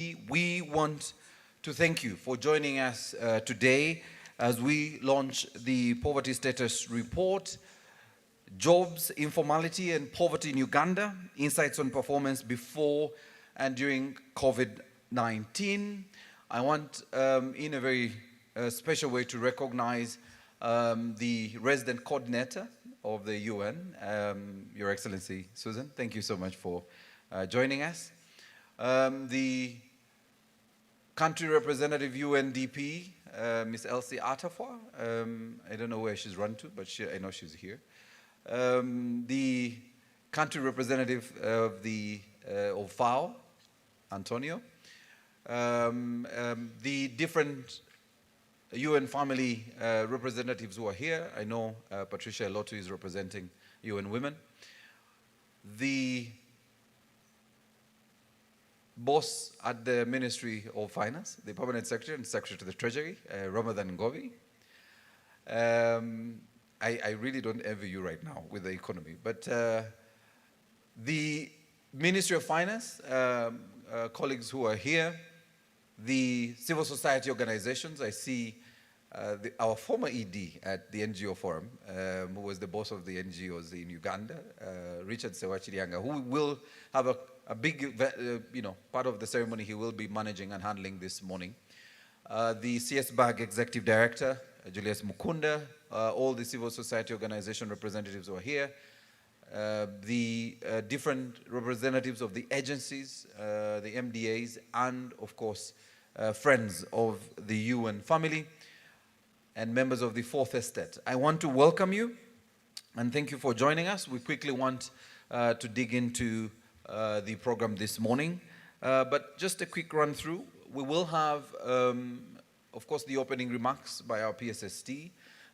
We want to thank you for joining us today as we launch the Poverty Status Report, Jobs, Informality and Poverty in Uganda, Insights on Performance Before and During COVID-19. I want, in a very special way, to recognize the resident coordinator of the UN, Your Excellency Susan. Thank you so much for joining us. The country representative UNDP, Ms. Elsie Atafwa. I don't know where she's run to, but I know she's here. The country representative of FAO, Antonio. The different UN family representatives who are here. I know Patricia Elotu is representing UN Women. The boss at the Ministry of Finance, the Permanent Secretary and Secretary to the Treasury, Ramadan Ngobi. I really don't envy you right now with the economy, but the Ministry of Finance, colleagues who are here, the civil society organizations. I see our former ED at the NGO Forum, who was the boss of the NGOs in Uganda, Richard Sewachirianga, who will have a big part of the ceremony he will be managing and handling this morning. The CS-BAG Executive Director, Julius Mukunda, all the civil society organization representatives who are here, the different representatives of the agencies, the MDAs, and of course, friends of the UN family, and members of the Fourth Estate. I want to welcome you and thank you for joining us. We quickly want to dig into the program this morning, but just a quick run through. We will have, of course, the opening remarks by our PSST,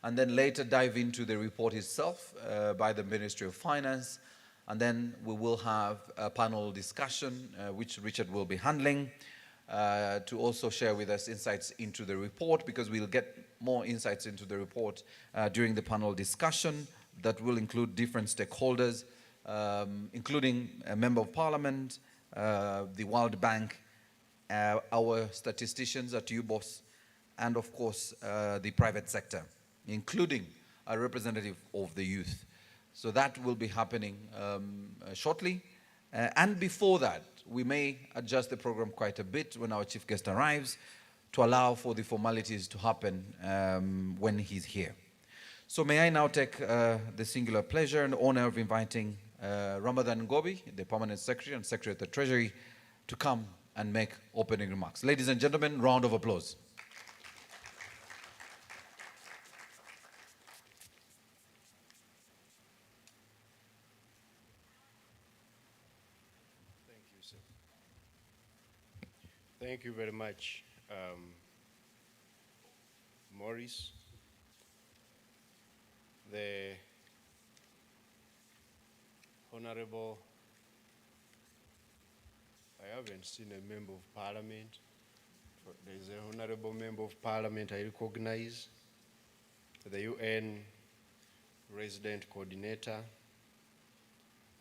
and then later dive into the report itself by the Ministry of Finance, and then we will have a panel discussion, which Richard will be handling, to also share with us insights into the report, because we'll get more insights into the report during the panel discussion that will include different stakeholders, including a Member of Parliament, the World Bank, our statisticians at UBOS, and of course the private sector, including a representative of the youth. So that will be happening shortly. And before that, we may adjust the program quite a bit when our chief guest arrives to allow for the formalities to happen when he's here. So may I now take the singular pleasure and honor of inviting Ramadan Ngobi, the Permanent Secretary and Secretary of the Treasury, to come and make opening remarks. Ladies and gentlemen, round of applause. Thank you very much, Maurice. The Honorable, I haven't seen a Member of Parliament. There is an Honorable Member of Parliament I recognize, the UN Resident Coordinator,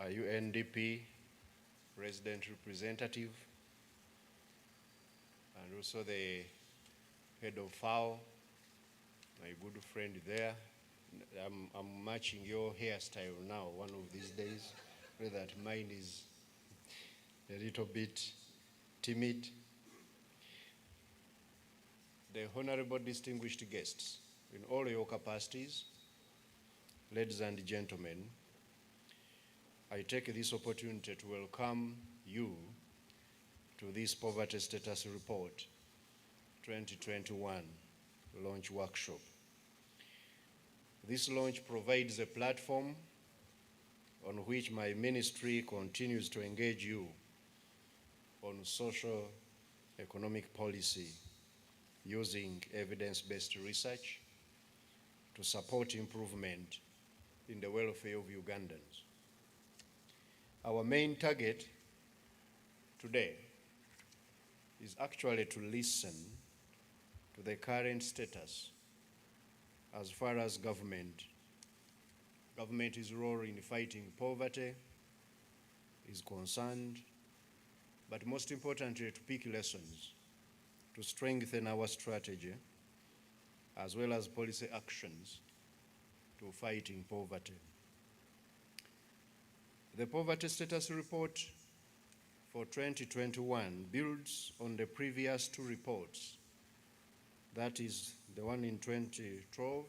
a UNDP Resident Representative, and also the head of FAO, my good friend there. I'm matching your hairstyle now one of these days, that mine is a little bit timid. The honorable distinguished guests, in all your capacities, ladies and gentlemen, I take this opportunity to welcome you to this Poverty Status Report 2021 launch workshop. This launch provides a platform on which my ministry continues to engage you on social economic policy using evidence-based research to support improvement in the welfare of Ugandans. Our main target today is actually to listen to the current status as far as government's role in fighting poverty is concerned, but most importantly, to pick lessons to strengthen our strategy as well as policy actions to fighting poverty. The Poverty Status Report for 2021 builds on the previous two reports, that is the one in 2012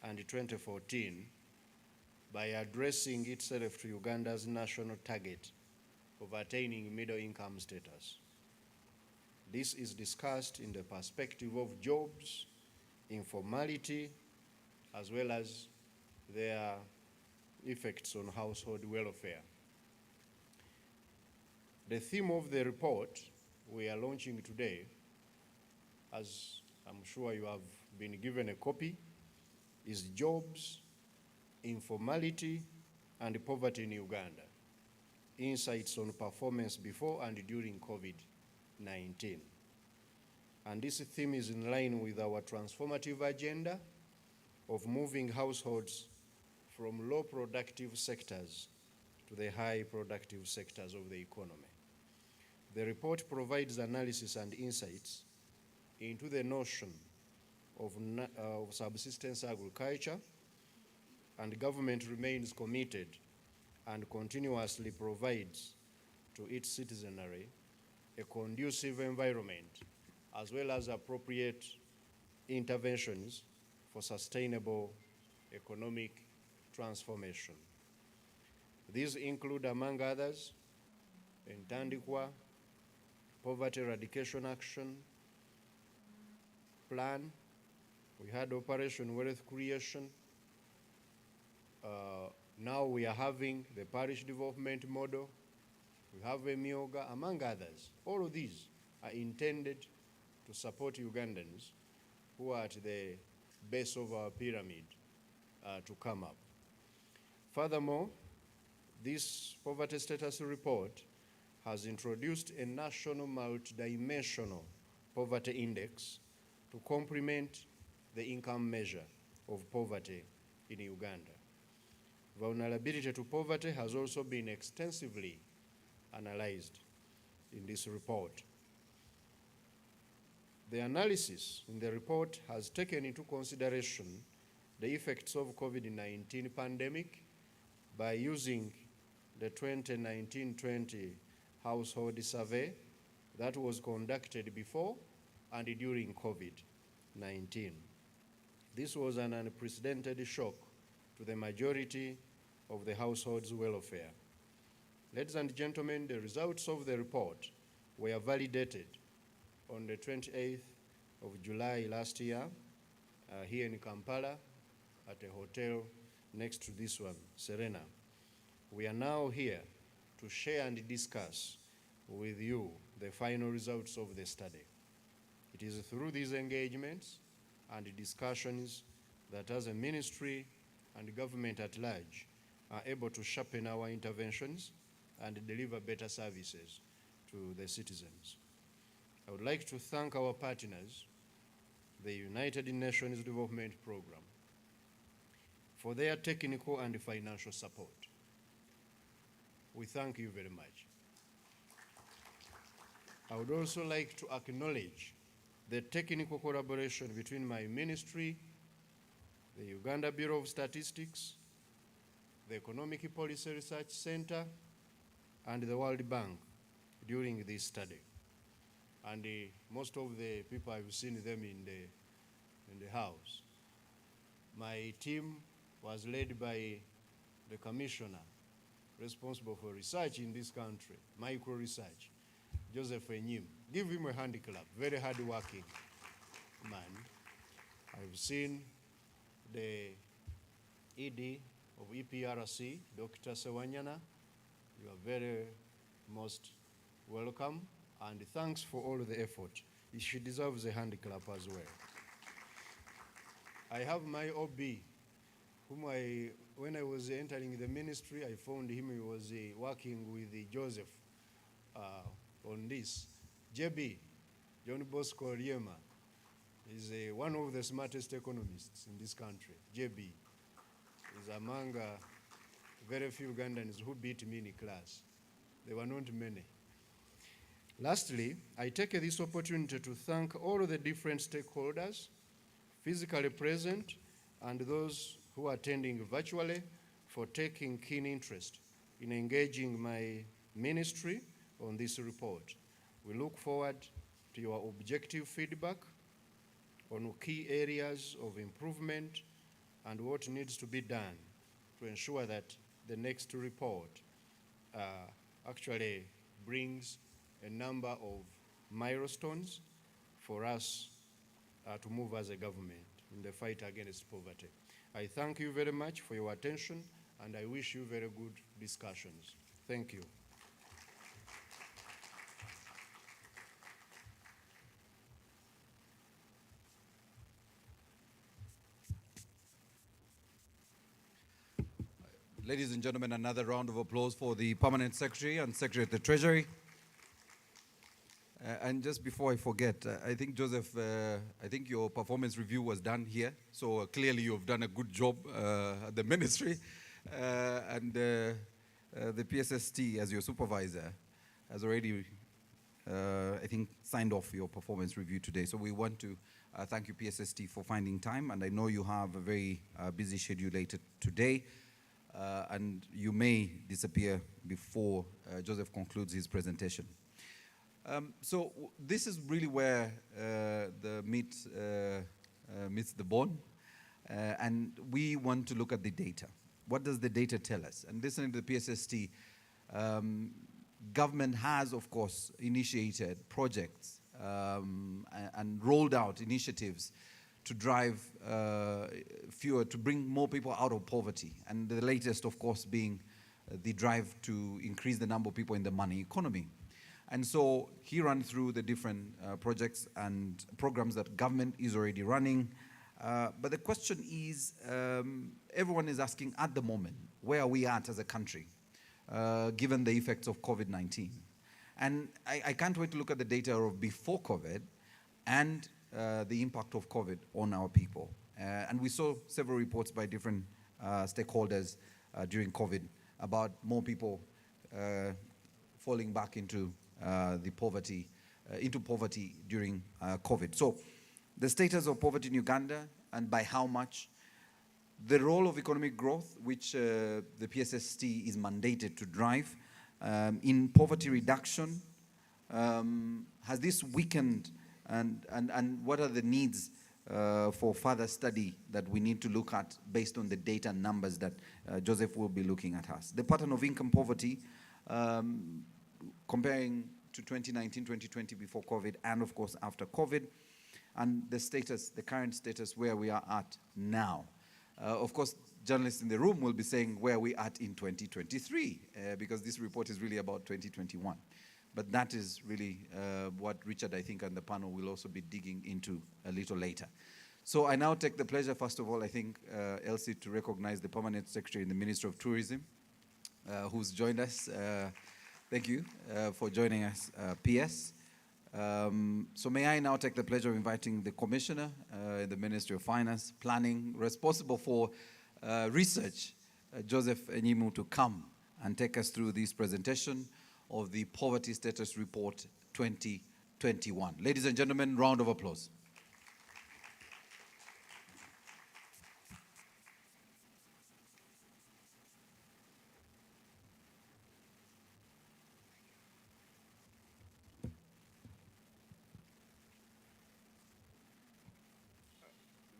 and 2014, by addressing itself to Uganda's national target of attaining middle income status. This is discussed in the perspective of jobs, informality, as well as their effects on household welfare. The theme of the report we are launching today, as I'm sure you have been given a copy, is jobs, informality, and poverty in Uganda. Insights on performance before and during COVID-19. And this theme is in line with our transformative agenda of moving households from low productive sectors to the high productive sectors of the economy. The report provides analysis and insights into the notion of subsistence agriculture, and government remains committed and continuously provides to its citizenry a conducive environment as well as appropriate interventions for sustainable economic transformation. These include, among others, Entandikwa Poverty Eradication Action Plan. We had Operation Wealth Creation. Now we are having the Parish Development Model. We have Emyoga, among others. All of these are intended to support Ugandans who are at the base of our pyramid to come up. Furthermore, this Poverty Status Report has introduced a national multidimensional poverty index to complement the income measure of poverty in Uganda. Vulnerability to poverty has also been extensively analyzed in this report. The analysis in the report has taken into consideration the effects of COVID-19 pandemic by using the 2019-20 household survey that was conducted before and during COVID-19. This was an unprecedented shock to the majority of the household's welfare. Ladies and gentlemen, the results of the report were validated on the 28th of July last year here in Kampala at a hotel next to this one, Serena. We are now here to share and discuss with you the final results of the study. It is through these engagements and discussions that as a ministry and government at large are able to sharpen our interventions and deliver better services to the citizens. I would like to thank our partners, the United Nations Development Program, for their technical and financial support. We thank you very much. I would also like to acknowledge the technical collaboration between my ministry, the Uganda Bureau of Statistics, the Economic Policy Research Center, and the World Bank during this study. And most of the people, I've seen them in the house. My team was led by the commissioner responsible for research in this country, micro research, Joseph Enyim. Give him a hand clap, very hard-working man. I've seen the ED of EPRC, Dr. Sewanyana. You are very most welcome, and thanks for all the effort. She deserves a hand clap as well. I have my OB, whom when I was entering the ministry, I found him, he was working with Joseph on this. JB, John Bosco Liema, is one of the smartest economists in this country. JB is among very few Ugandans who beat me in class. There were not many. Lastly, I take this opportunity to thank all the different stakeholders physically present and those who are attending virtually for taking keen interest in engaging my ministry on this report. We look forward to your objective feedback on key areas of improvement and what needs to be done to ensure that the next report actually brings a number of milestones for us to move as a government in the fight against poverty. I thank you very much for your attention, and I wish you very good discussions. Thank you. Ladies and gentlemen, another round of applause for the Permanent Secretary and Secretary at the Treasury. And just before I forget, I think, Joseph, I think your performance review was done here. So clearly you've done a good job at the ministry. And the PSST, as your supervisor, has already, I think, signed off your performance review today. So we want to thank you, PSST, for finding time. And I know you have a very busy schedule later today. And you may disappear before Joseph concludes his presentation. So this is really where the meat meets the bone. And we want to look at the data. What does the data tell us? And listening to the PSST, government has, of course, initiated projects and rolled out initiatives to drive to bring more people out of poverty. And the latest, of course, being the drive to increase the number of people in the money economy. And so he ran through the different projects and programs that government is already running. But the question is, everyone is asking at the moment, where are we at as a country, given the effects of COVID-19? And I can't wait to look at the data of before COVID and the impact of COVID on our people. And we saw several reports by different stakeholders during COVID about more people falling back into poverty during COVID. So the status of poverty in Uganda and by how much, the role of economic growth, which the PSST is mandated to drive in poverty reduction, has this weakened, and what are the needs for further study that we need to look at based on the data and numbers that Joseph will be looking at us. The pattern of income poverty, comparing to 2019, 2020 before COVID, and of course after COVID, and the status, the current status where we are at now. Of course, journalists in the room will be saying where we are at in 2023, because this report is really about 2021. But that is really what Richard, I think, and the panel will also be digging into a little later. So I now take the pleasure, first of all, I think, Elsie, to recognize the Permanent Secretary in the Ministry of Tourism, who's joined us. Thank you for joining us, PS. So may I now take the pleasure of inviting the Commissioner in the Ministry of Finance, Planning, responsible for research, Joseph Enyimu, to come and take us through this presentation of the Poverty Status Report 2021. Ladies and gentlemen, round of applause.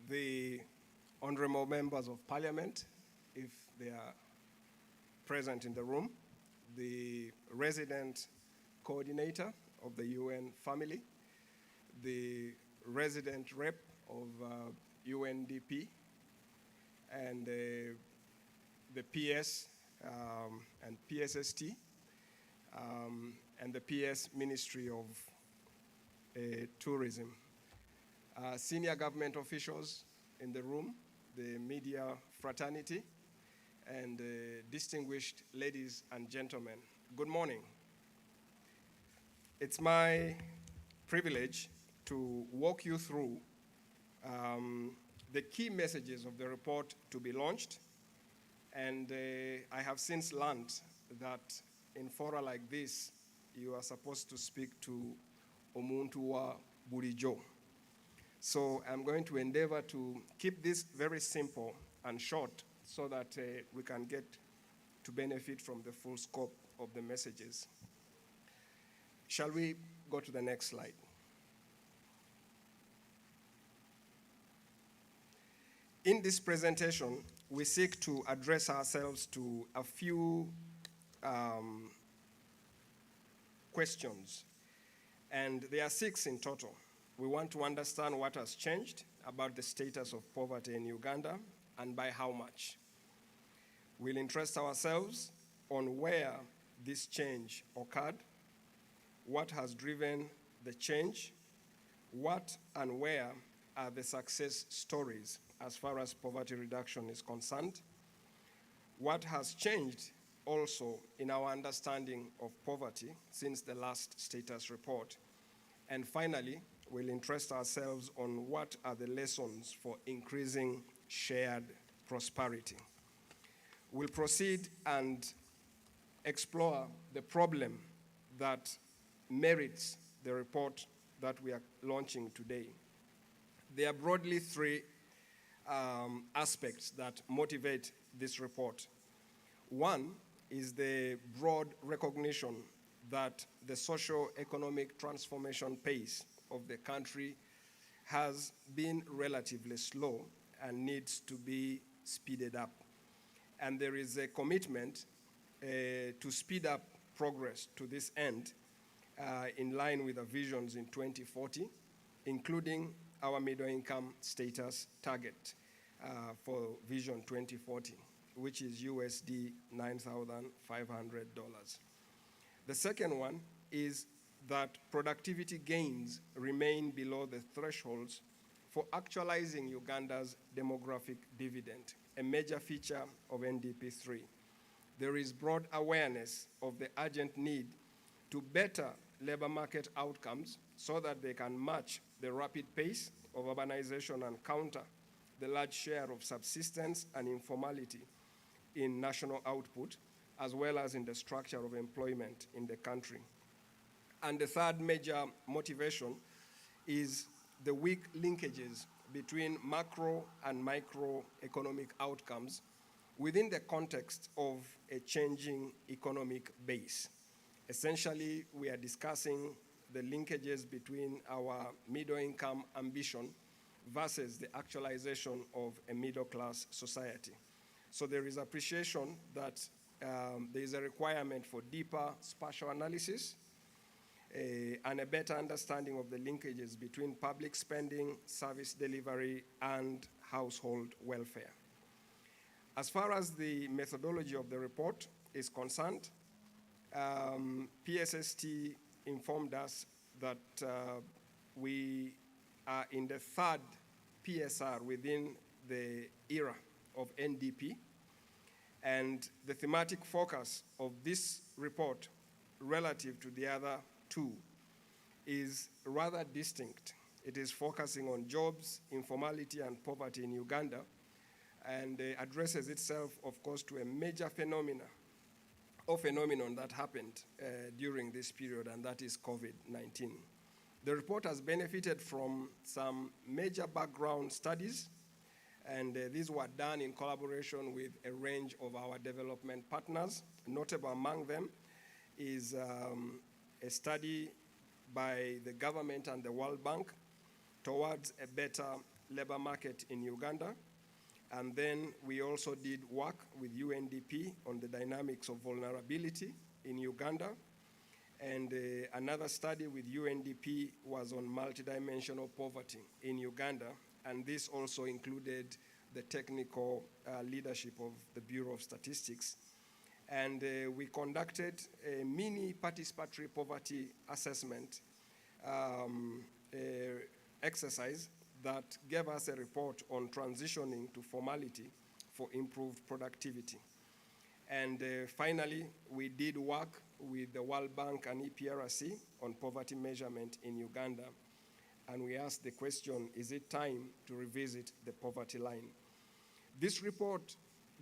The honorable members of parliament, if they are present in the room, the resident coordinator of the UN family, the resident rep of UNDP, and the PS and PSST, and the PS Ministry of Tourism. Senior government officials in the room, the media fraternity, and distinguished ladies and gentlemen, good morning. It's my privilege to walk you through the key messages of the report to be launched, and I have since learned that in fora like this, you are supposed to speak to Omuntu wa bulijo. So I'm going to endeavor to keep this very simple and short so that we can get to benefit from the full scope of the messages. Shall we go to the next slide? In this presentation, we seek to address ourselves to a few questions, and there are 6 in total. We want to understand what has changed about the status of poverty in Uganda and by how much. We'll interest ourselves on where this change occurred, what has driven the change, what and where are the success stories as far as poverty reduction is concerned, what has changed also in our understanding of poverty since the last status report, and finally, we'll interest ourselves on what are the lessons for increasing shared prosperity. We'll proceed and explore the problem that merits the report that we are launching today. There are broadly 3 aspects that motivate this report. One is the broad recognition that the socio-economic transformation pace of the country has been relatively slow and needs to be speeded up. And there is a commitment to speed up progress to this end in line with the visions in 2040, including our middle-income status target for Vision 2040, which is USD $9,500. The second one is that productivity gains remain below the thresholds for actualizing Uganda's demographic dividend, a major feature of NDP 3. There is broad awareness of the urgent need to better labor market outcomes so that they can match the rapid pace of urbanization and counter the large share of subsistence and informality in national output, as well as in the structure of employment in the country. And the third major motivation is the weak linkages between macro and microeconomic outcomes within the context of a changing economic base. Essentially, we are discussing the linkages between our middle-income ambition versus the actualization of a middle-class society. So there is appreciation that there is a requirement for deeper spatial analysis and a better understanding of the linkages between public spending, service delivery, and household welfare. As far as the methodology of the report is concerned, PSST informed us that we are in the 3rd PSR within the era of NDP, and the thematic focus of this report relative to the other 2 is rather distinct. It is focusing on jobs, informality, and poverty in Uganda, and addresses itself, of course, to a major phenomenon that happened during this period, and that is COVID-19. The report has benefited from some major background studies, and these were done in collaboration with a range of our development partners. Notable among them is a study by the government and the World Bank towards a better labor market in Uganda. And then we also did work with UNDP on the dynamics of vulnerability in Uganda. And another study with UNDP was on multidimensional poverty in Uganda. And this also included the technical leadership of the Bureau of Statistics. And we conducted a mini participatory poverty assessment exercise that gave us a report on transitioning to formality for improved productivity. And finally, we did work with the World Bank and EPRC on poverty measurement in Uganda. And we asked the question, is it time to revisit the poverty line? This report,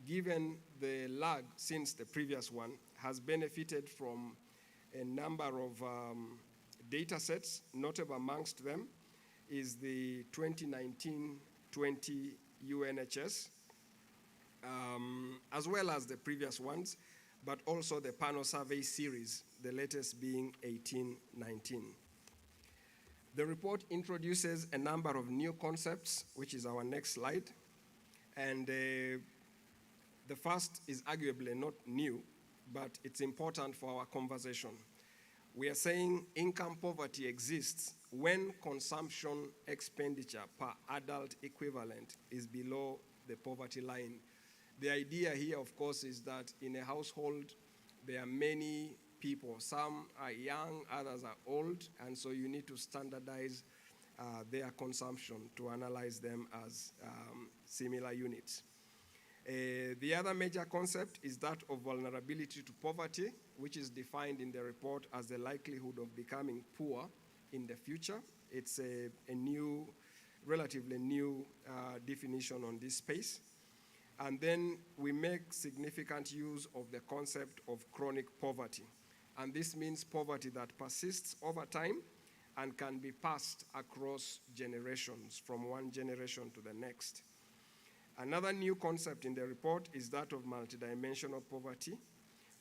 given the lag since the previous one, has benefited from a number of data sets. Notable amongst them is the 2019-20 UNHS, as well as the previous ones, but also the panel survey series, the latest being 18-19. The report introduces a number of new concepts, which is our next slide. And the first is arguably not new, but it's important for our conversation. We are saying income poverty exists when consumption expenditure per adult equivalent is below the poverty line. The idea here, of course, is that in a household, there are many people. Some are young, others are old, and so you need to standardize their consumption to analyze them as similar units. The other major concept is that of vulnerability to poverty, which is defined in the report as the likelihood of becoming poor in the future. It's a new, relatively new definition on this space. And then we make significant use of the concept of chronic poverty. And this means poverty that persists over time and can be passed across generations, from one generation to the next. Another new concept in the report is that of multidimensional poverty,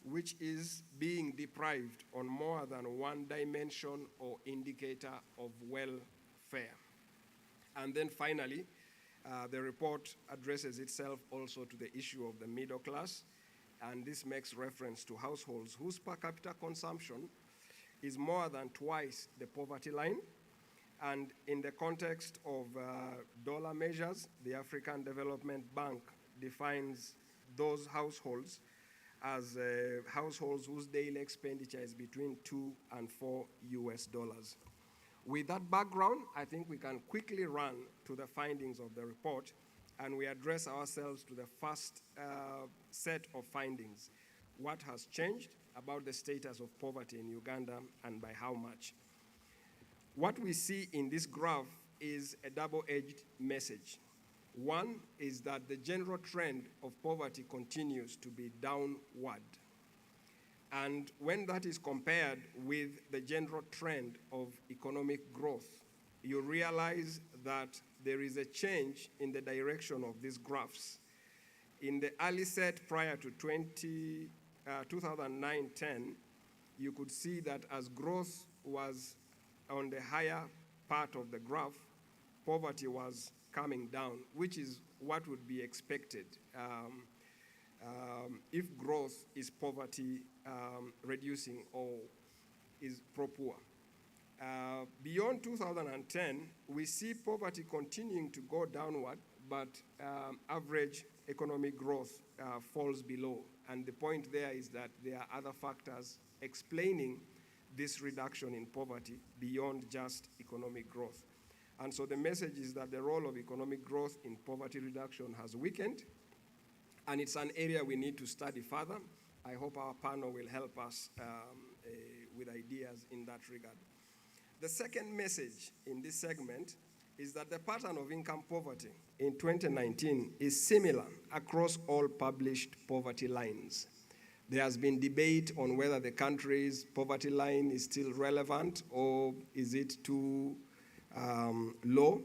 which is being deprived on more than one dimension or indicator of welfare. And then finally, the report addresses itself also to the issue of the middle class, and this makes reference to households whose per capita consumption is more than twice the poverty line. And in the context of dollar measures, the African Development Bank defines those households as households whose daily expenditure is between $2 and $4 US. With that background, I think we can quickly run to the findings of the report, and we address ourselves to the first set of findings. What has changed about the status of poverty in Uganda and by how much? What we see in this graph is a double-edged message. One is that the general trend of poverty continues to be downward. And when that is compared with the general trend of economic growth, you realize that there is a change in the direction of these graphs. In the early set prior to 2009-10, you could see that as growth was on the higher part of the graph, poverty was coming down, which is what would be expected if growth is poverty reducing or is pro-poor. Beyond 2010, we see poverty continuing to go downward, but average economic growth falls below. And the point there is that there are other factors explaining this reduction in poverty beyond just economic growth. And so the message is that the role of economic growth in poverty reduction has weakened, and it's an area we need to study further. I hope our panel will help us with ideas in that regard. The second message in this segment is that the pattern of income poverty in 2019 is similar across all published poverty lines. There has been debate on whether the country's poverty line is still relevant or is it too low.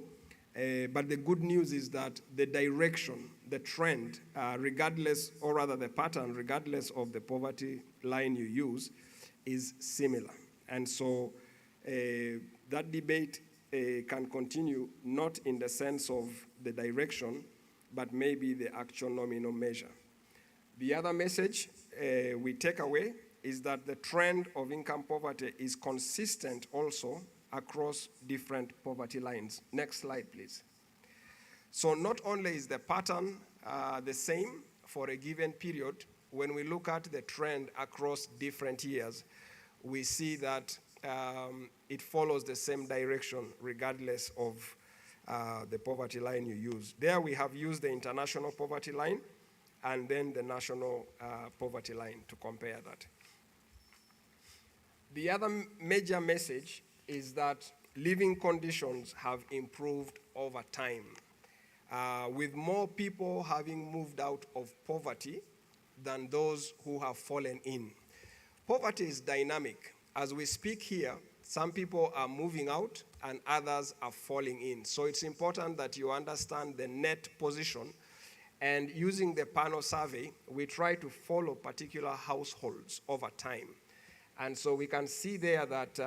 But the good news is that the direction, the trend, regardless, or rather the pattern, regardless of the poverty line you use, is similar. And so that debate can continue not in the sense of the direction, but maybe the actual nominal measure. The other message we take away is that the trend of income poverty is consistent also across different poverty lines. Next slide, please. So not only is the pattern the same for a given period, when we look at the trend across different years, we see that it follows the same direction regardless of the poverty line you use. There we have used the international poverty line and then the national poverty line to compare that. The other major message is that living conditions have improved over time, with more people having moved out of poverty than those who have fallen in. Poverty is dynamic, as we speak here, some people are moving out and others are falling in. So it's important that you understand the net position. And using the panel survey, we try to follow particular households over time. And so we can see there that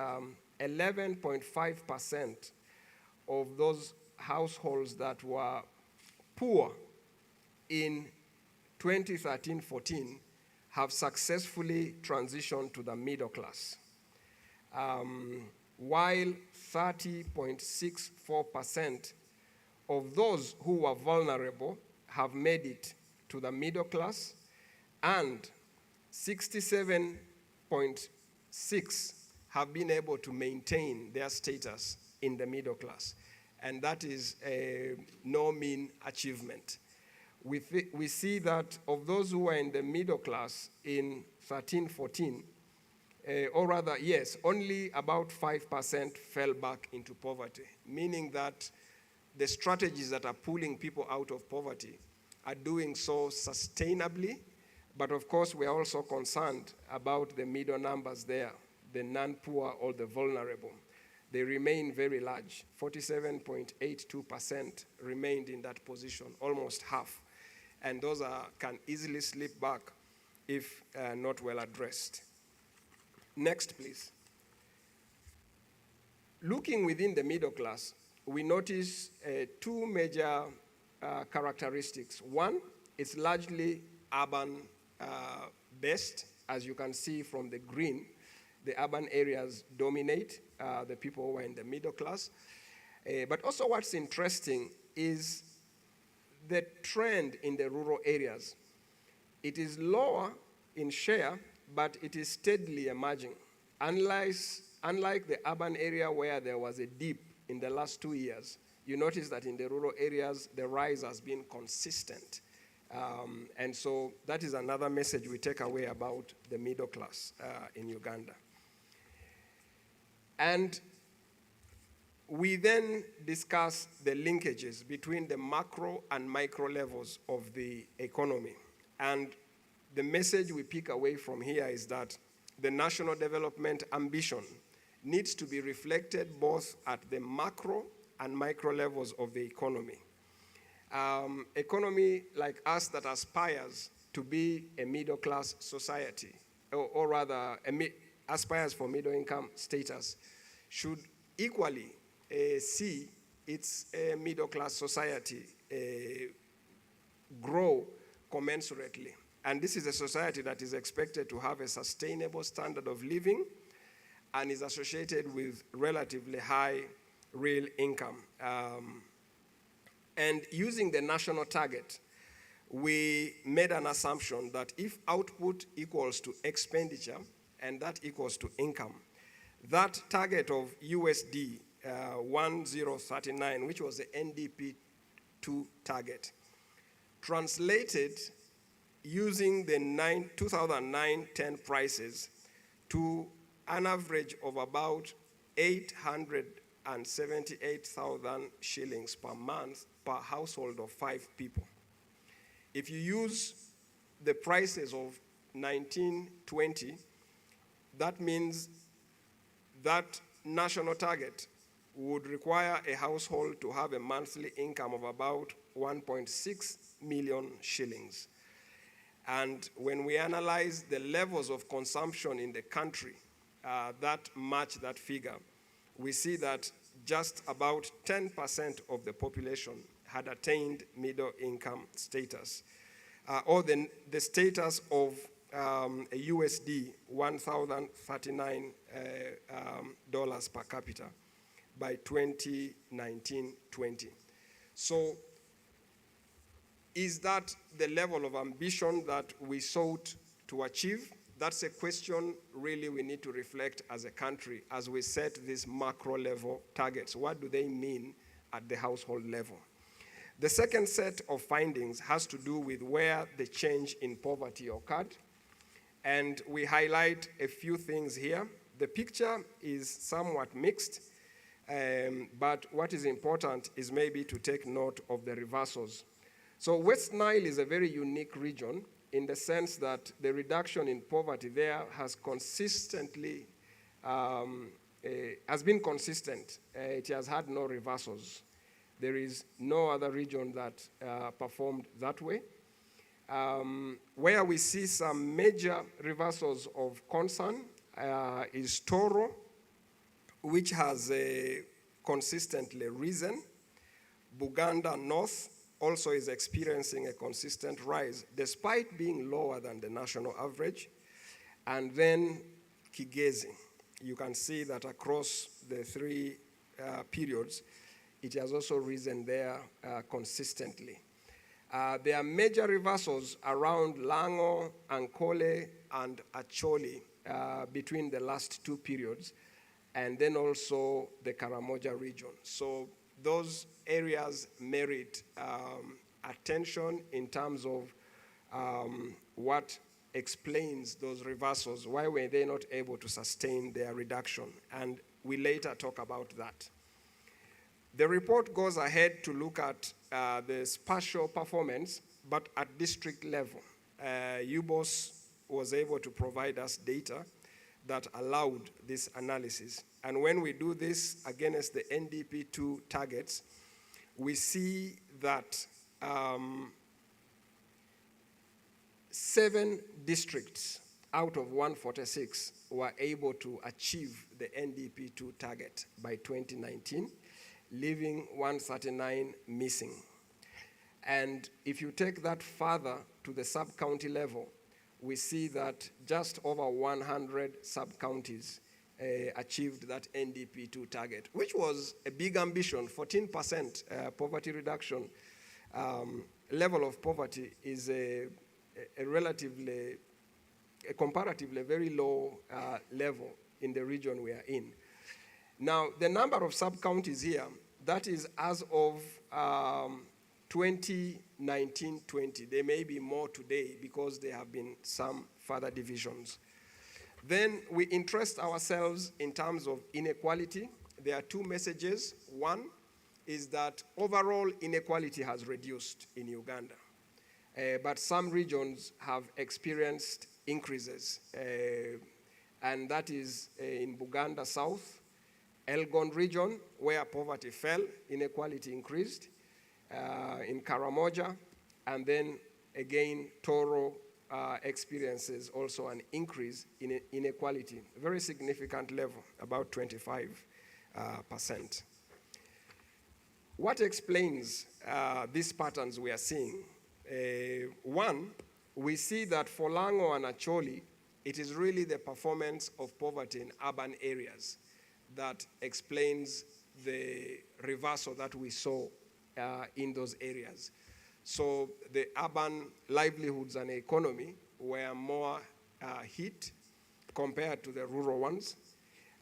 11.5% of those households that were poor in 2013-14 have successfully transitioned to the middle class, while 30.64% of those who were vulnerable have made it to the middle class, and 67.6% have been able to maintain their status in the middle class. And that is no mean achievement. We see that of those who were in the middle class in 13-14, or rather, yes, only about 5% fell back into poverty, meaning that the strategies that are pulling people out of poverty are doing so sustainably. But of course, we are also concerned about the middle numbers there, the non-poor or the vulnerable. They remain very large. 47.82% remained in that position, almost half. And those can easily slip back if not well addressed. Next, please. Looking within the middle class, we notice two major characteristics. One, it's largely urban based. As you can see from the green, the urban areas dominate the people who are in the middle class. But also what's interesting is the trend in the rural areas. It is lower in share, but it is steadily emerging. Unlike the urban area where there was a dip in the last 2 years, you notice that in the rural areas, the rise has been consistent. And so that is another message we take away about the middle class in Uganda. And we then discuss the linkages between the macro and micro levels of the economy. And the message we pick away from here is that the national development ambition needs to be reflected both at the macro and micro levels of the economy. Economy like us that aspires to be a middle-class society, or rather aspires for middle-income status, should equally see its middle-class society grow commensurately. And this is a society that is expected to have a sustainable standard of living and is associated with relatively high real income. And using the national target, we made an assumption that if output equals to expenditure and that equals to income, that target of USD 1039, which was the NDP 2 target, translated using the 2009-10 prices to an average of about 878,000 shillings per month per household of 5 people. If you use the prices of 1920, that means that national target would require a household to have a monthly income of about 1.6 million shillings. And when we analyze the levels of consumption in the country that match that figure, we see that just about 10% of the population had attained middle income status, or the status of a USD 1,039 dollars per capita by 2019-20. So is that the level of ambition that we sought to achieve? That's a question really we need to reflect as a country as we set these macro level targets. What do they mean at the household level? The second set of findings has to do with where the change in poverty occurred. And we highlight a few things here. The picture is somewhat mixed, but what is important is maybe to take note of the reversals. So West Nile is a very unique region in the sense that the reduction in poverty there has consistently has been consistent. It has had no reversals. There is no other region that performed that way. Where we see some major reversals of concern is Toro, which has consistently risen. Buganda North also is experiencing a consistent rise, despite being lower than the national average. And then Kigezi, you can see that across the three periods, it has also risen there consistently. There are major reversals around Lango, Ankole, and Acholi between the last two periods, and then also the Karamoja region. So those areas merit attention in terms of what explains those reversals. Why were they not able to sustain their reduction? And we later talk about that. The report goes ahead to look at the spatial performance, but at district level. UBOS was able to provide us data that allowed this analysis. And when we do this against the NDP2 targets, we see that 7 districts out of 146 were able to achieve the NDP2 target by 2019, leaving 139 missing. And if you take that further to the sub-county level, we see that just over 100 sub-counties achieved that NDP2 target, which was a big ambition. 14% poverty reduction. Level of poverty is a comparatively very low level in the region we are in. Now, the number of sub-counties here, that is as of 2019-20. There may be more today because there have been some further divisions. Then we interest ourselves in terms of inequality. There are 2 messages. One is that overall inequality has reduced in Uganda. But some regions have experienced increases. And that is in Buganda South, Elgon region, where poverty fell, inequality increased. In Karamoja, and then again, Toro experiences also an increase in inequality, a very significant level, about 25%. What explains these patterns we are seeing? One, we see that for Lango and Acholi, it is really the performance of poverty in urban areas that explains the reversal that we saw in those areas. So the urban livelihoods and economy were more hit compared to the rural ones.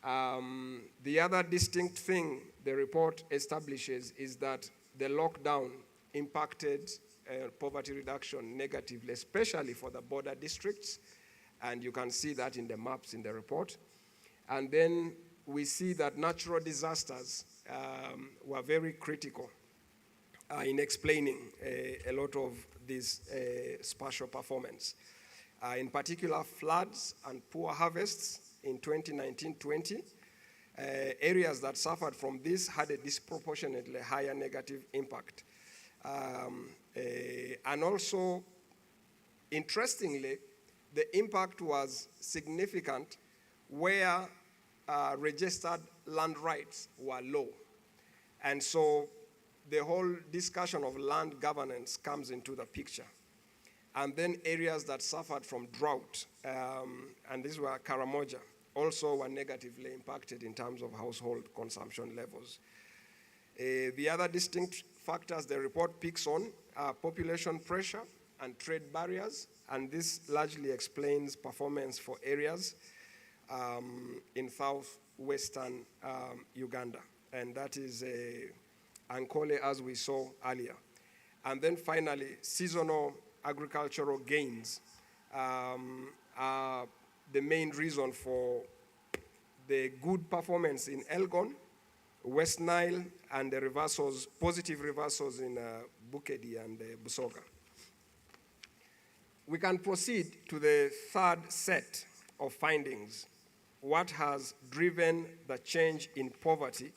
The other distinct thing the report establishes is that the lockdown impacted poverty reduction negatively, especially for the border districts, and you can see that in the maps in the report. And then we see that natural disasters were very critical in explaining a lot of this spatial performance. In particular, floods and poor harvests in 2019-20. Areas that suffered from this had a disproportionately higher negative impact. And also, interestingly, the impact was significant where registered land rights were low. And so the whole discussion of land governance comes into the picture. And then areas that suffered from drought, and these were Karamoja, also were negatively impacted in terms of household consumption levels. The other distinct factors the report picks on are population pressure and trade barriers, and this largely explains performance for areas in southwestern Uganda, and that is Ankole, as we saw earlier. And then finally, seasonal agricultural gains are the main reason for the good performance in Elgon, West Nile, and the reversals, positive reversals in Bukedi and Busoga. We can proceed to the third set of findings. what has driven the change in poverty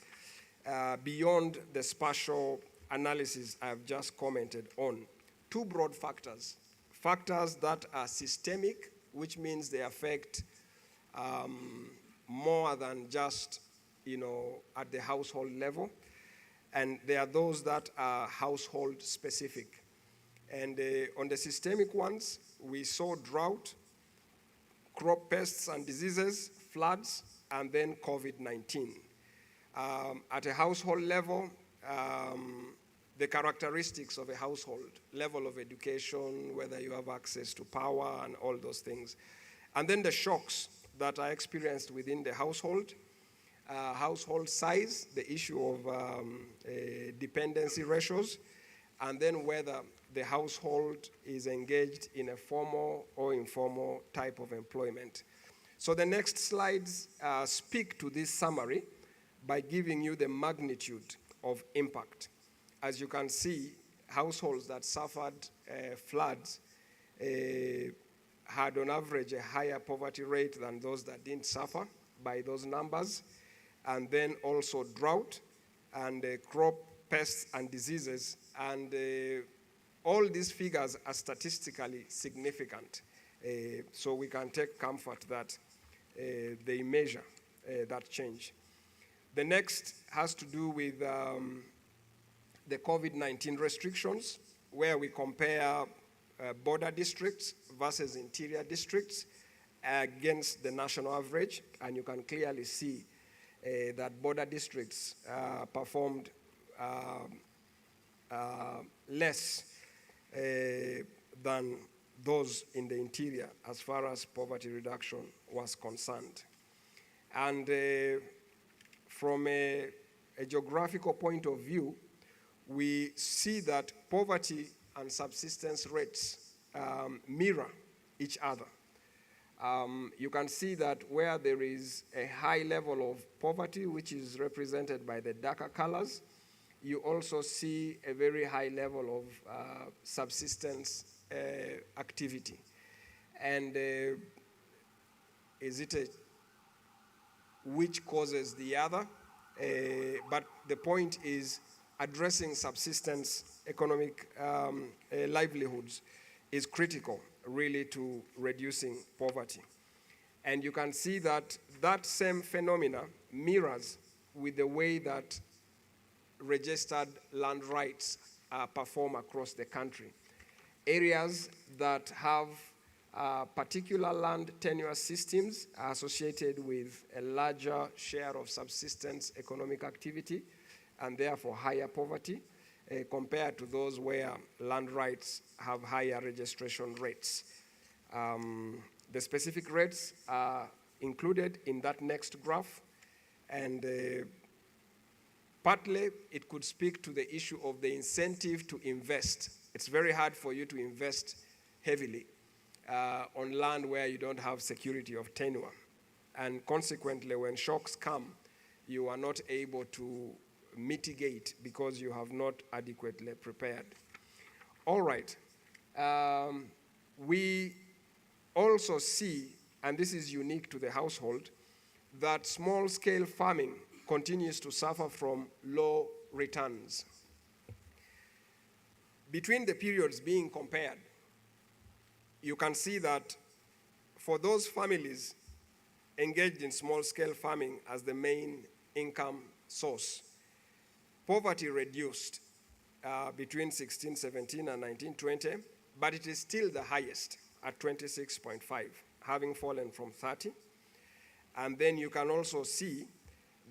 beyond the spatial analysis I've just commented on. Two broad factors. Factors that are systemic, which means they affect more than just, at the household level. And there are those that are household specific. And on the systemic ones, we saw drought, crop pests and diseases, floods, and then COVID-19. At a household level, the characteristics of a household, level of education, whether you have access to power and all those things. And then the shocks that are experienced within the household, household size, the issue of dependency ratios, and then whether the household is engaged in a formal or informal type of employment. So the next slides speak to this summary by giving you the magnitude of impact. As you can see, households that suffered floods had on average a higher poverty rate than those that didn't suffer by those numbers. And then also drought and crop pests and diseases. And all these figures are statistically significant. So we can take comfort that they measure that change. The next has to do with the COVID-19 restrictions, where we compare border districts versus interior districts against the national average. And you can clearly see that border districts performed less than those in the interior as far as poverty reduction was concerned. And from a geographical point of view, we see that poverty and subsistence rates mirror each other. You can see that where there is a high level of poverty, which is represented by the darker colors, you also see a very high level of subsistence activity. And is it which causes the other? But the point is addressing subsistence economic livelihoods is critical, really, to reducing poverty. And you can see that that same phenomena mirrors with the way that registered land rights perform across the country. Areas that have particular land tenure systems are associated with a larger share of subsistence economic activity and therefore higher poverty compared to those where land rights have higher registration rates. The specific rates are included in that next graph, and partly it could speak to the issue of the incentive to invest. It's very hard for you to invest heavily on land where you don't have security of tenure. And consequently, when shocks come, you are not able to mitigate because you have not adequately prepared. All right. We also see, and this is unique to the household, that small-scale farming continues to suffer from low returns. Between the periods being compared, you can see that for those families engaged in small-scale farming as the main income source, poverty reduced between 1617 and 1920, but it is still the highest at 26.5, having fallen from 30. And then you can also see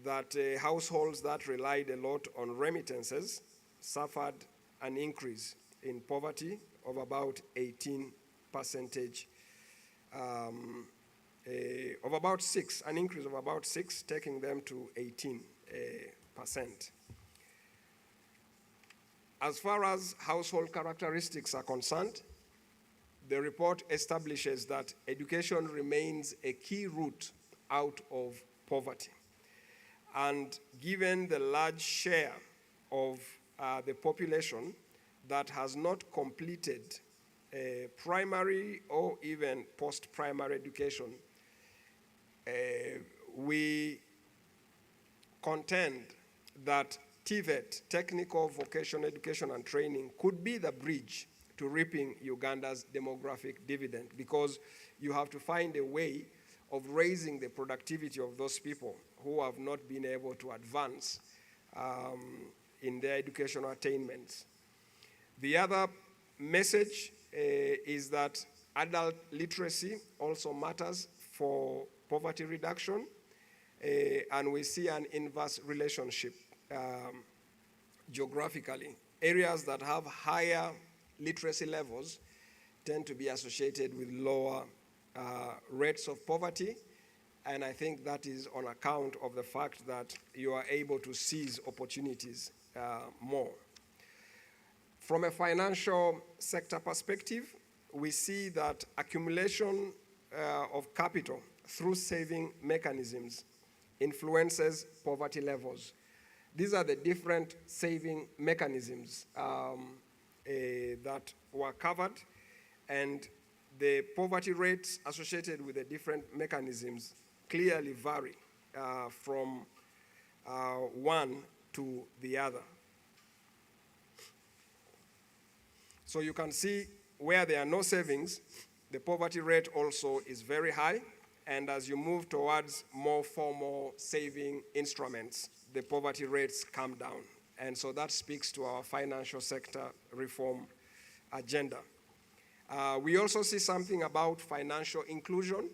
that households that relied a lot on remittances suffered an increase in poverty of about 18%, of about 6, an increase of about 6, taking them to 18%. As far as household characteristics are concerned, the report establishes that education remains a key route out of poverty. And given the large share of the population that has not completed primary or even post-primary education, we contend that TVET, Technical Vocational Education and Training, could be the bridge to reaping Uganda's demographic dividend, because you have to find a way of raising the productivity of those people who have not been able to advance in their educational attainments. The other message is that adult literacy also matters for poverty reduction, and we see an inverse relationship geographically. Areas that have higher literacy levels tend to be associated with lower rates of poverty, and I think that is on account of the fact that you are able to seize opportunities more. From a financial sector perspective, we see that accumulation of capital through saving mechanisms influences poverty levels. These are the different saving mechanisms that were covered, and the poverty rates associated with the different mechanisms clearly vary from one to the other. So you can see where there are no savings, the poverty rate also is very high, and as you move towards more formal saving instruments, the poverty rates come down. And so that speaks to our financial sector reform agenda. We also see something about financial inclusion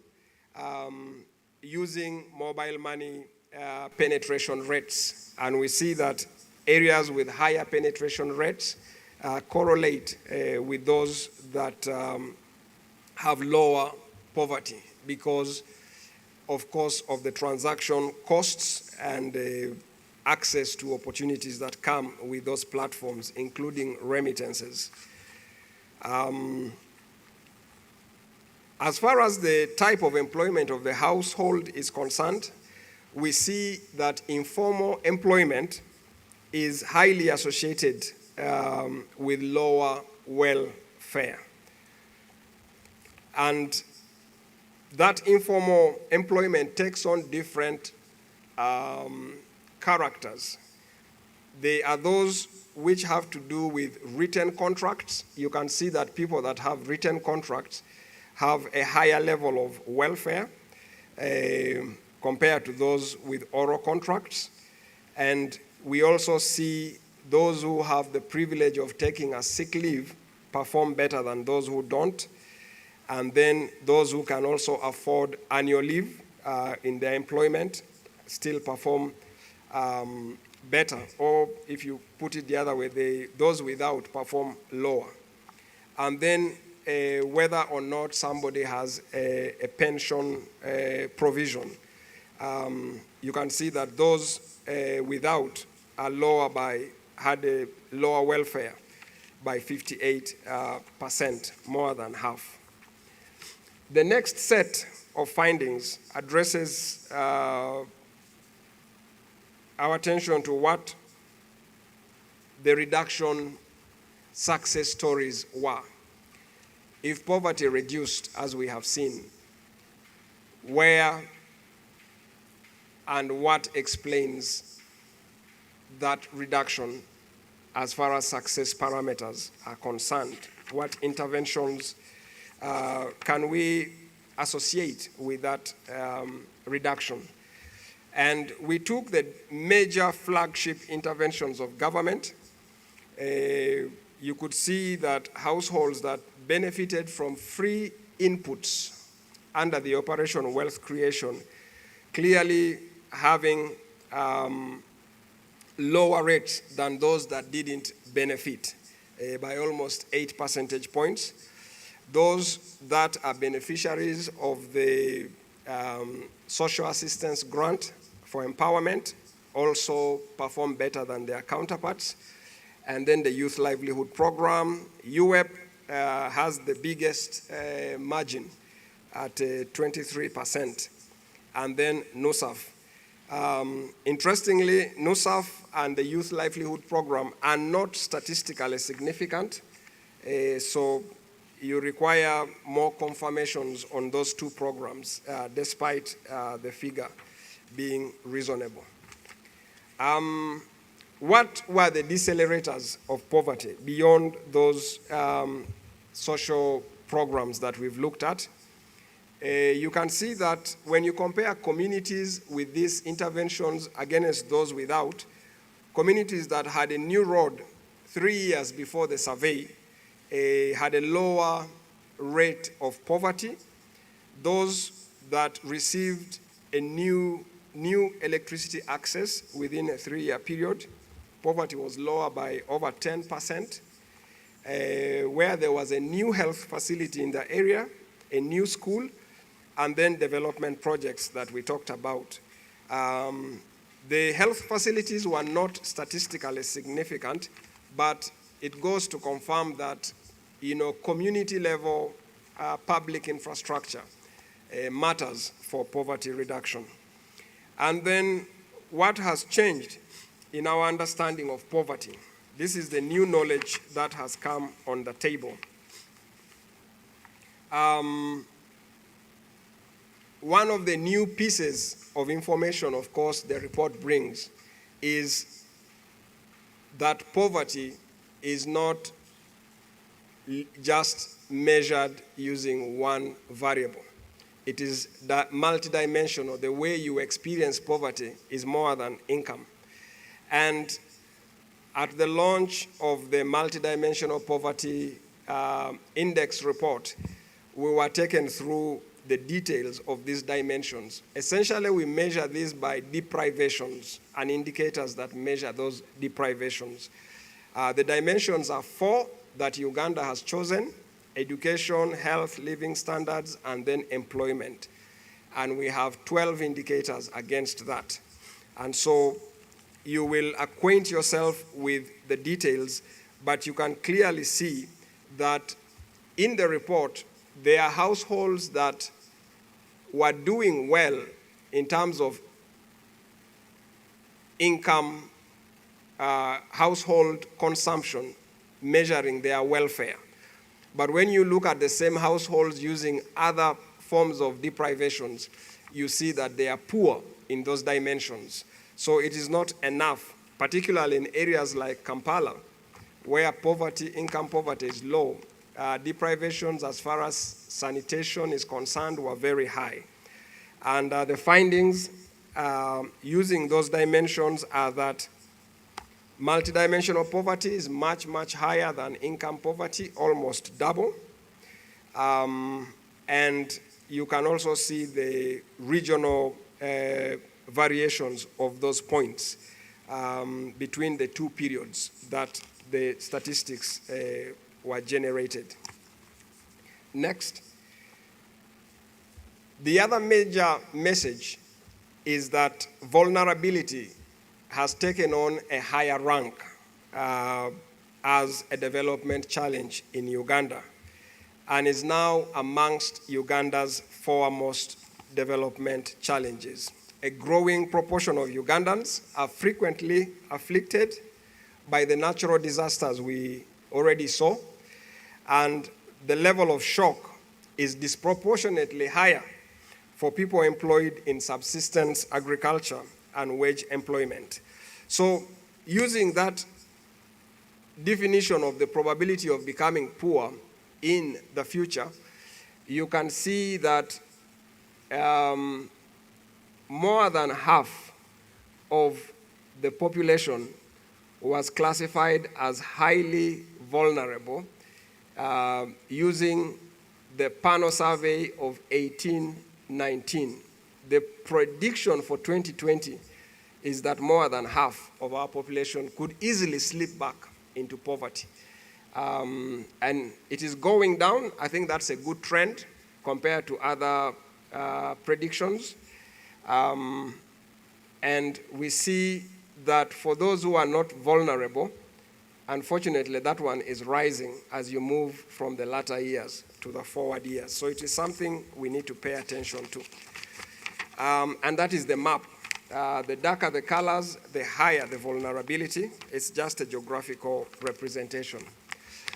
using mobile money penetration rates. And we see that areas with higher penetration rates correlate with those that have lower poverty because, of course, of the transaction costs and access to opportunities that come with those platforms, including remittances. As far as the type of employment of the household is concerned, we see that informal employment is highly associated with lower welfare. And that informal employment takes on different characters. They are those which have to do with written contracts. You can see that people that have written contracts have a higher level of welfare compared to those with oral contracts. And we also see those who have the privilege of taking a sick leave perform better than those who don't. And then those who can also afford annual leave in their employment still perform better. Or if you put it the other way, those without perform lower. And then whether or not somebody has a pension provision, you can see that those without are had a lower welfare by 58%, more than half. The next set of findings addresses our attention to what the reduction success stories were. If poverty reduced, as we have seen, where and what explains that reduction as far as success parameters are concerned? What interventions can we associate with that reduction? And we took the major flagship interventions of government. You could see that households that benefited from free inputs under the Operation Wealth Creation clearly having lower rates than those that didn't benefit by almost 8 percentage points. Those that are beneficiaries of the social assistance grant for empowerment also perform better than their counterparts. And then the Youth Livelihood Program, UWEP, has the biggest margin at 23%. And then NUSAF. Interestingly, NUSAF and the Youth Livelihood Program are not statistically significant. So you require more confirmations on those two programs, despite the figure being reasonable. What were the decelerators of poverty beyond those social programs that we've looked at? You can see that when you compare communities with these interventions against those without, communities that had a new road 3 years before the survey had a lower rate of poverty. Those that received a new electricity access within a 3-year period, poverty was lower by over 10%. Where there was a new health facility in the area, a new school, and then development projects that we talked about. The health facilities were not statistically significant, but it goes to confirm that, community level public infrastructure matters for poverty reduction. And then what has changed in our understanding of poverty? This is the new knowledge that has come on the table. One of the new pieces of information, of course, the report brings is that poverty is not just measured using one variable. It is that multidimensional. The way you experience poverty is more than income. And at the launch of the multidimensional poverty index report, we were taken through the details of these dimensions. Essentially, we measure these by deprivations and indicators that measure those deprivations. The dimensions are 4 that Uganda has chosen: education, health, living standards, and then employment. And we have 12 indicators against that. And so you will acquaint yourself with the details, but you can clearly see that in the report, there are households that were doing well in terms of income, household consumption, measuring their welfare. But when you look at the same households using other forms of deprivations, you see that they are poor in those dimensions. So it is not enough, particularly in areas like Kampala, where income poverty is low. Deprivations as far as sanitation is concerned were very high. And the findings using those dimensions are that multidimensional poverty is much, much higher than income poverty, almost double. And you can also see the regional variations of those points between the two periods that the statistics were generated. Next. The other major message is that vulnerability has taken on a higher rank as a development challenge in Uganda and is now amongst Uganda's foremost development challenges. A growing proportion of Ugandans are frequently afflicted by the natural disasters we already saw, and the level of shock is disproportionately higher for people employed in subsistence agriculture and wage employment. So using that definition of the probability of becoming poor in the future, you can see that more than half of the population was classified as highly vulnerable using the panel survey of 1819. The prediction for 2020 is that more than half of our population could easily slip back into poverty. And it is going down. I think that's a good trend compared to other predictions. And we see that for those who are not vulnerable, unfortunately, that one is rising as you move from the latter years to the forward years. So it is something we need to pay attention to. And that is the map. The darker the colors, the higher the vulnerability. It's just a geographical representation.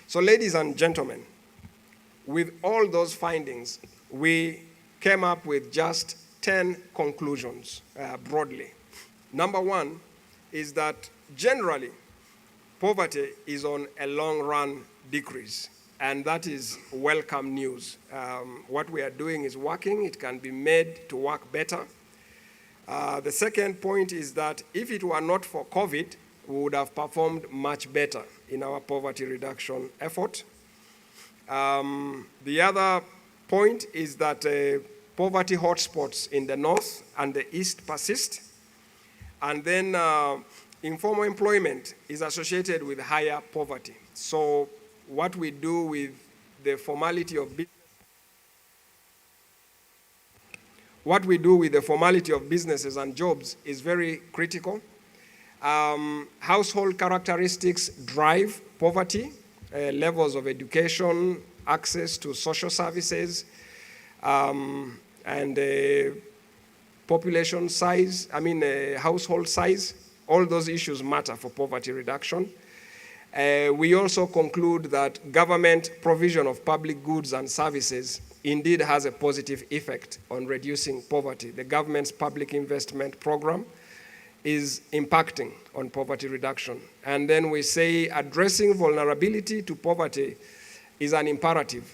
So ladies and gentlemen, with all those findings, we came up with just 10 conclusions broadly. Number one is that generally, poverty is on a long-run decrease, and that is welcome news. What we are doing is working. It can be made to work better. The second point is that if it were not for COVID, we would have performed much better in our poverty reduction effort. The other point is that poverty hotspots in the north and the east persist. And then informal employment is associated with higher poverty. So what we do with the formality of businesses and jobs is very critical. Household characteristics drive poverty, levels of education, access to social services, and population size, household size. All those issues matter for poverty reduction. We also conclude that government provision of public goods and services indeed has a positive effect on reducing poverty. The government's public investment program is impacting on poverty reduction. And then we say addressing vulnerability to poverty is an imperative.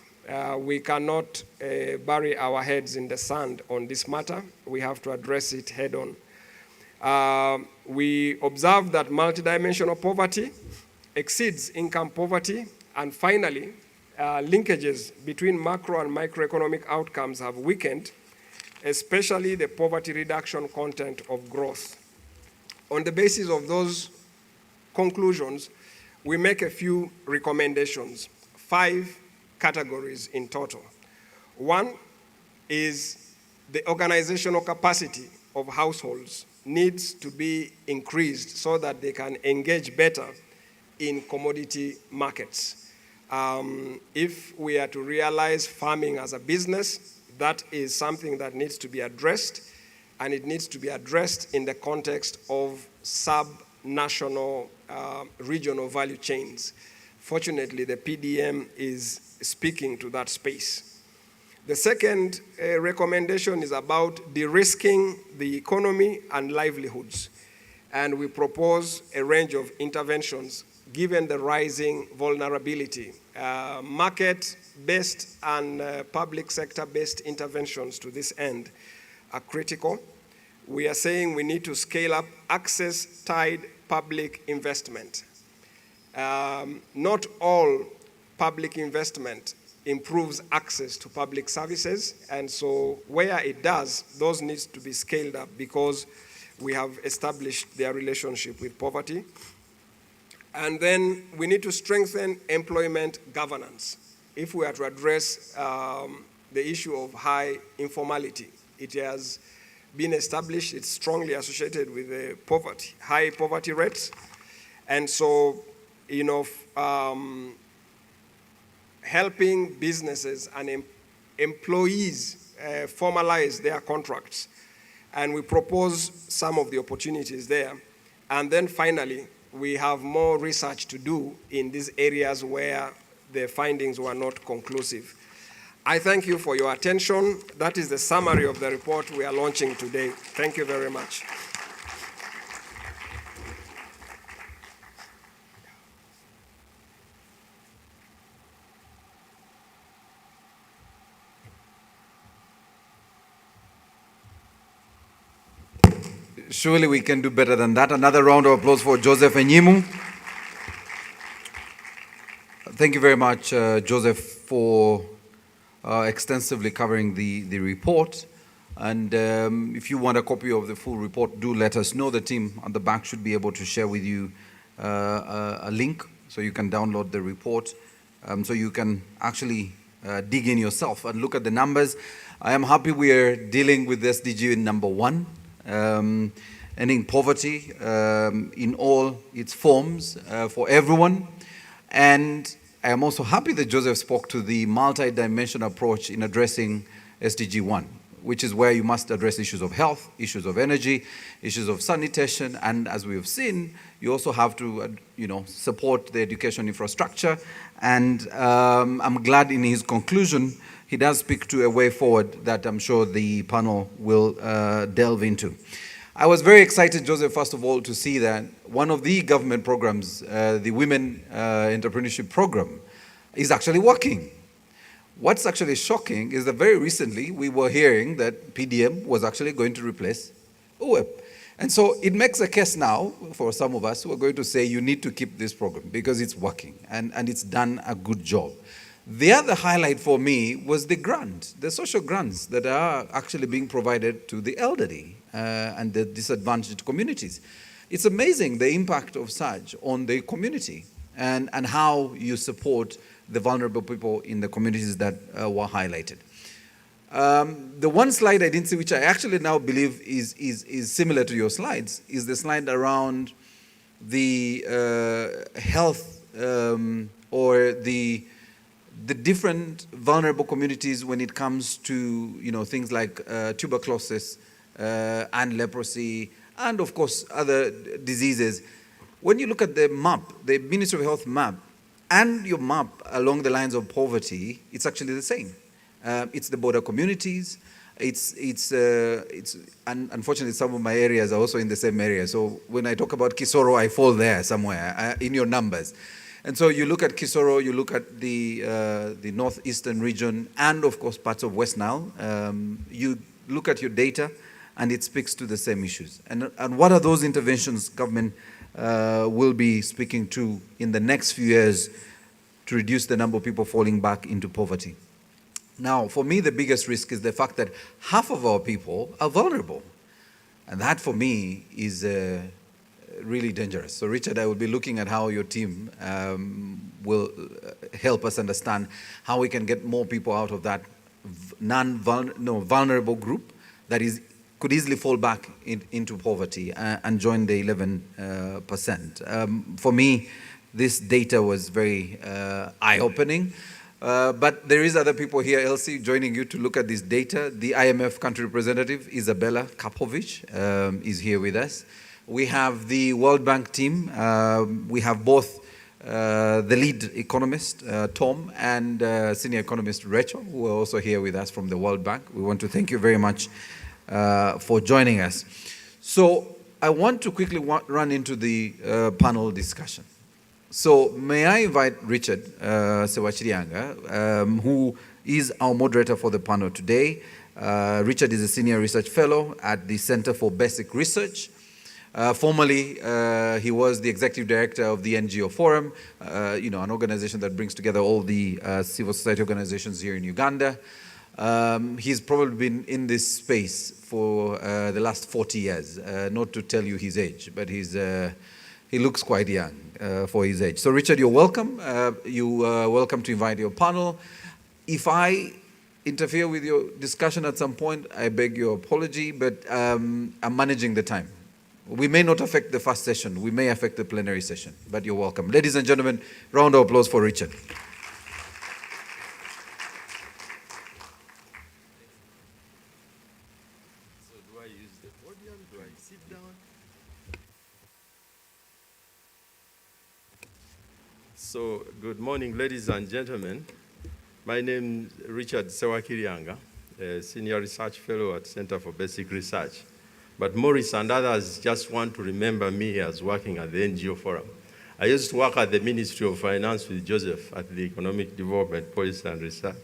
We cannot bury our heads in the sand on this matter. We have to address it head on. We observe that multidimensional poverty exceeds income poverty. And finally, linkages between macro and microeconomic outcomes have weakened, especially the poverty reduction content of growth. On the basis of those conclusions, we make a few recommendations, 5 categories in total. One is the organizational capacity of households needs to be increased so that they can engage better in commodity markets. If we are to realize farming as a business, that is something that needs to be addressed, and it needs to be addressed in the context of sub-national regional value chains. Fortunately, the PDM is speaking to that space. The second recommendation is about de-risking the economy and livelihoods. And we propose a range of interventions given the rising vulnerability. Market-based and public sector-based interventions to this end are critical. We are saying we need to scale up access-tied public investment. Not all public investment improves access to public services, and so where it does, those needs to be scaled up because we have established their relationship with poverty. And then we need to strengthen employment governance. If we are to address the issue of high informality, it has been established, it's strongly associated with poverty, high poverty rates. And so, helping businesses and employees formalize their contracts. And we propose some of the opportunities there. And then finally, we have more research to do in these areas where the findings were not conclusive. I thank you for your attention. That is the summary of the report we are launching today. Thank you very much. Surely we can do better than that. Another round of applause for Joseph Enyimu. Thank you very much, Joseph, for extensively covering the report. And if you want a copy of the full report, do let us know. The team at the back should be able to share with you a link so you can download the report, so you can actually dig in yourself and look at the numbers. I am happy we are dealing with SDG number 1. Ending poverty in all its forms for everyone. And I am also happy that Joseph spoke to the multi-dimensional approach in addressing SDG 1. which is where you must address issues of health, issues of energy, issues of sanitation, and as we have seen, you also have to, support the education infrastructure. And I'm glad in his conclusion, he does speak to a way forward that I'm sure the panel will delve into. I was very excited, Joseph, first of all, to see that one of the government programs, the Women Entrepreneurship Program, is actually working. What's actually shocking is that very recently we were hearing that PDM was actually going to replace UWEP. And so it makes a case now for some of us who are going to say you need to keep this program because it's working and it's done a good job. The other highlight for me was the grant, the social grants that are actually being provided to the elderly and the disadvantaged communities. It's amazing the impact of SARG on the community and how you support the vulnerable people in the communities that were highlighted. The one slide I didn't see, which I actually now believe is similar to your slides, is the slide around the health or the different vulnerable communities when it comes to things like tuberculosis and leprosy, and of course other diseases. When you look at the map, the Ministry of Health map, and your map along the lines of poverty, it's actually the same. It's the border communities. And unfortunately, some of my areas are also in the same area. So when I talk about Kisoro, I fall there somewhere in your numbers. And so you look at Kisoro, you look at the northeastern region, and of course parts of West Nile. You look at your data, and it speaks to the same issues. And what are those interventions government will be speaking to in the next few years to reduce the number of people falling back into poverty? Now, for me, the biggest risk is the fact that half of our people are vulnerable. And that, for me, is really dangerous. So, Richard, I will be looking at how your team will help us understand how we can get more people out of that vulnerable group that could easily fall back into poverty and join the 11%. For me, this data was very eye-opening. But there is other people here, Elsie, joining you to look at this data. The IMF country representative, Isabella Kapovic, is here with us. We have the World Bank team. We have both the lead economist, Tom, and senior economist, Rachel, who are also here with us from the World Bank. We want to thank you very much for joining us. So I want to quickly run into the panel discussion. So may I invite Richard Sewachirianga, who is our moderator for the panel today. Richard is a senior research fellow at the Center for Basic Research. Formerly, he was the executive director of the NGO Forum, an organization that brings together all the civil society organizations here in Uganda. He's probably been in this space for the last 40 years, not to tell you his age, but he looks quite young for his age. So Richard, you're welcome. You are welcome to invite your panel. If I interfere with your discussion at some point, I beg your apology, but I'm managing the time. We may not affect the first session. We may affect the plenary session, but you're welcome. Ladies and gentlemen, round of applause for Richard. So, good morning, ladies and gentlemen. My name is Richard Sewachirianga, a senior research fellow at Center for Basic Research. But Maurice and others just want to remember me as working at the NGO Forum. I used to work at the Ministry of Finance with Joseph at the Economic Development Policy and Research,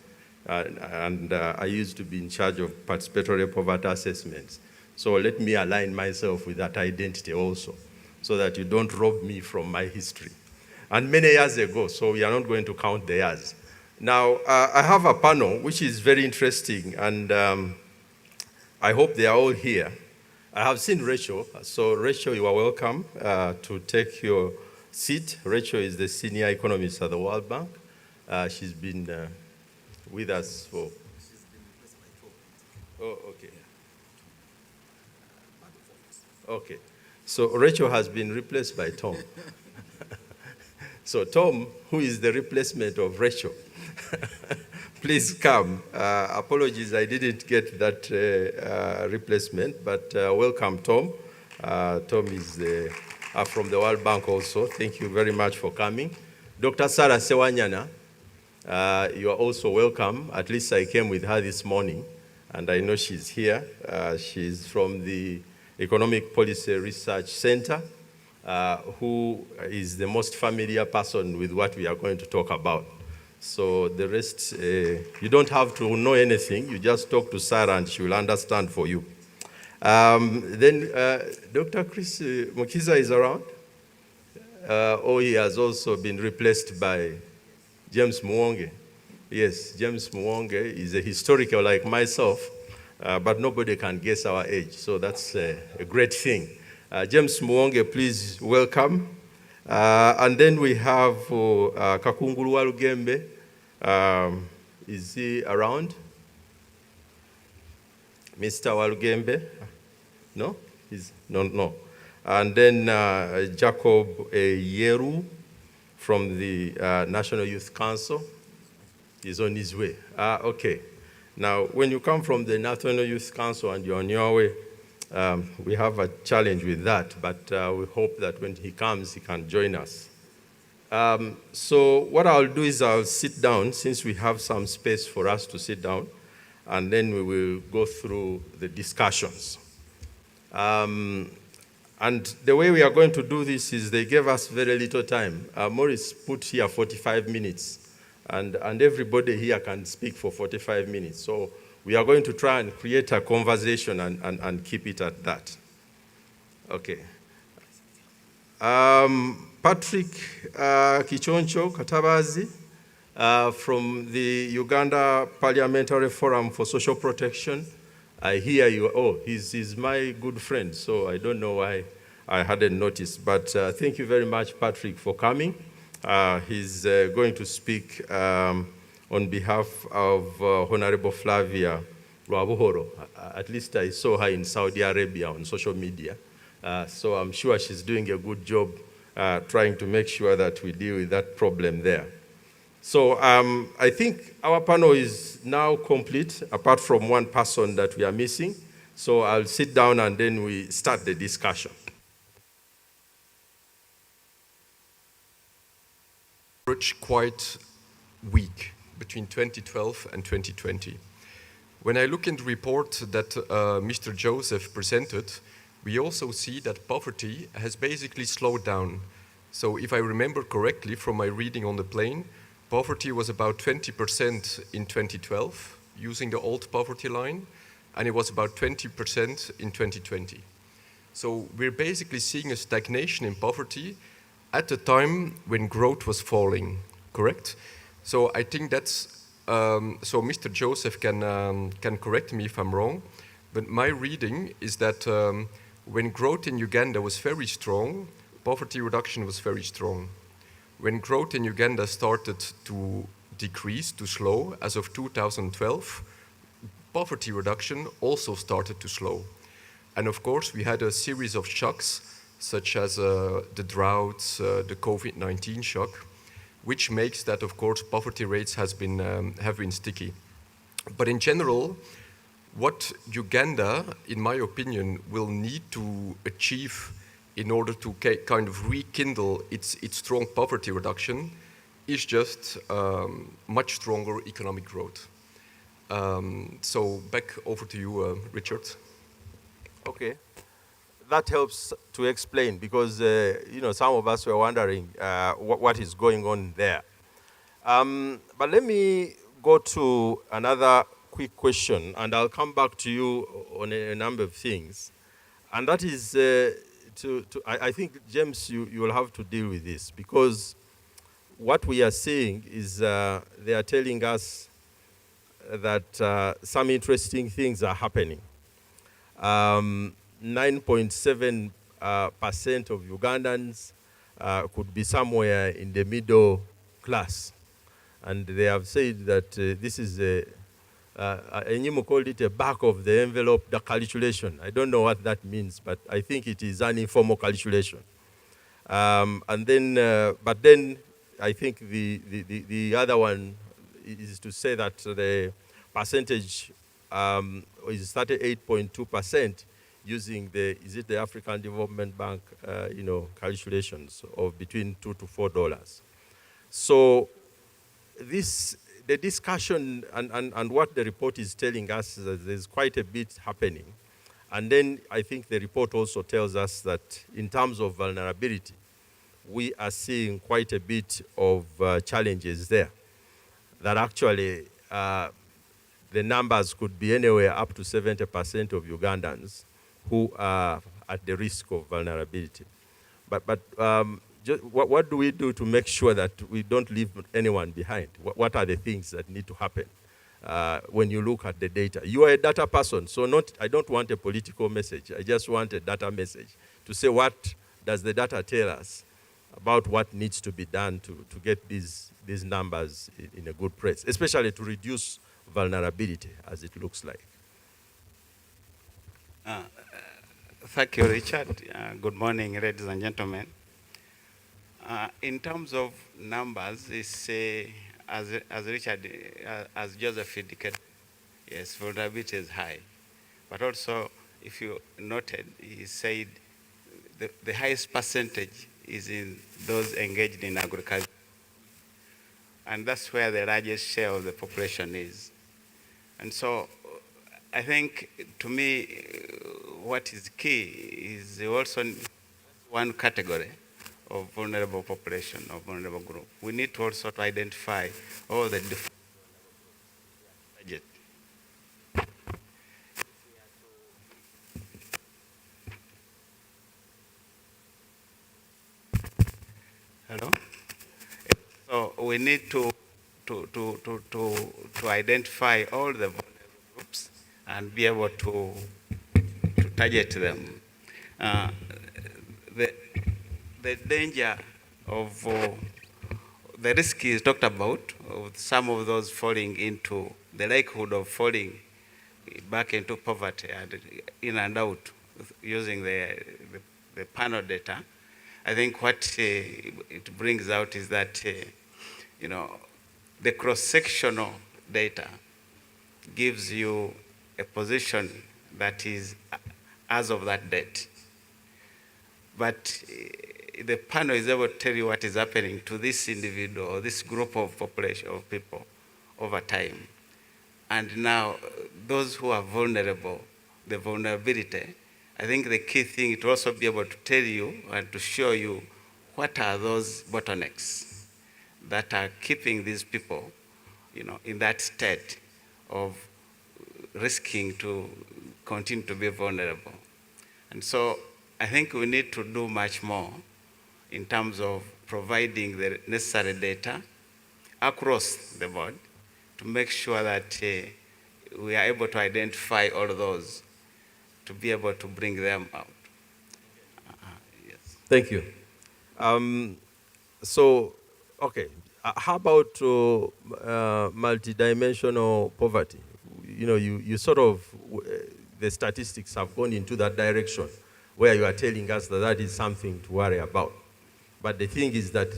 and I used to be in charge of participatory poverty assessments. So let me align myself with that identity also, so that you don't rob me from my history. And many years ago, so we are not going to count the years. Now, I have a panel which is very interesting, and I hope they are all here. I have seen Rachel, so Rachel, you are welcome to take your seat. Rachel is the senior economist at the World Bank. She's been with us for... Oh, okay. Okay. So Rachel has been replaced by Tom. So Tom, who is the replacement of Rachel, please come. Apologies, I didn't get that replacement, but welcome, Tom. Tom is from the World Bank also. Thank you very much for coming. Dr. Sarah Sewanyana, you are also welcome. At least I came with her this morning, and I know she's here. She's from the Economic Policy Research Center, who is the most familiar person with what we are going to talk about. So the rest, you don't have to know anything. You just talk to Sarah and she will understand for you. Then Dr. Chris Mukiza is around. He has also been replaced by James Muwonge. Yes, James Muwonge is a historical like myself, but nobody can guess our age. So that's a great thing. James Muwonge, please welcome. And then we have Kakungulu Walugembe. Is he around? Mr. Walugembe? No? No. And then Jacob Yeru from the National Youth Council is on his way. Okay. Now, when you come from the National Youth Council and you're on your way, we have a challenge with that, but we hope that when he comes, he can join us. So what I'll do is I'll sit down, since we have some space for us to sit down, and then we will go through the discussions. And the way we are going to do this is they gave us very little time. Maurice put here 45 minutes, and everybody here can speak for 45 minutes. So we are going to try and create a conversation and keep it at that. Okay. Patrick Kichoncho Katabazi from the Uganda Parliamentary Forum for Social Protection. I hear you. Oh, he's my good friend, so I don't know why I hadn't noticed. But thank you very much, Patrick, for coming. He's going to speak on behalf of Honorable Flavia Rwabuhoro. At least I saw her in Saudi Arabia on social media. So I'm sure she's doing a good job trying to make sure that we deal with that problem there. So I think our panel is now complete, apart from one person that we are missing. So I'll sit down and then we start the discussion. Quite weak between 2012 and 2020. When I look in the report that Mr. Joseph presented, we also see that poverty has basically slowed down. So if I remember correctly from my reading on the plane, poverty was about 20% in 2012, using the old poverty line, and it was about 20% in 2020. So we're basically seeing a stagnation in poverty at the time when growth was falling, correct? So I think that's, so Mr. Joseph can correct me if I'm wrong, but my reading is that when growth in Uganda was very strong, poverty reduction was very strong. When growth in Uganda started to decrease, to slow, as of 2012, poverty reduction also started to slow. And of course, we had a series of shocks, such as the droughts, the COVID-19 shock, which makes that, of course, poverty rates have been sticky. But in general, what Uganda, in my opinion, will need to achieve in order to kind of rekindle its strong poverty reduction is just much stronger economic growth. So back over to you, Richard. Okay. That helps to explain because, some of us were wondering what is going on there. But let me go to another quick question, and I'll come back to you on a number of things. And that is, I think, James, you will have to deal with this because what we are seeing is they are telling us that some interesting things are happening. 9.7% of Ugandans could be somewhere in the middle class. And they have said that this is Enyimo called it a back of the envelope calculation. I don't know what that means, but I think it is an informal calculation. But then I think the other one is to say that the percentage is 38.2% using the African Development Bank, calculations of between $2 to $4. So the discussion and what the report is telling us is that there's quite a bit happening. And then I think the report also tells us that in terms of vulnerability, we are seeing quite a bit of challenges there. That actually the numbers could be anywhere up to 70% of Ugandans who are at the risk of vulnerability. But what do we do to make sure that we don't leave anyone behind? What are the things that need to happen when you look at the data? You are a data person, so I don't want a political message. I just want a data message to say what does the data tell us about what needs to be done to get these numbers in a good place, especially to reduce vulnerability as it looks like. Thank you, Richard. Good morning, ladies and gentlemen. In terms of numbers, it's, as Richard, as Joseph indicated, yes, vulnerability is high. But also, if you noted, he said the highest percentage is in those engaged in agriculture. And that's where the largest share of the population is. And so I think, to me, what is key is also one category of vulnerable population, of vulnerable group. We need to also to identify all the different budget. Hello? So we need to identify all the vulnerable groups and be able to target them. The danger of the risk is talked about, of some of those falling into the likelihood of falling back into poverty and in and out using the panel data. I think what it brings out is that, the cross-sectional data gives you a position that is as of that date. But the panel is able to tell you what is happening to this individual or this group of population of people over time. And now, those who are vulnerable, the vulnerability, I think the key thing is to also be able to tell you and to show you what are those bottlenecks that are keeping these people, in that state of risking to continue to be vulnerable. And so I think we need to do much more in terms of providing the necessary data across the board to make sure that we are able to identify all of those to be able to bring them out. Yes. Thank you. How about multidimensional poverty? You sort of, the statistics have gone into that direction where you are telling us that that is something to worry about. But the thing is that,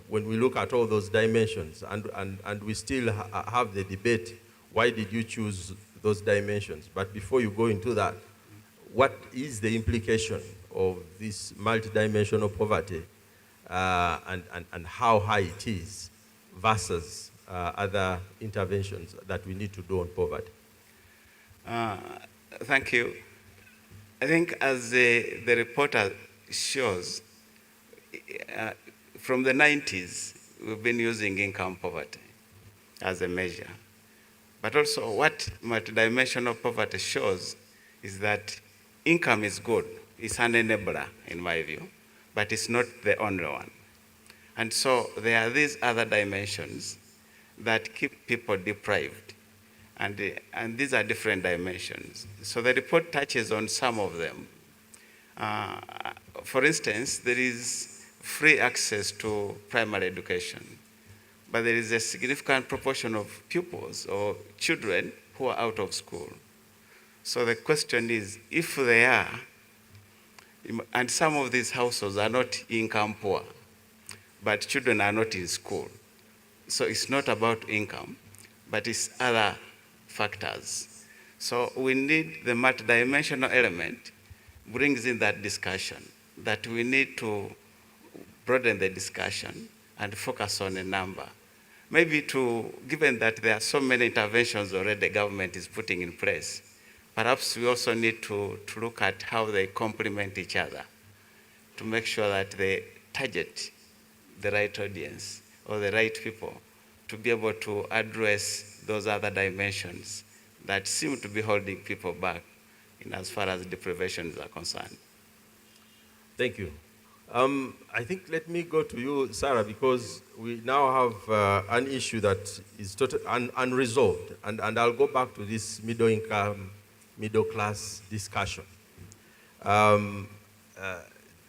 when we look at all those dimensions and we still have the debate, why did you choose those dimensions? But before you go into that, what is the implication of this multidimensional poverty and how high it is versus other interventions that we need to do on poverty? Thank you. I think as the reporter shows, from the 90s, we've been using income poverty as a measure. But also what multidimensional poverty shows is that income is good. It's an enabler, in my view, but it's not the only one. And so there are these other dimensions that keep people deprived. And these are different dimensions. So the report touches on some of them. For instance, there is free access to primary education, but there is a significant proportion of pupils or children who are out of school. So the question is, if they are, and some of these households are not income poor, but children are not in school. So it's not about income, but it's other factors. So we need the multidimensional element brings in that discussion, that we need to broaden the discussion and focus on a number. Maybe given that there are so many interventions already the government is putting in place, perhaps we also need to look at how they complement each other to make sure that they target the right audience or the right people to be able to address those other dimensions that seem to be holding people back in as far as deprivations are concerned. Thank you. I think let me go to you, Sarah, because we now have an issue that is totally unresolved, and I'll go back to this middle income, middle class discussion.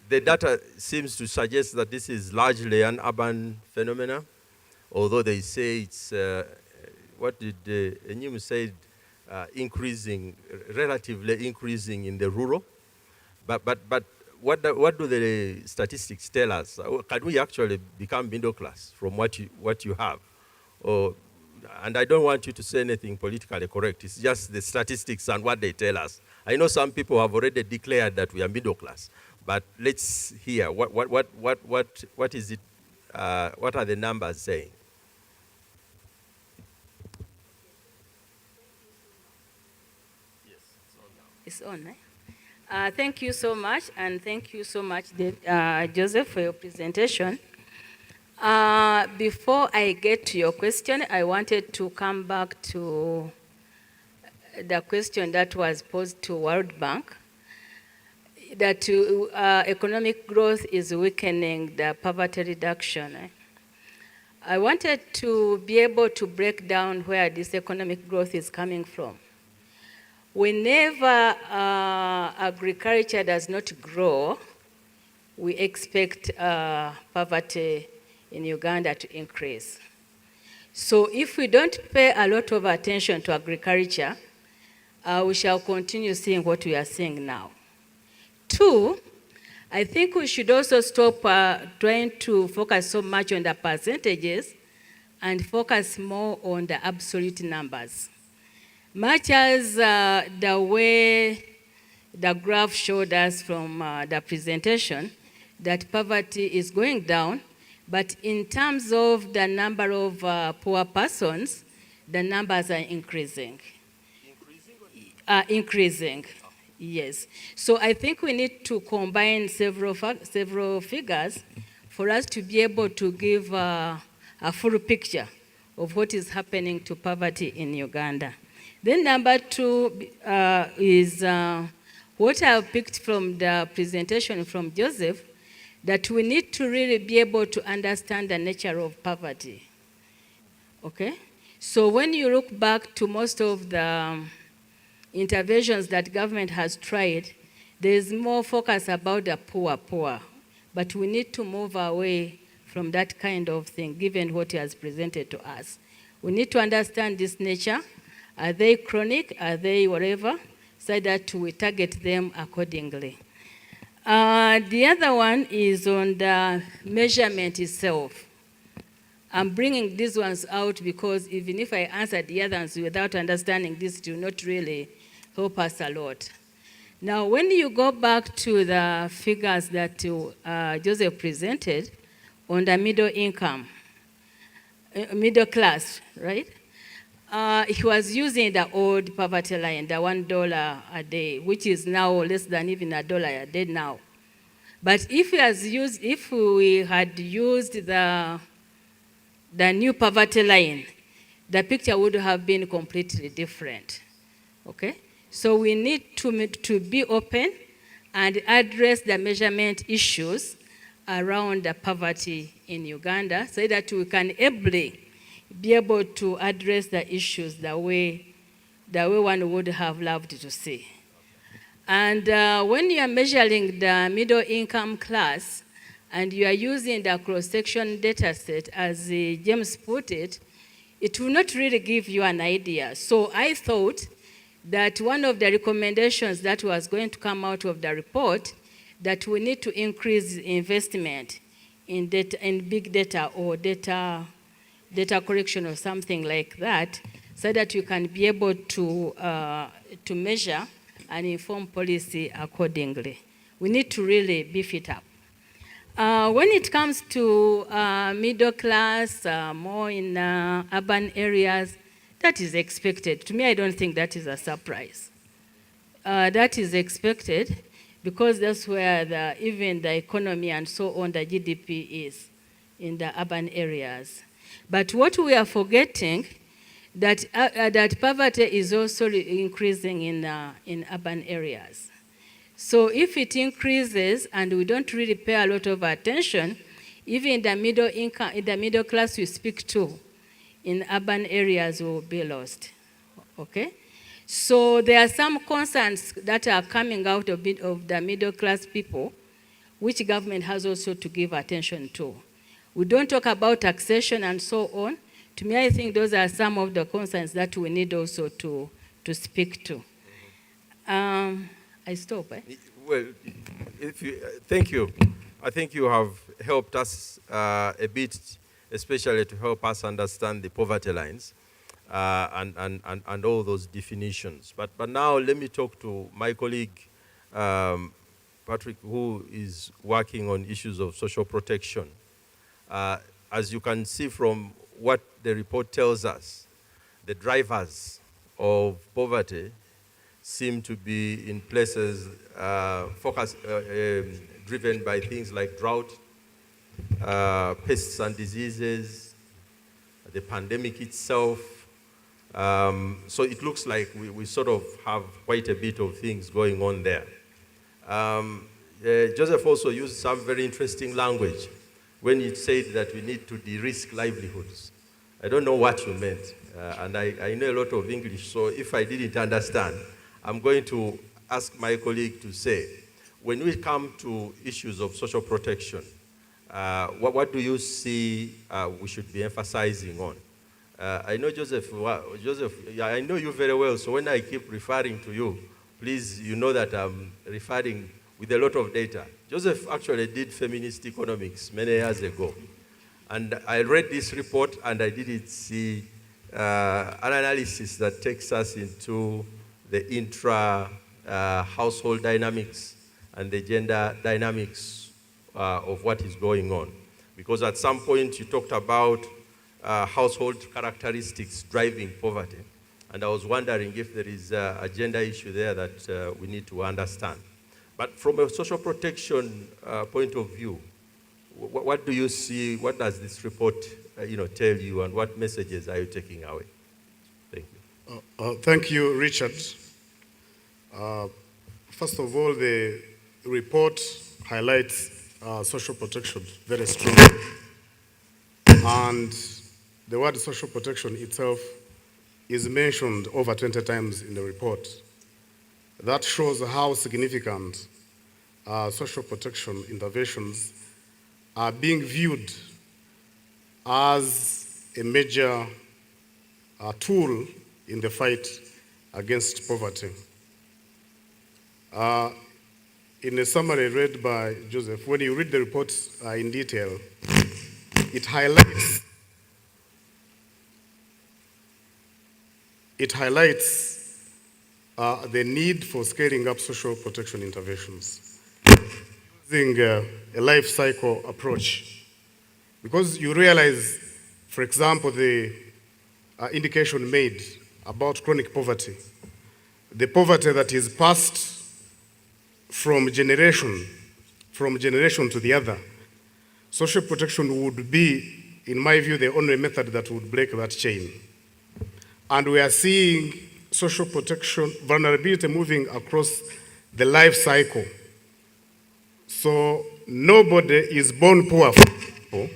The data seems to suggest that this is largely an urban phenomenon, although they say it's, what did Enyim say, relatively increasing in the rural, but what do the statistics tell us? Can we actually become middle class from what you have? And I don't want you to say anything politically correct. It's just the statistics and what they tell us. I know some people have already declared that we are middle class, but let's hear what is it? What are the numbers saying? It's on, eh? Thank you so much, and thank you so much, Joseph, for your presentation. Before I get to your question, I wanted to come back to the question that was posed to World Bank, that economic growth is weakening the poverty reduction. I wanted to be able to break down where this economic growth is coming from. Whenever agriculture does not grow, we expect poverty in Uganda to increase. So if we don't pay a lot of attention to agriculture, we shall continue seeing what we are seeing now. Two, I think we should also stop trying to focus so much on the percentages and focus more on the absolute numbers. Much as the way the graph showed us from the presentation, that poverty is going down, but in terms of the number of poor persons, the numbers are increasing. Increasing, yes. So I think we need to combine several figures for us to be able to give a full picture of what is happening to poverty in Uganda. Then number two is what I've picked from the presentation from Joseph, that we need to really be able to understand the nature of poverty, okay? So when you look back to most of the interventions that government has tried, there is more focus about the poor, but we need to move away from that kind of thing, given what he has presented to us. We need to understand this nature. Are they chronic? Are they whatever? So that we target them accordingly. The other one is on the measurement itself. I'm bringing these ones out because even if I answer the others without understanding this, it will not really help us a lot. Now, when you go back to the figures that Joseph presented on the middle income, middle class, right? He was using the old poverty line, the $1 a day, which is now less than even $1 a day now. But if we had used the new poverty line, the picture would have been completely different. Okay? So we need to be open and address the measurement issues around the poverty in Uganda so that we can ably be able to address the issues the way one would have loved to see. And when you are measuring the middle income class and you are using the cross-section data set, as James put it, it will not really give you an idea. So I thought that one of the recommendations that was going to come out of the report, that we need to increase investment in data, in big data or data data collection or something like that, so that you can be able to measure and inform policy accordingly. We need to really beef it up. When it comes to middle class, more in urban areas, that is expected. To me, I don't think that is a surprise. That is expected because that's where even the economy and so on, the GDP is in the urban areas. But what we are forgetting, that poverty is also increasing in urban areas. So if it increases and we don't really pay a lot of attention, even the middle class we speak to in urban areas will be lost, okay? So there are some concerns that are coming out of the middle class people, which government has also to give attention to. We don't talk about taxation and so on. To me, I think those are some of the concerns that we need also to speak to. I stop, eh? Well, thank you. I think you have helped us a bit, especially to help us understand the poverty lines and all those definitions. But now let me talk to my colleague, Patrick, who is working on issues of social protection. As you can see from what the report tells us, the drivers of poverty seem to be in places driven by things like drought, pests and diseases, the pandemic itself. So it looks like we sort of have quite a bit of things going on there. Joseph also used some very interesting language when he said that we need to de-risk livelihoods. I don't know what you meant, and I know a lot of English, so if I didn't understand, I'm going to ask my colleague to say, when we come to issues of social protection, what do you see we should be emphasizing on? I know Joseph, I know you very well, so when I keep referring to you, please, you know that I'm referring with a lot of data. Joseph actually did feminist economics many years ago. And I read this report and I didn't see an analysis that takes us into the intra-household dynamics and the gender dynamics of what is going on. Because at some point you talked about household characteristics driving poverty. And I was wondering if there is a gender issue there that we need to understand. But from a social protection point of view, what do you see, what does this report tell you, and what messages are you taking away? Thank you. Thank you, Richard. First of all, the report highlights social protection very strongly. And the word social protection itself is mentioned over 20 times in the report. That shows how significant social protection interventions are being viewed as a major tool in the fight against poverty. In a summary read by Joseph, when you read the report in detail, it highlights the need for scaling up social protection interventions using a life cycle approach. Because you realize, for example, the indication made about chronic poverty, the poverty that is passed from generation to the other. Social protection would be, in my view, the only method that would break that chain. And we are seeing social protection vulnerability moving across the life cycle. So nobody is born poor, for example.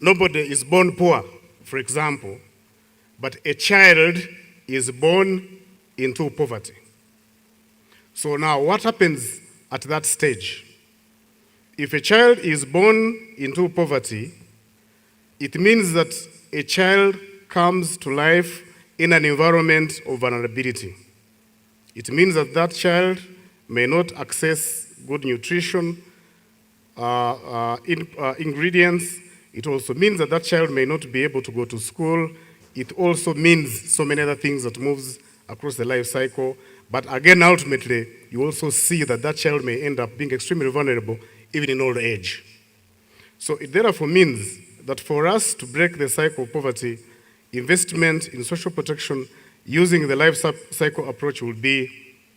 Nobody is born poor, for example, but a child is born into poverty. So now what happens at that stage? If a child is born into poverty, it means that a child comes to life in an environment of vulnerability. It means that that child may not access good nutrition, ingredients, It also means that that child may not be able to go to school. It also means so many other things that moves across the life cycle. But again, ultimately, you also see that that child may end up being extremely vulnerable even in old age. So it therefore means that for us to break the cycle of poverty, investment in social protection using the life cycle approach will be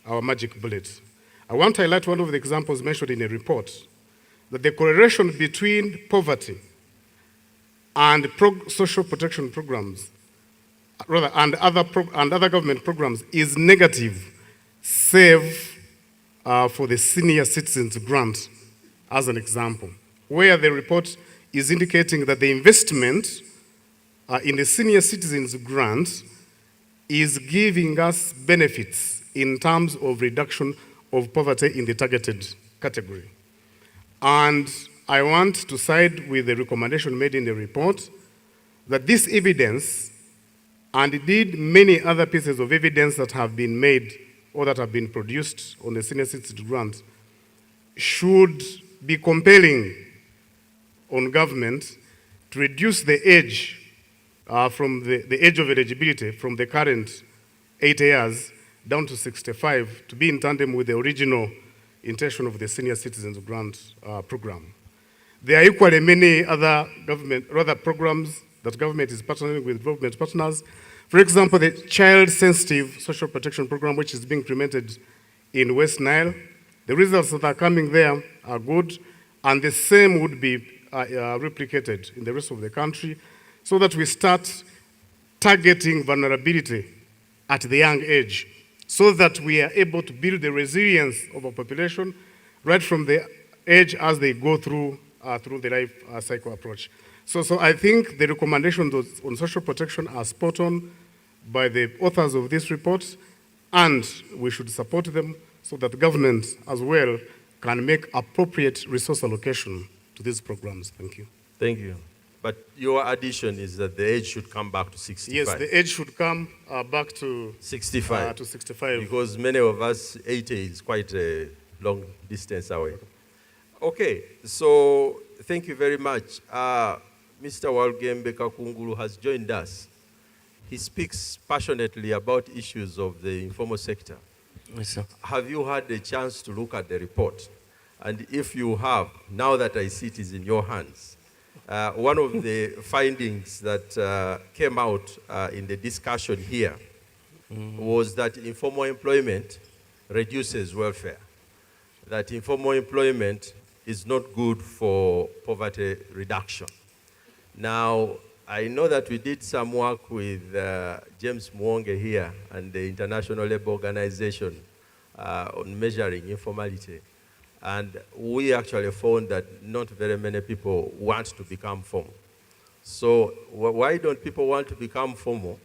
our magic bullet. I want to highlight one of the examples mentioned in a report, that the correlation between poverty and social protection programs, rather, and other government programs is negative, save for the senior citizens grant, as an example, where the report is indicating that the investment in the senior citizens grant is giving us benefits in terms of reduction of poverty in the targeted category. And I want to side with the recommendation made in the report that this evidence, and indeed many other pieces of evidence that have been made or that have been produced on the senior citizen grant, should be compelling on government to reduce the age from the age of eligibility from the current 8 years down to 65 to be in tandem with the original intention of the Senior Citizens Grant program. There are equally many other programs that government is partnering with government partners. For example, the Child-Sensitive Social Protection Program, which is being implemented in West Nile. The results that are coming there are good, and the same would be replicated in the rest of the country, so that we start targeting vulnerability at the young age, so that we are able to build the resilience of our population right from the age as they go through the life cycle approach. So I think the recommendations on social protection are spot on by the authors of this report, and we should support them so that government as well can make appropriate resource allocation to these programs. Thank you. Thank you. But your addition is that the age should come back to 65. Yes, the age should come back to 65. To 65. Because many of us, 80 is quite a long distance away. Okay, so thank you very much. Mr. Walgembe Kakungulu has joined us. He speaks passionately about issues of the informal sector. Yes, sir. Have you had a chance to look at the report? And if you have, now that I see it is in your hands, one of the findings that came out in the discussion here was that informal employment reduces welfare, that informal employment is not good for poverty reduction. Now, I know that we did some work with James Mwonge here and the International Labour Organization on measuring informality. And we actually found that not very many people want to become formal. So why don't people want to become formal?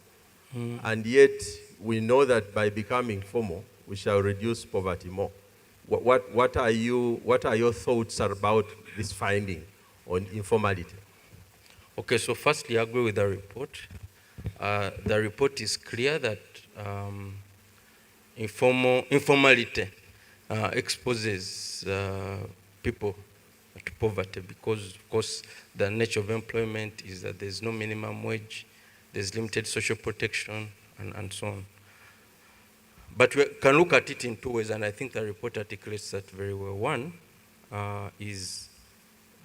And yet we know that by becoming formal, we shall reduce poverty more. What are your thoughts about this finding on informality? Okay, so firstly, I agree with the report. The report is clear that informality exposes people to poverty because, of course, the nature of employment is that there's no minimum wage, there's limited social protection, and so on. But we can look at it in two ways, and I think the report articulates that very well. One is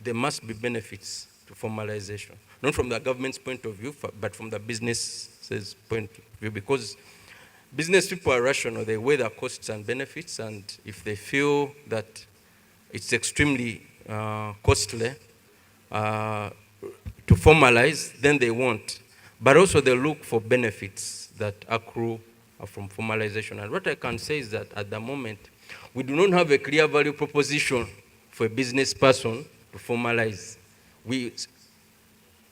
there must be benefits to formalization, not from the government's point of view, but from the business's point of view, because business people are rational. They weigh their costs and benefits, and if they feel that it's extremely costly to formalize, then they won't. But also they look for benefits that accrue from formalization. And what I can say is that at the moment, we do not have a clear value proposition for a business person to formalize. We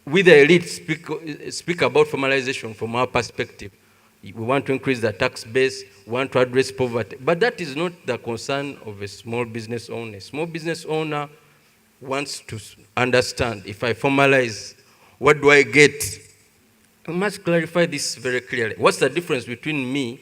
the elite speak about formalization from our perspective. We want to increase the tax base, we want to address poverty. But that is not the concern of a small business owner. A small business owner wants to understand, if I formalize, what do I get? I must clarify this very clearly. What's the difference between me,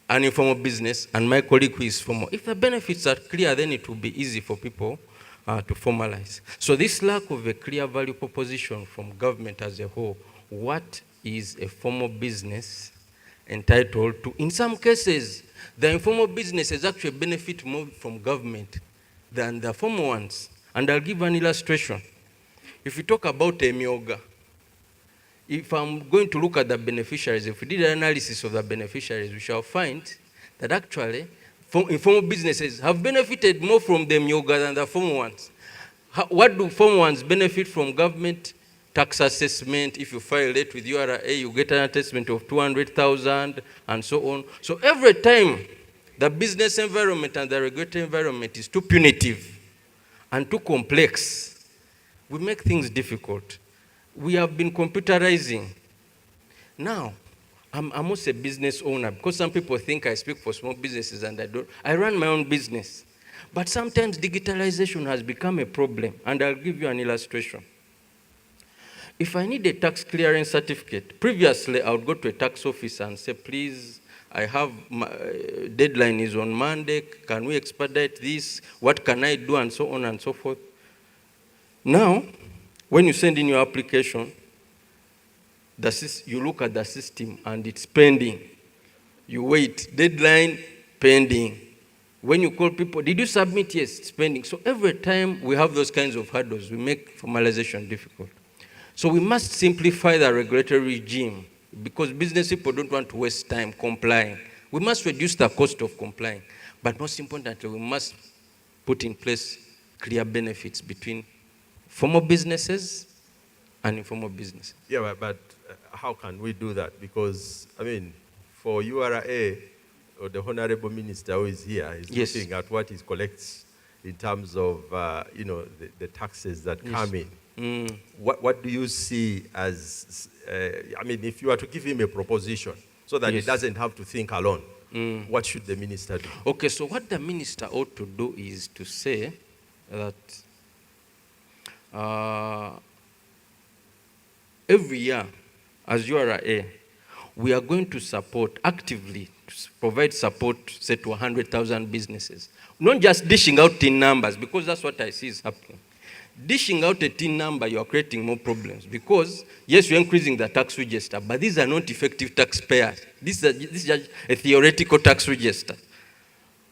an informal business, and my colleague who is formal? If the benefits are clear, then it will be easy for people to formalize. So this lack of a clear value proposition from government as a whole, what is a formal business entitled to? In some cases, the informal businesses actually benefit more from government than the formal ones. And I'll give an illustration. If we talk about a myoga, if I'm going to look at the beneficiaries, if we did an analysis of the beneficiaries, we shall find that actually informal businesses have benefited more from the myoga than the formal ones. What do formal ones benefit from? Government tax assessment. If you file late with URA, you get an assessment of 200,000 and so on. So every time the business environment and the regulatory environment is too punitive and too complex, we make things difficult. We have been computerizing. Now, I'm also a business owner, because some people think I speak for small businesses and I don't. I run my own business. But sometimes digitalization has become a problem, and I'll give you an illustration. If I need a tax clearance certificate, previously I would go to a tax office and say, please, I have, my deadline is on Monday, can we expedite this? What can I do? And so on and so forth. Now, when you send in your application, you look at the system and it's pending. You wait, deadline, pending. When you call people, did you submit? Yes, it's pending. So every time we have those kinds of hurdles, we make formalization difficult. So we must simplify the regulatory regime, because business people don't want to waste time complying. We must reduce the cost of complying. But most importantly, we must put in place clear benefits between formal businesses and informal businesses. Yeah, but how can we do that? Because, I mean, for URA, or the Honorable Minister who is here, is Yes. looking at what he collects in terms of, the taxes that come in. What do you see as, I mean, if you were to give him a proposition so that Yes. he doesn't have to think alone, what should the minister do? Okay, so what the minister ought to do is to say that every year, as URA, we are going to support actively, provide support, say, to 100,000 businesses. Not just dishing out tin numbers, because that's what I see is happening. Dishing out a tin number, you are creating more problems, because, yes, you're increasing the tax register, but these are not effective taxpayers. This is just a theoretical tax register.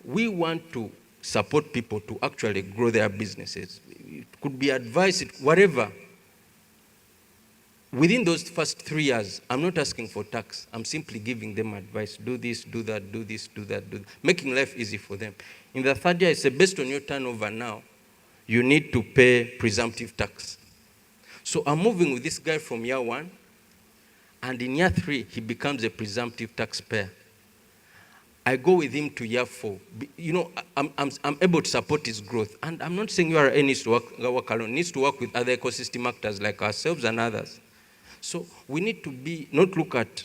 We want to support people to actually grow their businesses. It could be advice, whatever. Within those first 3 years, I'm not asking for tax. I'm simply giving them advice. Do this, do that, do this, do that, do that. Making life easy for them. In the third year, I say, based on your turnover now, you need to pay presumptive tax. So I'm moving with this guy from year 1, and in year 3, he becomes a presumptive taxpayer. I go with him to year 4. You know, I'm able to support his growth. And I'm not saying URA needs to work alone. Needs to work with other ecosystem actors like ourselves and others. So we need to not look at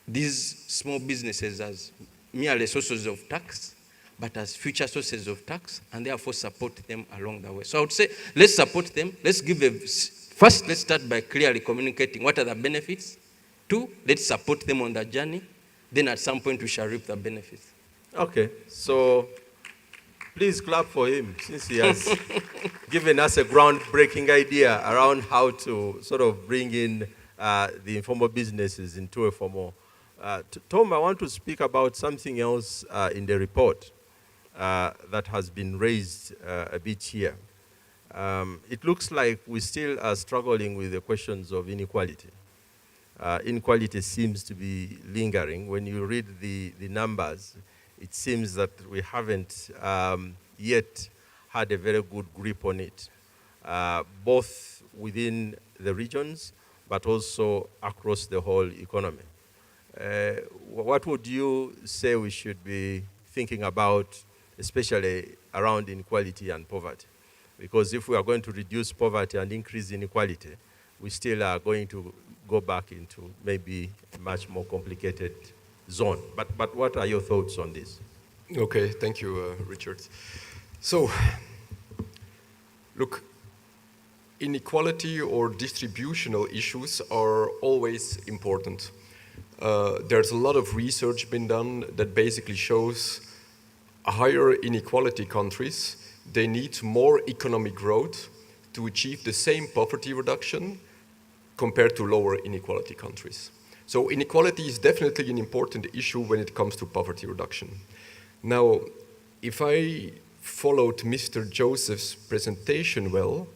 these small businesses as merely sources of tax, but as future sources of tax, and therefore support them along the way. So I would say, let's support them. Let's first, let's start by clearly communicating what are the benefits. 2, let's support them on the journey. Then at some point, we shall reap the benefits. Okay, so please clap for him, since he has given us a groundbreaking idea around how to sort of bring in the informal businesses into a formal. Tom, I want to speak about something else in the report that has been raised a bit here. It looks like we still are struggling with the questions of inequality. Inequality seems to be lingering. When you read the numbers, it seems that we haven't yet had a very good grip on it, both within the regions, but also across the whole economy. What would you say we should be thinking about, especially around inequality and poverty? Because if we are going to reduce poverty and increase inequality, we still are going to go back into maybe a much more complicated zone. But what are your thoughts on this? Okay, thank you, Richard. So, look, inequality or distributional issues are always important. There's a lot of research been done that basically shows higher inequality countries they need more economic growth to achieve the same poverty reduction compared to lower inequality countries. So inequality is definitely an important issue when it comes to poverty reduction. Now, if I followed Mr. Joseph's presentation well,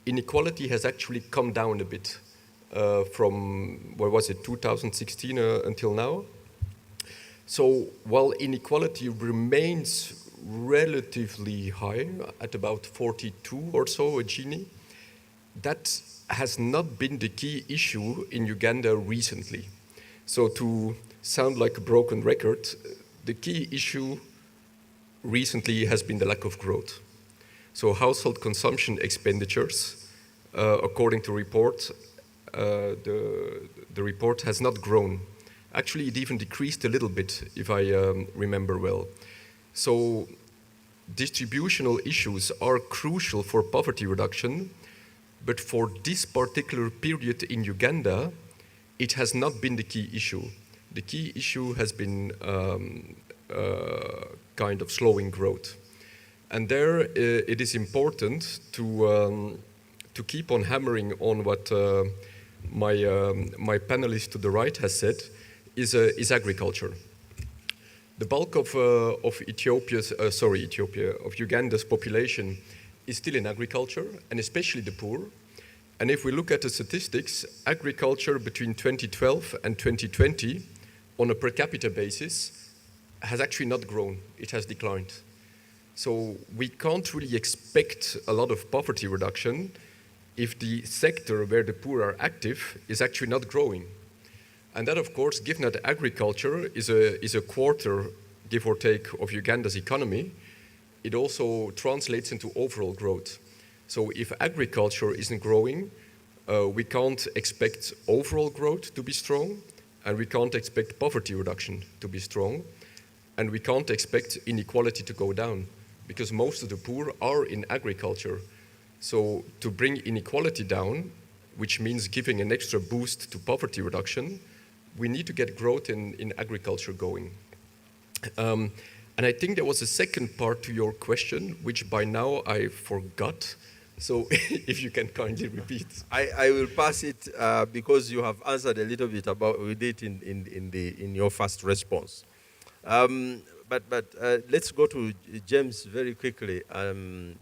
inequality has actually come down a bit from, what was it, 2016 until now. So while inequality remains relatively high at about 42 or so a Gini, that has not been the key issue in Uganda recently. So to sound like a broken record, the key issue recently has been the lack of growth. So household consumption expenditures, according to report, the report has not grown. Actually, it even decreased a little bit, if I remember well. So distributional issues are crucial for poverty reduction, but for this particular period in Uganda, it has not been the key issue. The key issue has been kind of slowing growth. And there it is important to keep on hammering on what my panelist to the right has said, is agriculture. The bulk of Uganda's population is still in agriculture, and especially the poor. And if we look at the statistics, agriculture between 2012 and 2020, on a per capita basis, has actually not grown. It has declined. So we can't really expect a lot of poverty reduction if the sector where the poor are active is actually not growing. And that, of course, given that agriculture is a quarter, give or take, of Uganda's economy, it also translates into overall growth. So if agriculture isn't growing, we can't expect overall growth to be strong, and we can't expect poverty reduction to be strong, and we can't expect inequality to go down, because most of the poor are in agriculture. So to bring inequality down, which means giving an extra boost to poverty reduction, we need to get growth in agriculture going. And I think there was a second part to your question, which by now I forgot. So if you can kindly repeat. I will pass it because you have answered a little bit about with it in your first response. But let's go to James very quickly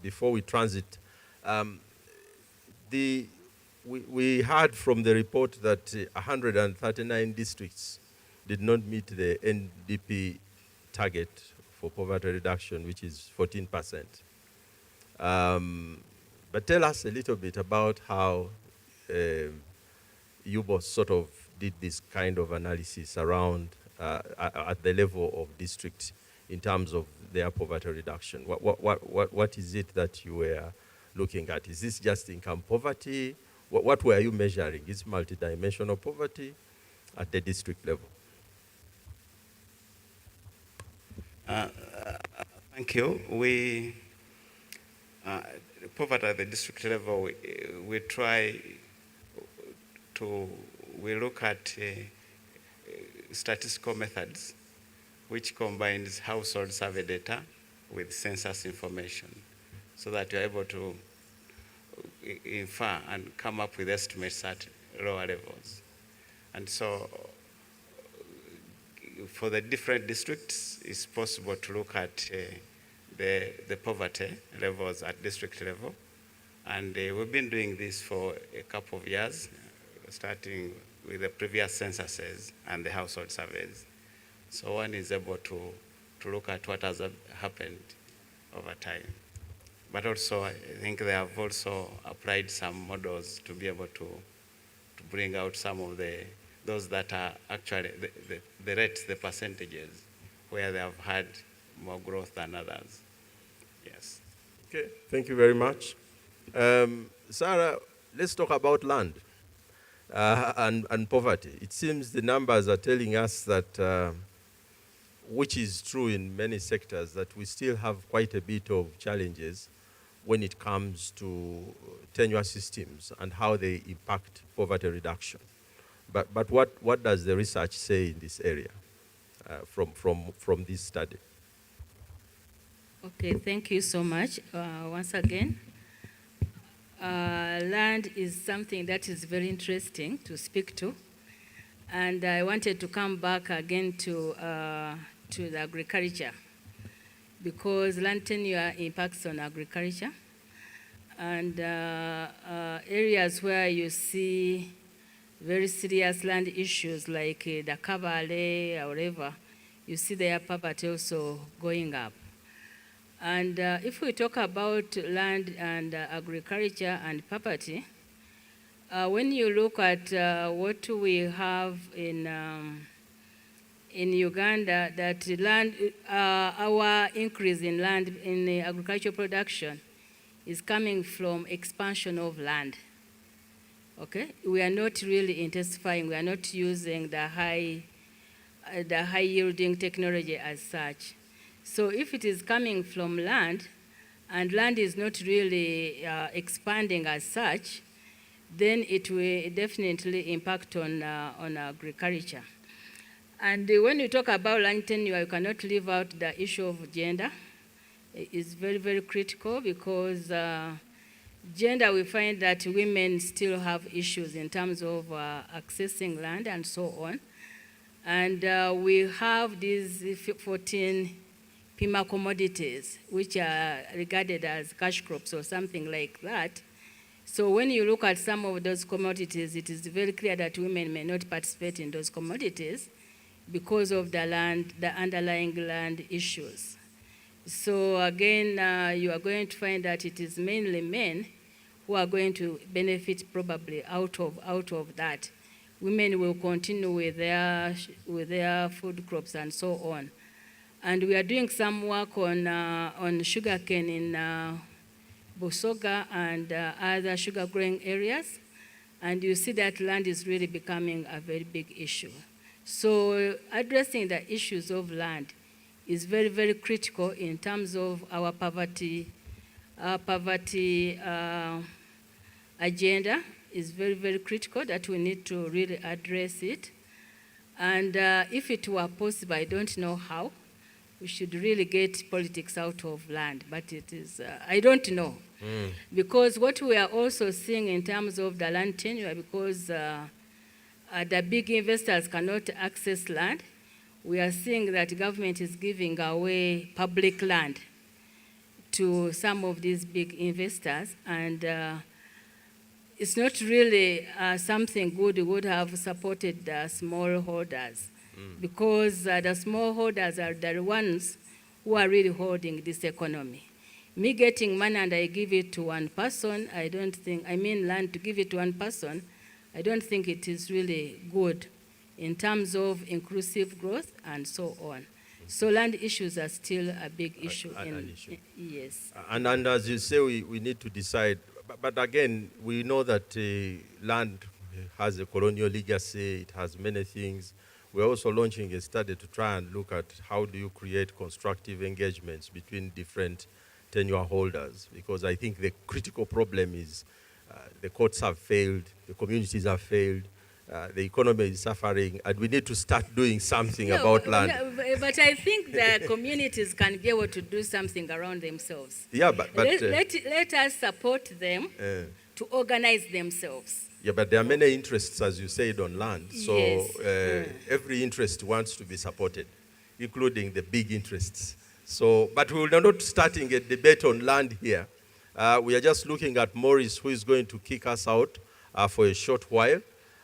before we transit. We heard from the report that 139 districts did not meet the NDP target for poverty reduction, which is 14%. But tell us a little bit about how UBOS sort of did this kind of analysis around at the level of districts in terms of their poverty reduction. What is it that you were looking at? Is this just income poverty? What were you measuring? Is multidimensional poverty at the district level? Thank you. We poverty at the district level, we try to, we look at statistical methods which combines household survey data with census information so that you're able to infer and come up with estimates at lower levels. And so for the different districts, it's possible to look at the poverty levels at district level. And we've been doing this for a couple of years, starting with the previous censuses and the household surveys. So one is able to look at what has happened over time. But also, I think they have also applied some models to be able to bring out some of those that are actually the rates, the percentages, where they have had more growth than others. Yes. Okay, thank you very much. Sarah, let's talk about land and poverty. It seems the numbers are telling us that, which is true in many sectors, that we still have quite a bit of challenges when it comes to tenure systems and how they impact poverty reduction. But what does the research say in this area from this study? Okay, thank you so much. Once again, land is something that is very interesting to speak to. And I wanted to come back again to the agriculture, because land tenure impacts on agriculture. And areas where you see very serious land issues like the Kabale or whatever, you see their poverty also going up. And if we talk about land and agriculture and poverty, when you look at what we have in Uganda, that land, our increase in land in the agricultural production is coming from expansion of land. Okay, we are not really intensifying. We are not using the high yielding technology as such. So if it is coming from land, and land is not really expanding as such, then it will definitely impact on agriculture. And when you talk about land tenure, you cannot leave out the issue of gender. It is very, very critical, because gender, we find that women still have issues in terms of accessing land and so on. And we have these 14 PIMA commodities, which are regarded as cash crops or something like that. So when you look at some of those commodities, it is very clear that women may not participate in those commodities because of the underlying land issues. So again, you are going to find that it is mainly men who are going to benefit probably out of that. Women will continue with their food crops and so on. And we are doing some work on sugarcane in Busoga and other sugar growing areas. And you see that land is really becoming a very big issue. So addressing the issues of land is very, very critical in terms of our poverty agenda. Is very, very critical, that we need to really address it. And if it were possible, I don't know how, we should really get politics out of land, but it is, I don't know. Because what we are also seeing in terms of the land tenure, because the big investors cannot access land, we are seeing that government is giving away public land to some of these big investors, and it's not really something good. We would have supported the small holders, because the small holders are the ones who are really holding this economy. Me getting money and I give it to one person, land to give it to one person, I don't think it is really good in terms of inclusive growth and so on. So land issues are still a big issue. Yes. And as you say, we need to decide. But again, we know that land has a colonial legacy. It has many things. We're also launching a study to try and look at how do you create constructive engagements between different tenure holders, because I think the critical problem is the courts have failed, the communities have failed, the economy is suffering, and we need to start doing something about land. But I think the communities can be able to do something around themselves. Yeah, but let us support them to organize themselves. Yeah, but there are many interests, as you said, on land. So Yes. every interest wants to be supported, including the big interests. So, but we are not starting a debate on land here. We are just looking at Maurice, who is going to kick us out for a short while.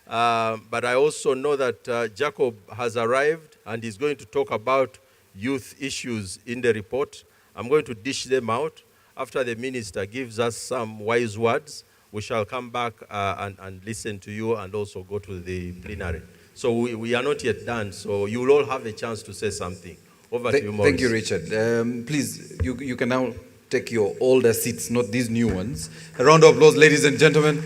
But I also know that Jacob has arrived and is going to talk about youth issues in the report. I'm going to dish them out. After the minister gives us some wise words, we shall come back and listen to you and also go to the plenary. So we are not yet done, so you will all have a chance to say something. Over to you, Maurice. Thank you, Richard. Please, you can now take your older seats, not these new ones. A round of applause, ladies and gentlemen.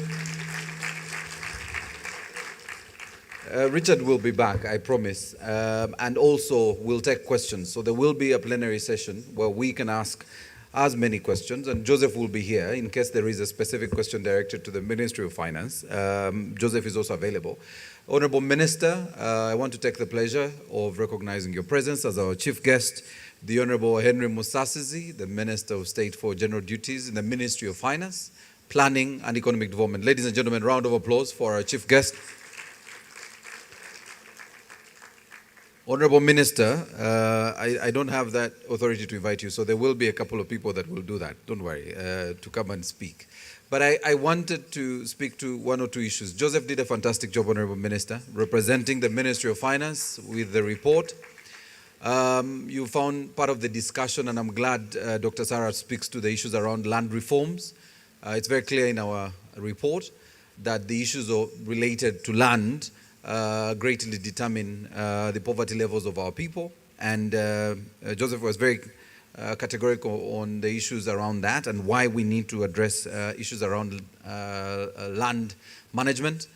Richard will be back, I promise, and also we'll take questions. So there will be a plenary session where we can ask as many questions, and Joseph will be here in case there is a specific question directed to the Ministry of Finance. Joseph is also available. Honorable Minister, I want to take the pleasure of recognizing your presence as our chief guest the Honorable Henry Musasizi, the Minister of State for General Duties in the Ministry of Finance, Planning and Economic Development. Ladies and gentlemen, round of applause for our chief guest. Honorable Minister, I don't have that authority to invite you, so there will be a couple of people that will do that, don't worry, to come and speak. But I wanted to speak to one or two issues. Joseph did a fantastic job, Honorable Minister, representing the Ministry of Finance with the report. You found part of the discussion, and I'm glad Dr. Sarah speaks to the issues around land reforms. It's very clear in our report that the issues related to land greatly determine the poverty levels of our people. And Joseph was very categorical on the issues around that and why we need to address issues around land management.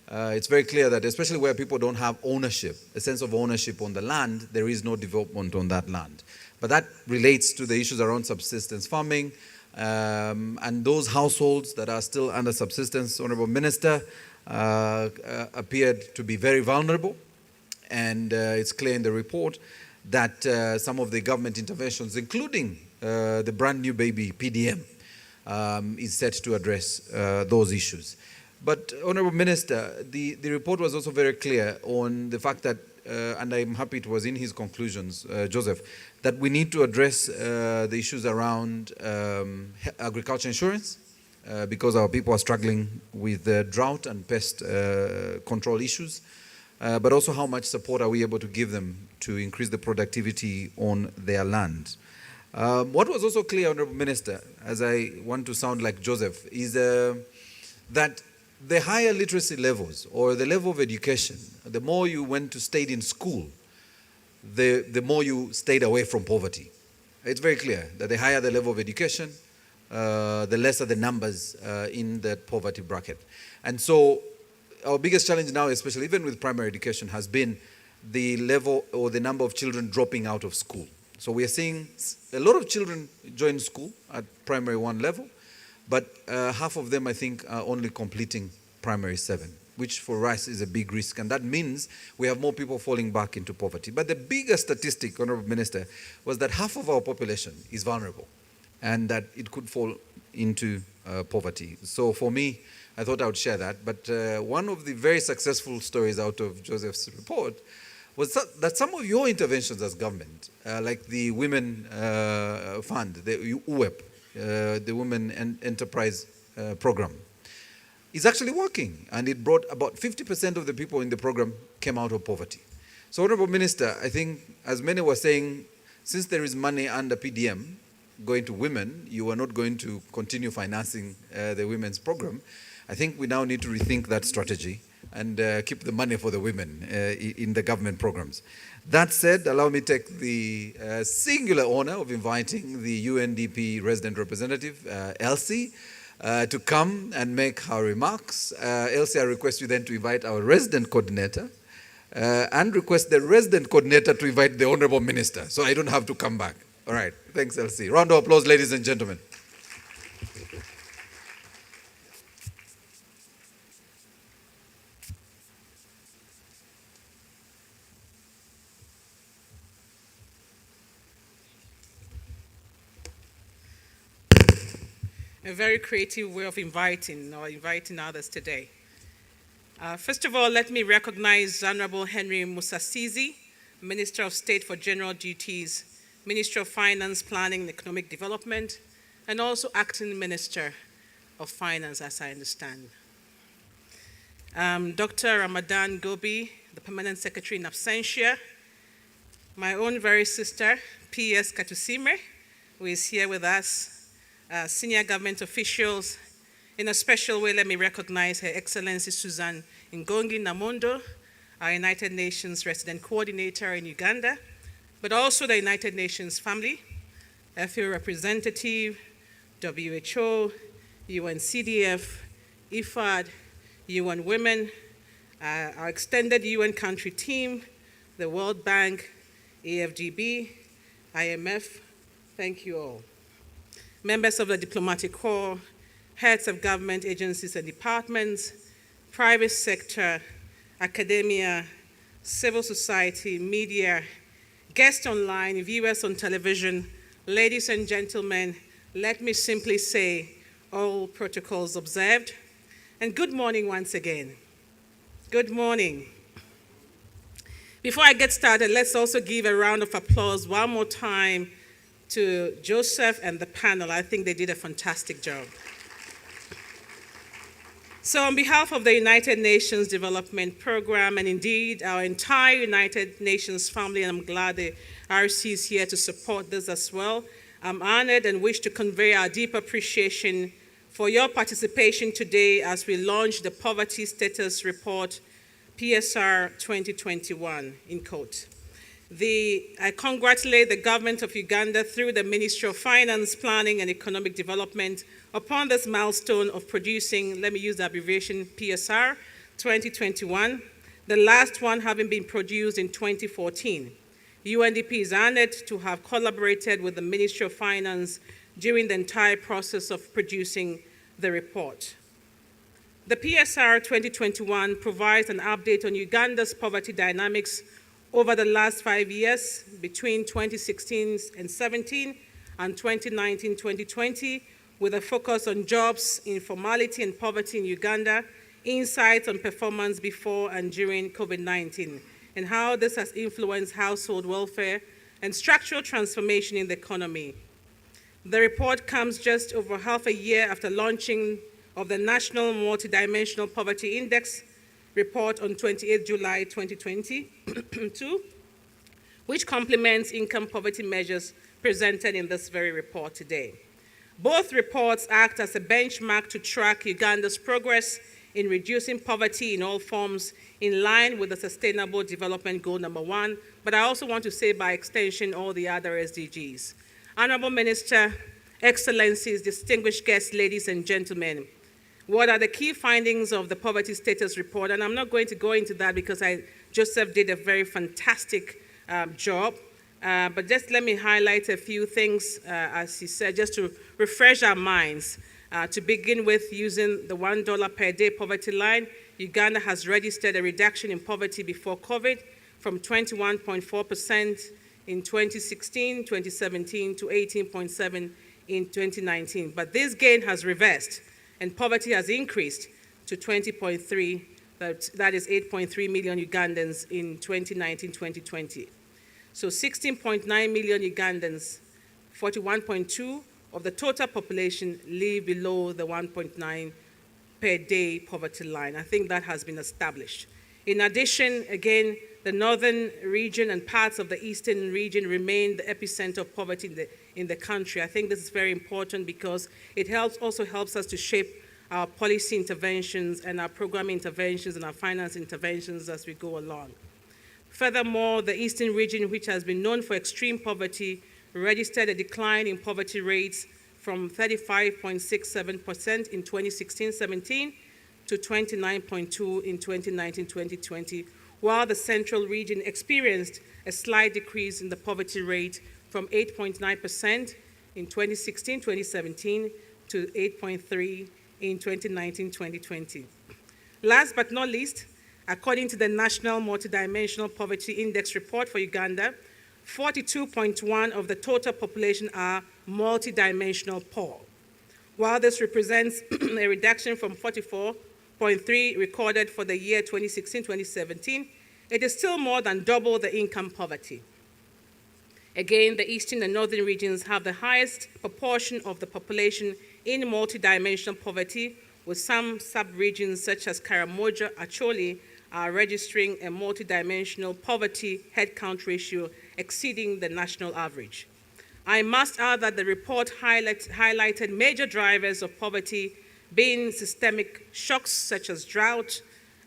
It's very clear that especially where people don't have ownership, a sense of ownership on the land, there is no development on that land. But that relates to the issues around subsistence farming and those households that are still under subsistence, Honorable Minister, appeared to be very vulnerable. And it's clear in the report that some of the government interventions, including the brand new baby PDM, is set to address those issues. But, Honorable Minister, the report was also very clear on the fact that, and I'm happy it was in his conclusions, Joseph, that we need to address the issues around agriculture insurance because our people are struggling with drought and pest control issues, but also how much support are we able to give them to increase the productivity on their land. What was also clear, Honorable Minister, as I want to sound like Joseph, is that the higher literacy levels or the level of education, the more you stayed in school, the more you stayed away from poverty. It's very clear that the higher the level of education, the lesser the numbers in that poverty bracket. And so our biggest challenge now, especially even with primary education, has been the level or the number of children dropping out of school. So we are seeing a lot of children join school at primary 1 level, but half of them, I think, are only completing primary 7, which for us is a big risk. And that means we have more people falling back into poverty. But the biggest statistic, Honorable Minister, was that half of our population is vulnerable and that it could fall into poverty. So for me, I thought I would share that. But one of the very successful stories out of Joseph's report was that some of your interventions as government, like the Women Fund, the UWEP, the Women Enterprise Program, is actually working. And it brought about 50% of the people in the program came out of poverty. So, Honorable Minister, I think, as many were saying, since there is money under PDM going to women, you are not going to continue financing the women's program. I think we now need to rethink that strategy and keep the money for the women in the government programs. That said, allow me to take the singular honor of inviting the UNDP resident representative, Elsie, to come and make her remarks. Elsie, I request you then to invite our resident coordinator and request the resident coordinator to invite the Honorable Minister, so I don't have to come back. All right, thanks, Elsie. Round of applause, ladies and gentlemen. A very creative way of inviting others today. First of all, let me recognize Honorable Henry Musasizi, Minister of State for General Duties, Minister of Finance, Planning and Economic Development, and also Acting Minister of Finance, as I understand. Dr. Ramadan Gobi, the Permanent Secretary in absentia, my own very sister, P.S. Katusime, who is here with us, senior government officials. In a special way, let me recognize Her Excellency Susan Ngongi Namondo, our United Nations Resident Coordinator in Uganda, but also the United Nations family, FAO representative, WHO, UNCDF, IFAD, UN Women, our extended UN country team, the World Bank, AFDB, IMF, thank you all. Members of the diplomatic corps, heads of government agencies and departments, private sector, academia, civil society, media, guests online, viewers on television, ladies and gentlemen, let me simply say all protocols observed. And good morning once again. Good morning. Before I get started, let's also give a round of applause one more time to Joseph and the panel. I think they did a fantastic job. So on behalf of the United Nations Development Program, and indeed our entire United Nations family, and I'm glad the RC is here to support this as well, I'm honored and wish to convey our deep appreciation for your participation today as we launch the Poverty Status Report, PSR 2021, in quote. I congratulate the government of Uganda through the Ministry of Finance, Planning and Economic Development upon this milestone of producing, let me use the abbreviation, PSR 2021, the last one having been produced in 2014. UNDP is honored to have collaborated with the Ministry of Finance during the entire process of producing the report. The PSR 2021 provides an update on Uganda's poverty dynamics over the last 5 years, between 2016 and 17 and 2019-2020, with a focus on jobs, informality and poverty in Uganda, insights on performance before and during COVID-19, and how this has influenced household welfare and structural transformation in the economy. The report comes just over half a year after launching of the National Multidimensional Poverty Index report on 28 July 2022, which complements income poverty measures presented in this very report today. Both reports act as a benchmark to track Uganda's progress in reducing poverty in all forms in line with the Sustainable Development Goal number 1, but I also want to say by extension all the other SDGs. Honorable Minister, Excellencies, distinguished guests, ladies and gentlemen, what are the key findings of the Poverty Status Report? And I'm not going to go into that because Joseph did a very fantastic job, but just let me highlight a few things, as he said, just to refresh our minds. To begin with, using the $1 per day poverty line, Uganda has registered a reduction in poverty before COVID from 21.4% in 2016, 2017 to 18.7% in 2019. But this gain has reversed and poverty has increased to 20.3, that is 8.3 million Ugandans in 2019-2020. So 16.9 million Ugandans, 41.2% of the total population live below the 1.9 per day poverty line. I think that has been established. In addition, again, the northern region and parts of the eastern region remain the epicenter of poverty in the country. I think this is very important because it also helps us to shape our policy interventions and our program interventions and our finance interventions as we go along. Furthermore, the eastern region, which has been known for extreme poverty, registered a decline in poverty rates from 35.67% in 2016-17 to 29.2% in 2019-2020, while the central region experienced a slight decrease in the poverty rate from 8.9% in 2016-2017 to 8.3% in 2019-2020. Last but not least, according to the National Multidimensional Poverty Index report for Uganda, 42.1% of the total population are multidimensional poor. While this represents a reduction from 44.3% recorded for the year 2016-2017, it is still more than double the income poverty. Again, the eastern and northern regions have the highest proportion of the population in multidimensional poverty, with some sub-regions such as Karamoja, Acholi, are registering a multidimensional poverty headcount ratio exceeding the national average. I must add that the report highlighted major drivers of poverty being systemic shocks such as drought,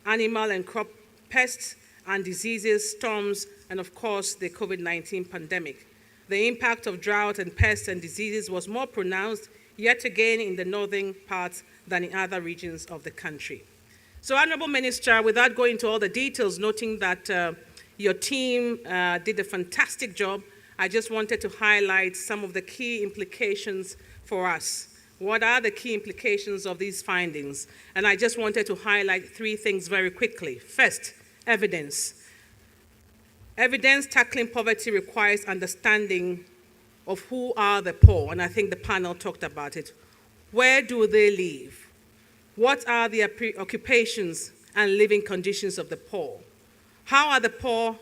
animal and crop pests and diseases, storms, and of course the COVID-19 pandemic. The impact of drought and pests and diseases was more pronounced yet again in the northern parts than in other regions of the country. So, Honorable Minister, without going into all the details, noting that your team did a fantastic job, I just wanted to highlight some of the key implications for us. What are the key implications of these findings? And I just wanted to highlight three things very quickly. First, evidence. Evidence tackling poverty requires understanding of who are the poor, and I think the panel talked about it. Where do they live? What are the occupations and living conditions of the poor? How are the poor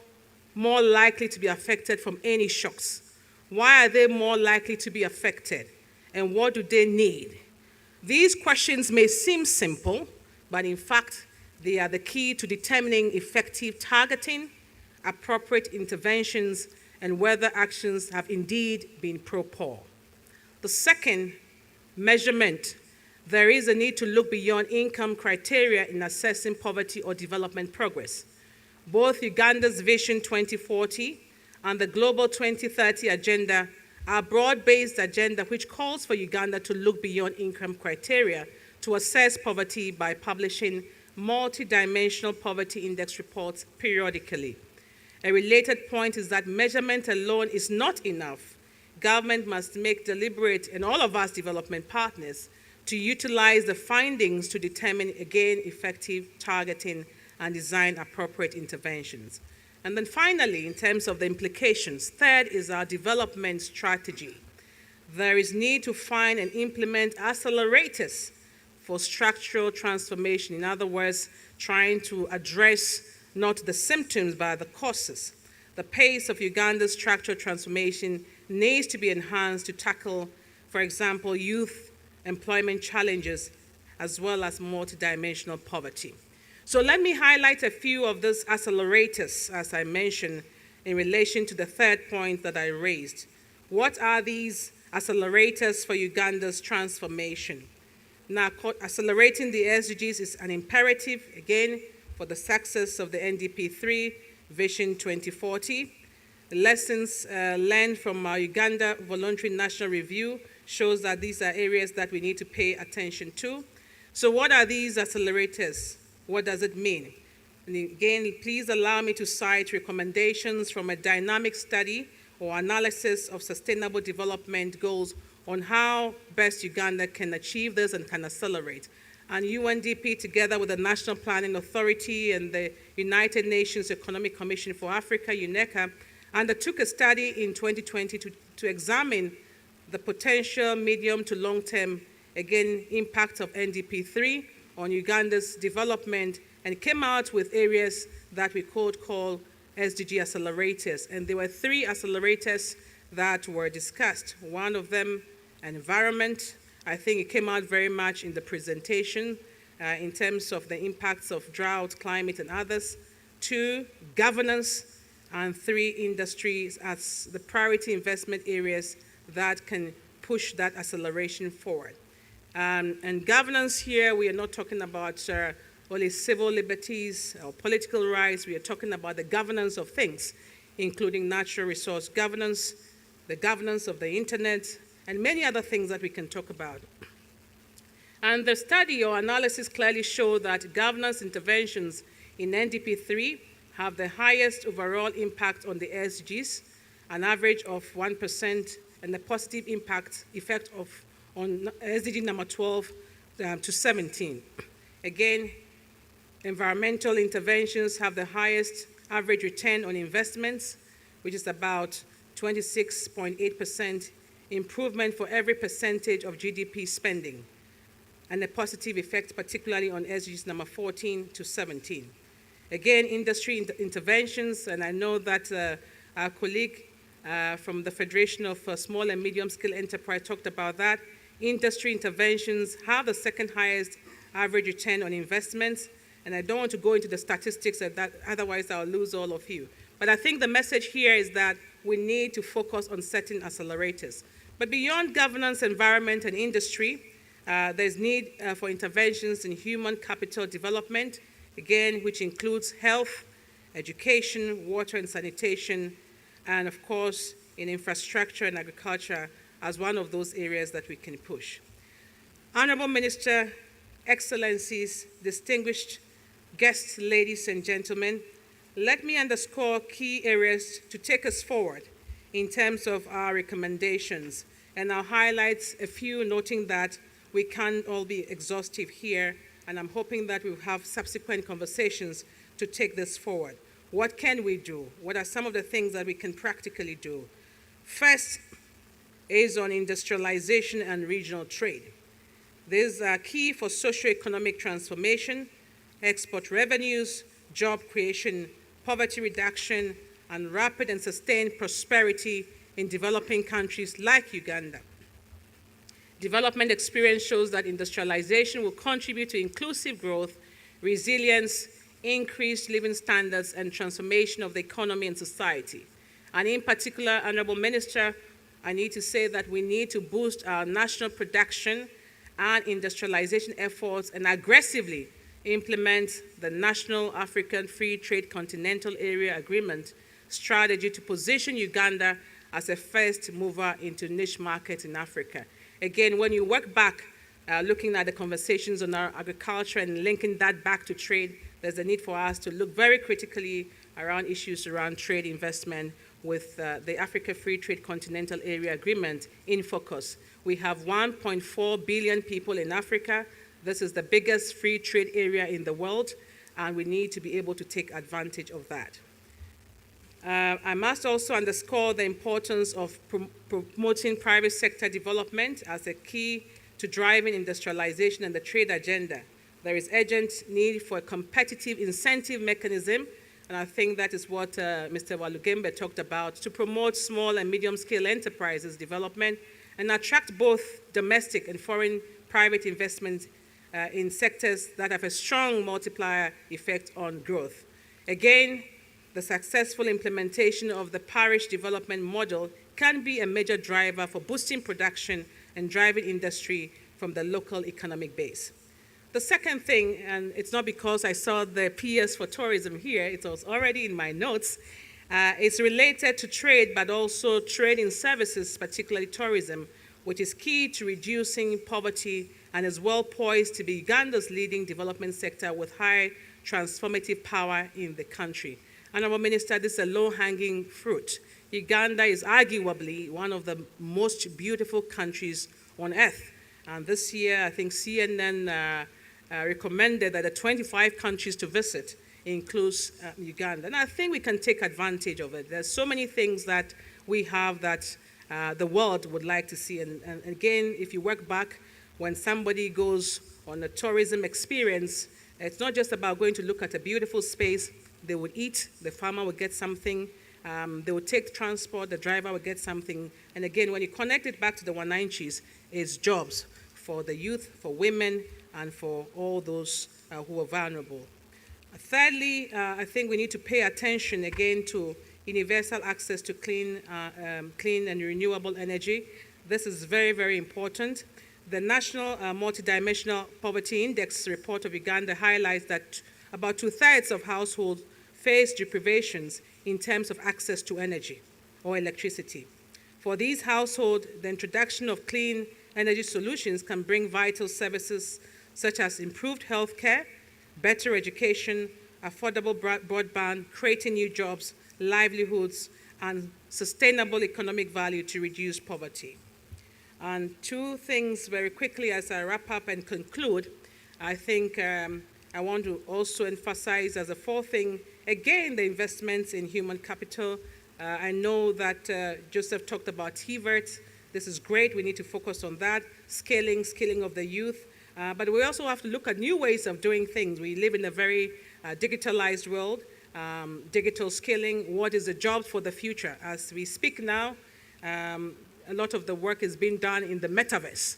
more likely to be affected from any shocks? Why are they more likely to be affected? And what do they need? These questions may seem simple, but in fact, they are the key to determining effective targeting, appropriate interventions, and whether actions have indeed been pro-poor. The second, measurement. There is a need to look beyond income criteria in assessing poverty or development progress. Both Uganda's Vision 2040 and the Global 2030 Agenda are a broad-based agenda which calls for Uganda to look beyond income criteria to assess poverty by publishing multidimensional poverty index reports periodically. A related point is that measurement alone is not enough. Government must make deliberate, and all of us development partners, to utilize the findings to determine, again, effective targeting and design appropriate interventions. And then finally, in terms of the implications, third is our development strategy. There is need to find and implement accelerators for structural transformation. In other words, trying to address not the symptoms, but the causes. The pace of Uganda's structural transformation needs to be enhanced to tackle, for example, youth employment challenges, as well as multidimensional poverty. So let me highlight a few of those accelerators, as I mentioned, in relation to the third point that I raised. What are these accelerators for Uganda's transformation? Now, accelerating the SDGs is an imperative, again, for the success of the NDP3 Vision 2040. The lessons learned from our Uganda Voluntary National Review shows that these are areas that we need to pay attention to. So what are these accelerators? What does it mean? And again, please allow me to cite recommendations from a dynamic study or analysis of sustainable development goals on how best Uganda can achieve this and can accelerate. And UNDP, together with the National Planning Authority and the United Nations Economic Commission for Africa, UNECA, undertook a study in 2020 to examine the potential medium to long-term, again, impact of NDP3 on Uganda's development, and came out with areas that we could call SDG accelerators. And there were 3 accelerators that were discussed. One of them, environment. I think it came out very much in the presentation in terms of the impacts of drought, climate, and others. 2, governance. And 3, industries as the priority investment areas that can push that acceleration forward. And governance here, we are not talking about only civil liberties or political rights. We are talking about the governance of things, including natural resource governance, the governance of the internet, and many other things that we can talk about. And the study or analysis clearly showed that governance interventions in NDP3 have the highest overall impact on the SDGs, an average of 1%, and the positive effect on SDG number 12 to 17. Again, environmental interventions have the highest average return on investments, which is about 26.8% improvement for every percentage of GDP spending, and a positive effect particularly on SDGs number 14 to 17. Again, industry interventions, and I know that our colleague from the Federation of Small and Medium Scale Enterprise talked about that. Industry interventions have the second highest average return on investments, and I don't want to go into the statistics of that, otherwise I'll lose all of you. But I think the message here is that we need to focus on certain accelerators. But beyond governance, environment, and industry, there's need for interventions in human capital development, again, which includes health, education, water and sanitation, and of course, in infrastructure and agriculture as one of those areas that we can push. Honorable Minister, Excellencies, distinguished guests, ladies and gentlemen, let me underscore key areas to take us forward in terms of our recommendations. And I'll highlight a few, noting that we can't all be exhaustive here, and I'm hoping that we'll have subsequent conversations to take this forward. What can we do? What are some of the things that we can practically do? First is on industrialization and regional trade. These are key for socioeconomic transformation, export revenues, job creation, poverty reduction, and rapid and sustained prosperity in developing countries like Uganda. Development experience shows that industrialization will contribute to inclusive growth, resilience, increased living standards, and transformation of the economy and society. And in particular, Honorable Minister, I need to say that we need to boost our national production and industrialization efforts and aggressively implement the National African Free Trade Continental Area Agreement strategy to position Uganda as a first mover into niche markets in Africa. Again, when you work back, looking at the conversations on our agriculture and linking that back to trade, there's a need for us to look very critically around issues around trade investment with the Africa Free Trade Continental Area Agreement in focus. We have 1.4 billion people in Africa. This is the biggest free trade area in the world, and we need to be able to take advantage of that. I must also underscore the importance of promoting private sector development as a key to driving industrialization and the trade agenda. There is urgent need for a competitive incentive mechanism, and I think that is what Mr. Walugembe talked about, to promote small and medium-scale enterprises development and attract both domestic and foreign private investment in sectors that have a strong multiplier effect on growth. Again, the successful implementation of the parish development model can be a major driver for boosting production and driving industry from the local economic base. The second thing, and it's not because I saw the PS for tourism here, it was already in my notes, it's related to trade, but also trade in services, particularly tourism, which is key to reducing poverty and is well poised to be Uganda's leading development sector with high transformative power in the country. Honorable Minister, this is a low-hanging fruit. Uganda is arguably one of the most beautiful countries on earth. And this year, I think CNN recommended that the 25 countries to visit includes Uganda. And I think we can take advantage of it. There's so many things that we have that the world would like to see. And again, if you work back, when somebody goes on a tourism experience, it's not just about going to look at a beautiful space. They would eat, the farmer would get something, they would take transport, the driver would get something. And again, when you connect it back to the Wananchis, it's jobs for the youth, for women, and for all those who are vulnerable. Thirdly, I think we need to pay attention again to universal access to clean and renewable energy. This is very, very important. The National Multidimensional Poverty Index report of Uganda highlights that about 2/3 of households face deprivations in terms of access to energy or electricity. For these households, the introduction of clean energy solutions can bring vital services such as improved health care, better education, affordable broadband, creating new jobs, livelihoods, and sustainable economic value to reduce poverty. And two things very quickly as I wrap up and conclude. I think I want to also emphasize as a fourth thing, again, the investments in human capital. I know that Joseph talked about TVET. This is great. We need to focus on that, skilling of the youth. But we also have to look at new ways of doing things. We live in a very digitalized world, digital skilling. What is the job for the future? As we speak now, a lot of the work is being done in the metaverse.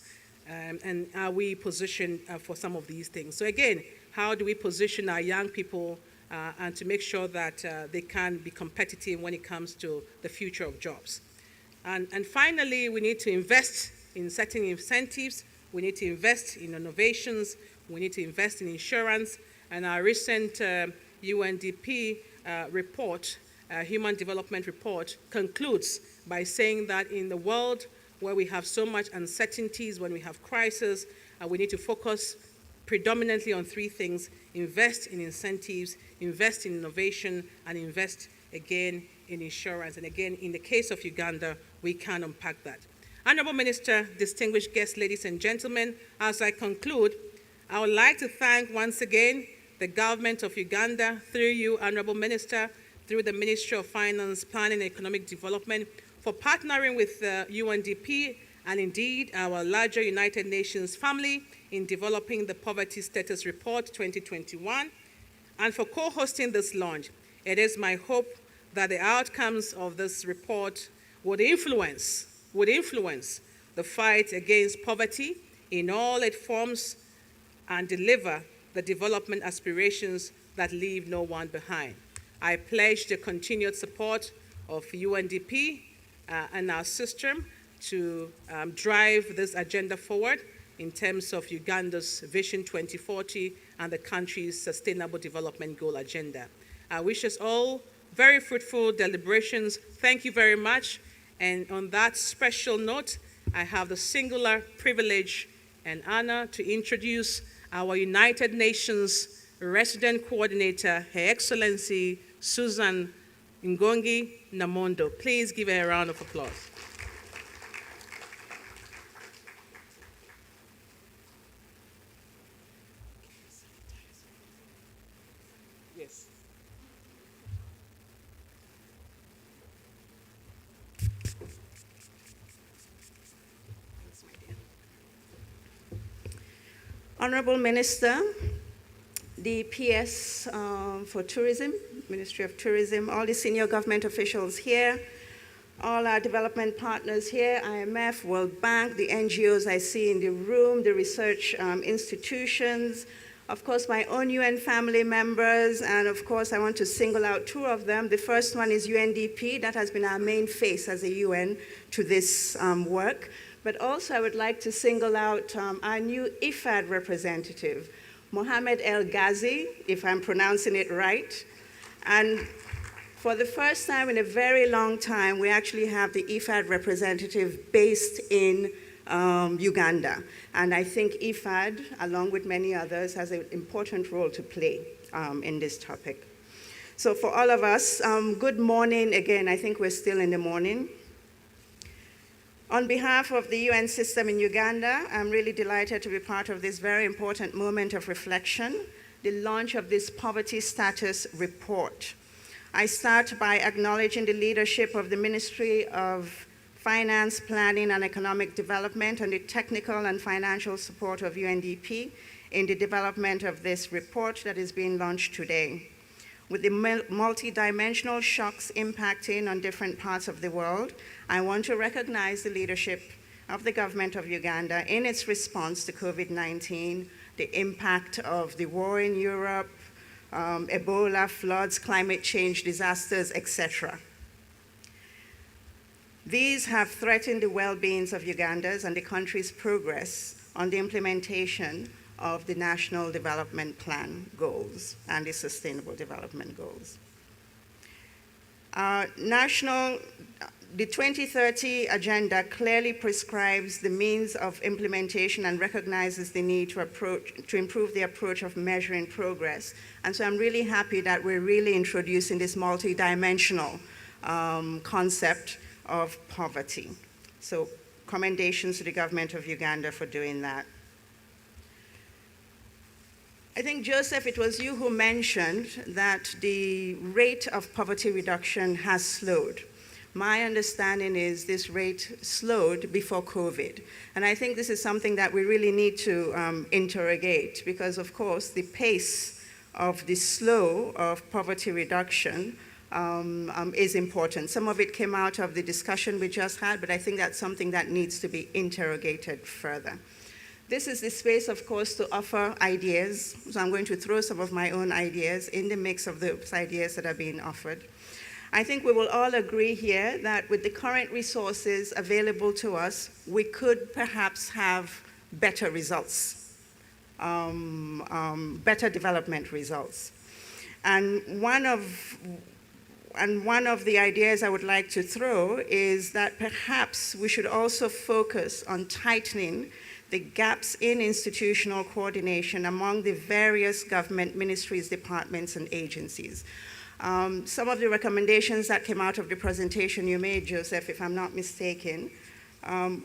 And are we positioned for some of these things? So again, how do we position our young people and to make sure that they can be competitive when it comes to the future of jobs? And finally, we need to invest in setting incentives. We need to invest in innovations. We need to invest in insurance. And our recent UNDP report, Human Development Report, concludes by saying that in the world where we have so much uncertainties, when we have crisis, we need to focus predominantly on three things: invest in incentives, invest in innovation, and invest again in insurance. And again, in the case of Uganda, we can unpack that. Honorable Minister, distinguished guests, ladies and gentlemen, as I conclude, I would like to thank once again the government of Uganda, through you, Honorable Minister, through the Ministry of Finance, Planning and Economic Development for partnering with UNDP and indeed our larger United Nations family in developing the Poverty Status Report 2021 and for co-hosting this launch. It is my hope that the outcomes of this report would influence the fight against poverty in all its forms and deliver the development aspirations that leave no one behind. I pledge the continued support of UNDP and our system to drive this agenda forward in terms of Uganda's Vision 2040 and the country's Sustainable Development Goal agenda. I wish us all very fruitful deliberations. Thank you very much. And on that special note, I have the singular privilege and honor to introduce our United Nations Resident Coordinator, Her Excellency Susan Ngongi Namondo. Please give her a round of applause. Yes. Honorable Minister, the PS for Tourism, Ministry of Tourism, all the senior government officials here, all our development partners here, IMF, World Bank, the NGOs I see in the room, the research institutions, of course, my own UN family members, and of course, I want to single out two of them. The first one is UNDP, that has been our main face as a UN to this work. But also, I would like to single out our new IFAD representative, Mohamed El Ghazi, if I'm pronouncing it right. And for the first time in a very long time, we actually have the IFAD representative based in Uganda. And I think IFAD, along with many others, has an important role to play in this topic. So for all of us, good morning again. I think we're still in the morning. On behalf of the UN system in Uganda, I'm really delighted to be part of this very important moment of reflection, the launch of this poverty status report. I start by acknowledging the leadership of the Ministry of Finance, Planning and Economic Development and the technical and financial support of UNDP in the development of this report that is being launched today. With the multidimensional shocks impacting on different parts of the world, I want to recognize the leadership of the government of Uganda in its response to COVID-19, the impact of the war in Europe, Ebola, floods, climate change, disasters, etc. These have threatened the well-being of Ugandans and the country's progress on the implementation of the National Development Plan goals and the Sustainable Development Goals. The 2030 agenda clearly prescribes the means of implementation and recognizes the need to improve the approach of measuring progress. And so I'm really happy that we're really introducing this multidimensional concept of poverty. So commendations to the government of Uganda for doing that. I think, Joseph, it was you who mentioned that the rate of poverty reduction has slowed. My understanding is this rate slowed before COVID. And I think this is something that we really need to interrogate because, of course, the pace of the slow of poverty reduction is important. Some of it came out of the discussion we just had, but I think that's something that needs to be interrogated further. This is the space, of course, to offer ideas. So I'm going to throw some of my own ideas in the mix of those ideas that are being offered. I think we will all agree here that with the current resources available to us, we could perhaps have better results, better development results. And one of the ideas I would like to throw is that perhaps we should also focus on tightening the gaps in institutional coordination among the various government ministries, departments, and agencies. Some of the recommendations that came out of the presentation you made, Joseph, if I'm not mistaken,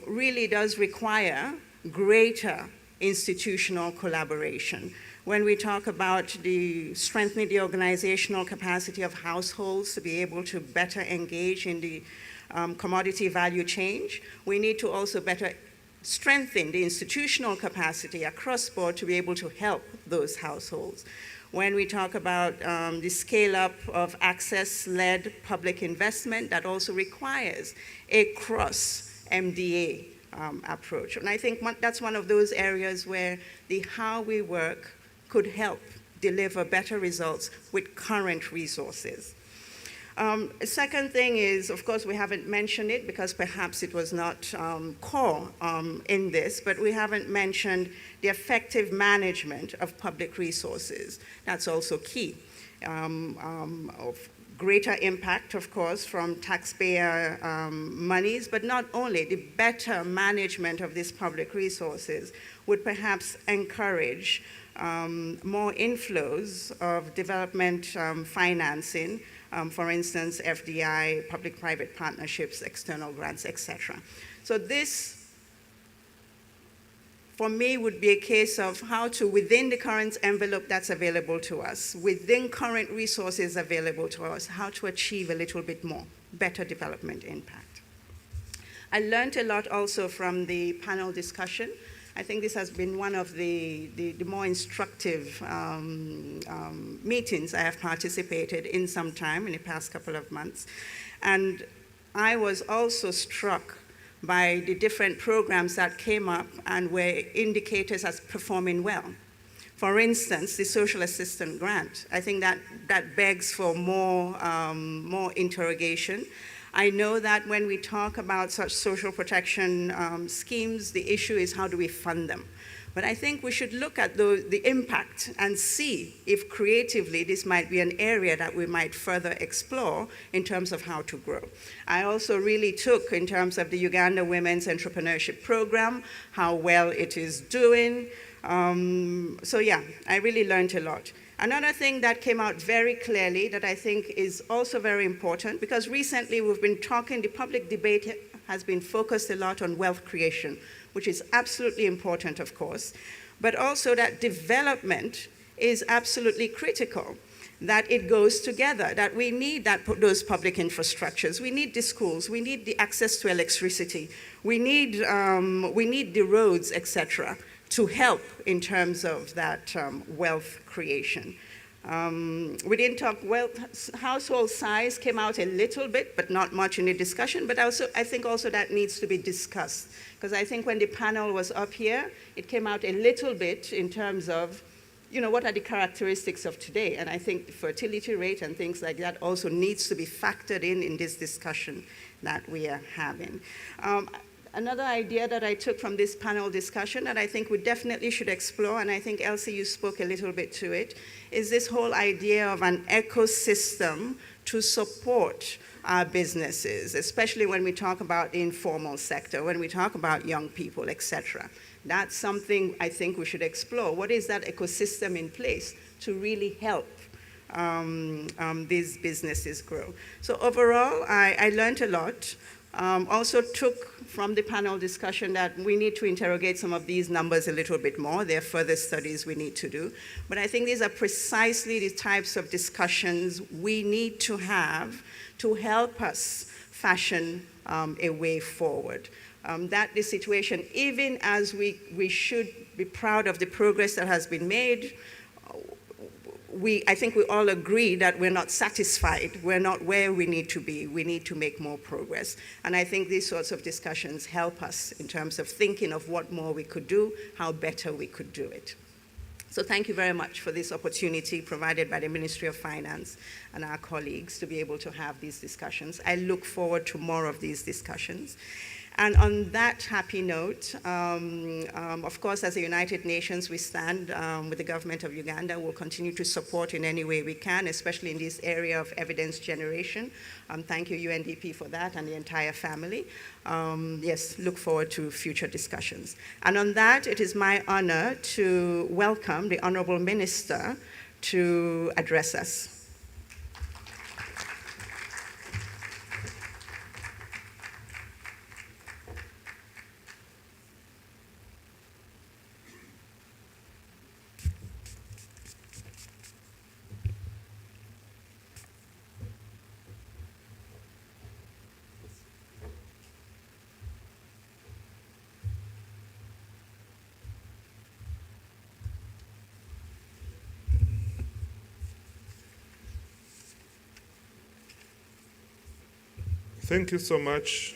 really does require greater institutional collaboration. when we talk about the strengthening the organizational capacity of households to be able to better engage in the commodity value chain, we need to also better strengthen the institutional capacity across board to be able to help those households. When we talk about the scale-up of access-led public investment, that also requires a cross-MDA approach. And I think that's one of those areas where the how we work could help deliver better results with current resources. A second thing is, of course, we haven't mentioned it because perhaps it was not core in this, but we haven't mentioned the effective management of public resources. That's also key. Of greater impact, of course, from taxpayer monies, but not only, the better management of these public resources would perhaps encourage more inflows of development financing, for instance, FDI, public-private partnerships, external grants, etc. So this, for me, would be a case of how to, within the current envelope that's available to us, within current resources available to us, how to achieve a little bit more, better development impact. I learned a lot also from the panel discussion. I think this has been one of the more instructive meetings I have participated in some time in the past couple of months. And I was also struck by the different programs that came up and were indicators as performing well. For instance, the social assistance grant. I think that begs for more interrogation. I know that when we talk about such social protection schemes, the issue is how do we fund them? But I think we should look at the impact and see if creatively this might be an area that we might further explore in terms of how to grow. I also really took, in terms of the Uganda Women's Entrepreneurship Program, how well it is doing. So yeah, I really learned a lot. Another thing that came out very clearly that I think is also very important, because recently we've been talking, the public debate has been focused a lot on wealth creation, which is absolutely important, of course, but also that development is absolutely critical, that it goes together, that we need those public infrastructures, we need the schools, we need the access to electricity, we need the roads, etc., to help in terms of that wealth creation. We didn't talk wealth, household size came out a little bit, but not much in the discussion, but also, I think also that needs to be discussed. Because I think when the panel was up here, it came out a little bit in terms of, you know, what are the characteristics of today? And I think the fertility rate and things like that also needs to be factored in this discussion that we are having. Another idea that I took from this panel discussion that I think we definitely should explore, and I think Elsie, you spoke a little bit to it, is this whole idea of an ecosystem to support our businesses, especially when we talk about the informal sector, when we talk about young people, etc. That's something I think we should explore. What is that ecosystem in place to really help these businesses grow? So overall, I learned a lot. Also took from the panel discussion that we need to interrogate some of these numbers a little bit more. There are further studies we need to do. But I think these are precisely the types of discussions we need to have to help us fashion a way forward. That the situation, even as we should be proud of the progress that has been made, I think we all agree that we're not satisfied. We're not where we need to be. We need to make more progress. And I think these sorts of discussions help us in terms of thinking of what more we could do, how better we could do it. So thank you very much for this opportunity provided by the Ministry of Finance and our colleagues to be able to have these discussions. I look forward to more of these discussions. And on that happy note, of course, as the United Nations, we stand with the government of Uganda. We'll continue to support in any way we can, especially in this area of evidence generation. Thank you, UNDP, for that, and the entire family. Yes, look forward to future discussions. And on that, it is my honor to welcome the Honorable Minister to address us. Thank you so much,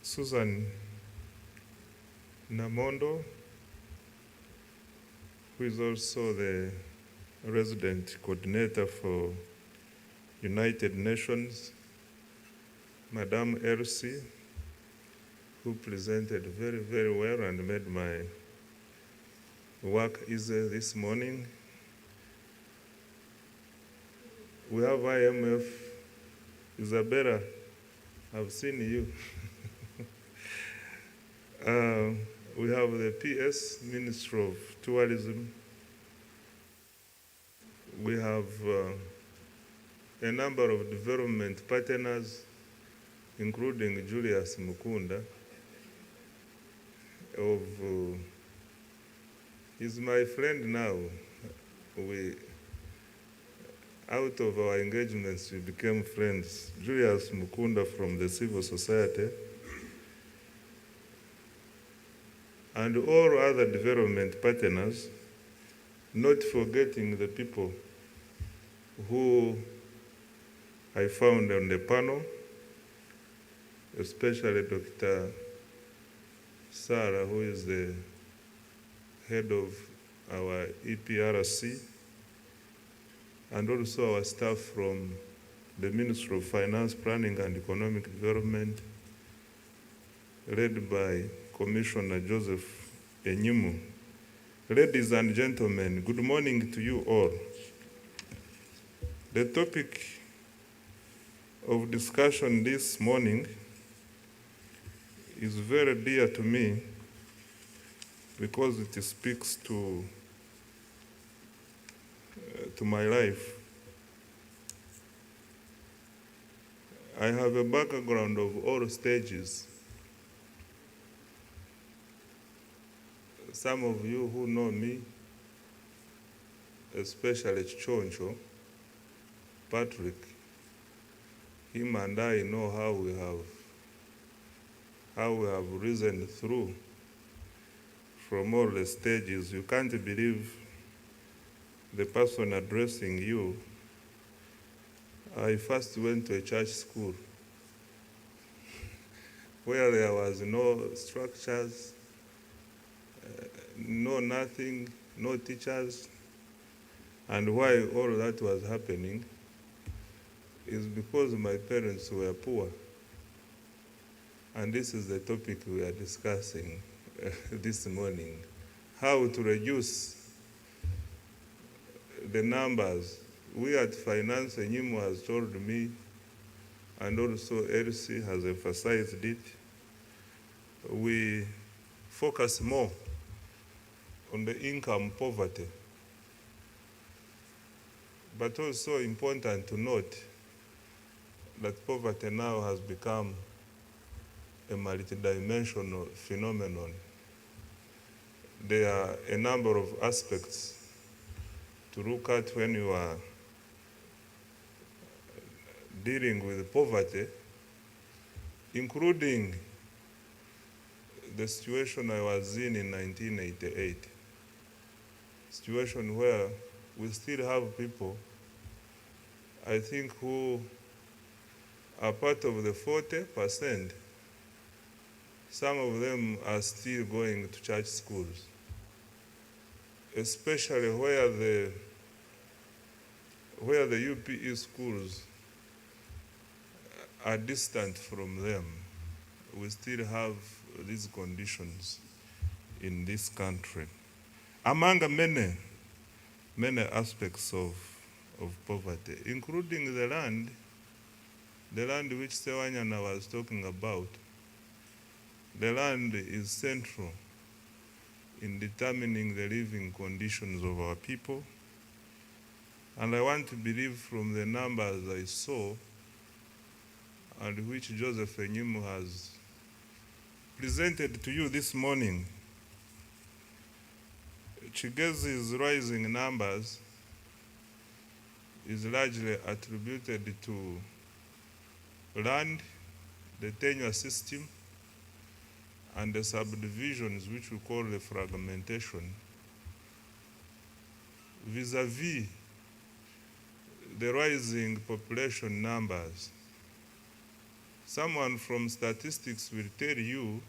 Susan Namondo, who is also the resident coordinator for United Nations, Madame Elsie, who presented very, very well and made my work easy this morning. We have IMF. Isabella, I've seen you. We have the PS, Ministry of Tourism. We have a number of development partners, including Julius Mukunda, he's my friend now. Out of our engagements, we became friends. Julius Mukunda from the civil society, and all other development partners, not forgetting the people who I found on the panel, especially Dr. Sarah, who is the head of our EPRC, and also our staff from the Ministry of Finance, Planning and Economic Development, led by Commissioner Joseph Enyumu. Ladies and gentlemen, good morning to you all. The topic of discussion this morning is very dear to me because it speaks to my life. I have a background of all stages. Some of you who know me, especially Choncho, Patrick, him and I know how we have risen through from all the stages. You can't believe the person addressing you. I first went to a church school where there was no structures, no nothing, no teachers. And why all that was happening is because my parents were poor. And this is the topic we are discussing this morning, how to reduce the numbers. We at Finance, Enyumu has told me, and also Elsie has emphasized it, we focus more on the income poverty. But also important to note that poverty now has become a multidimensional phenomenon. There are a number of aspects to look at when you are dealing with poverty, including the situation I was in 1988, situation where we still have people, I think, who are part of the 40%. Some of them are still going to church schools, especially where the UPE schools are distant from them. We still have these conditions in this country. Among many aspects of poverty, including the land which Sewanyana was talking about. The land is central in determining the living conditions of our people. And I want to believe from the numbers I saw and which Joseph Enyumu has presented to you this morning, Chigezi's rising numbers is largely attributed to land, the tenure system, and the subdivisions, which we call the fragmentation, vis-a-vis the rising population numbers. Someone from statistics will tell you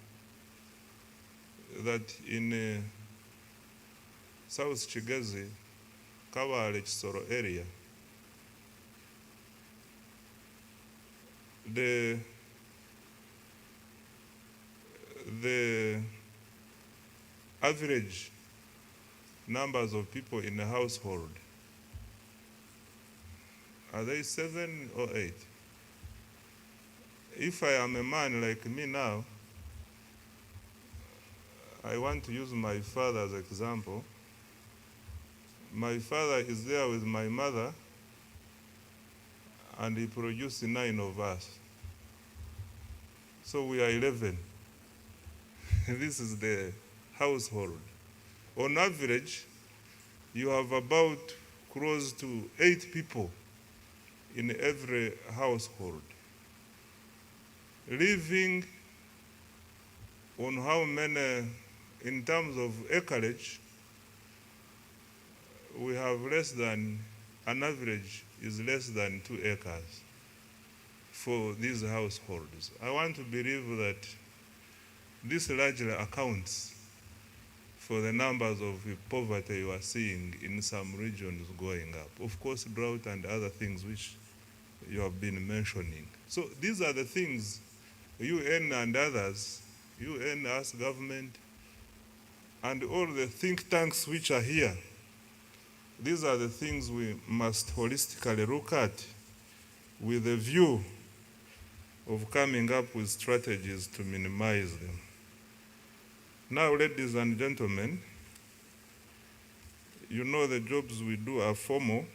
that in South Chigazi, Kawale, Chisoro area, the average numbers of people in a household, are they 7 or 8? If I am a man like me now, I want to use my father as an example. My father is there with my mother, and he produced 9 of us. So we are 11. This is the household. On average, you have about close to 8 people in every household. Living on how many, in terms of acreage, we have less than, an average is less than 2 acres for these households. I want to believe that this largely accounts for the numbers of poverty you are seeing in some regions going up. Of course, drought and other things which you have been mentioning. So these are the things UN and others, UN, us, government, and all the think tanks which are here, these are the things we must holistically look at with a view of coming up with strategies to minimize them. Now, ladies and gentlemen, you know the jobs we do are formal,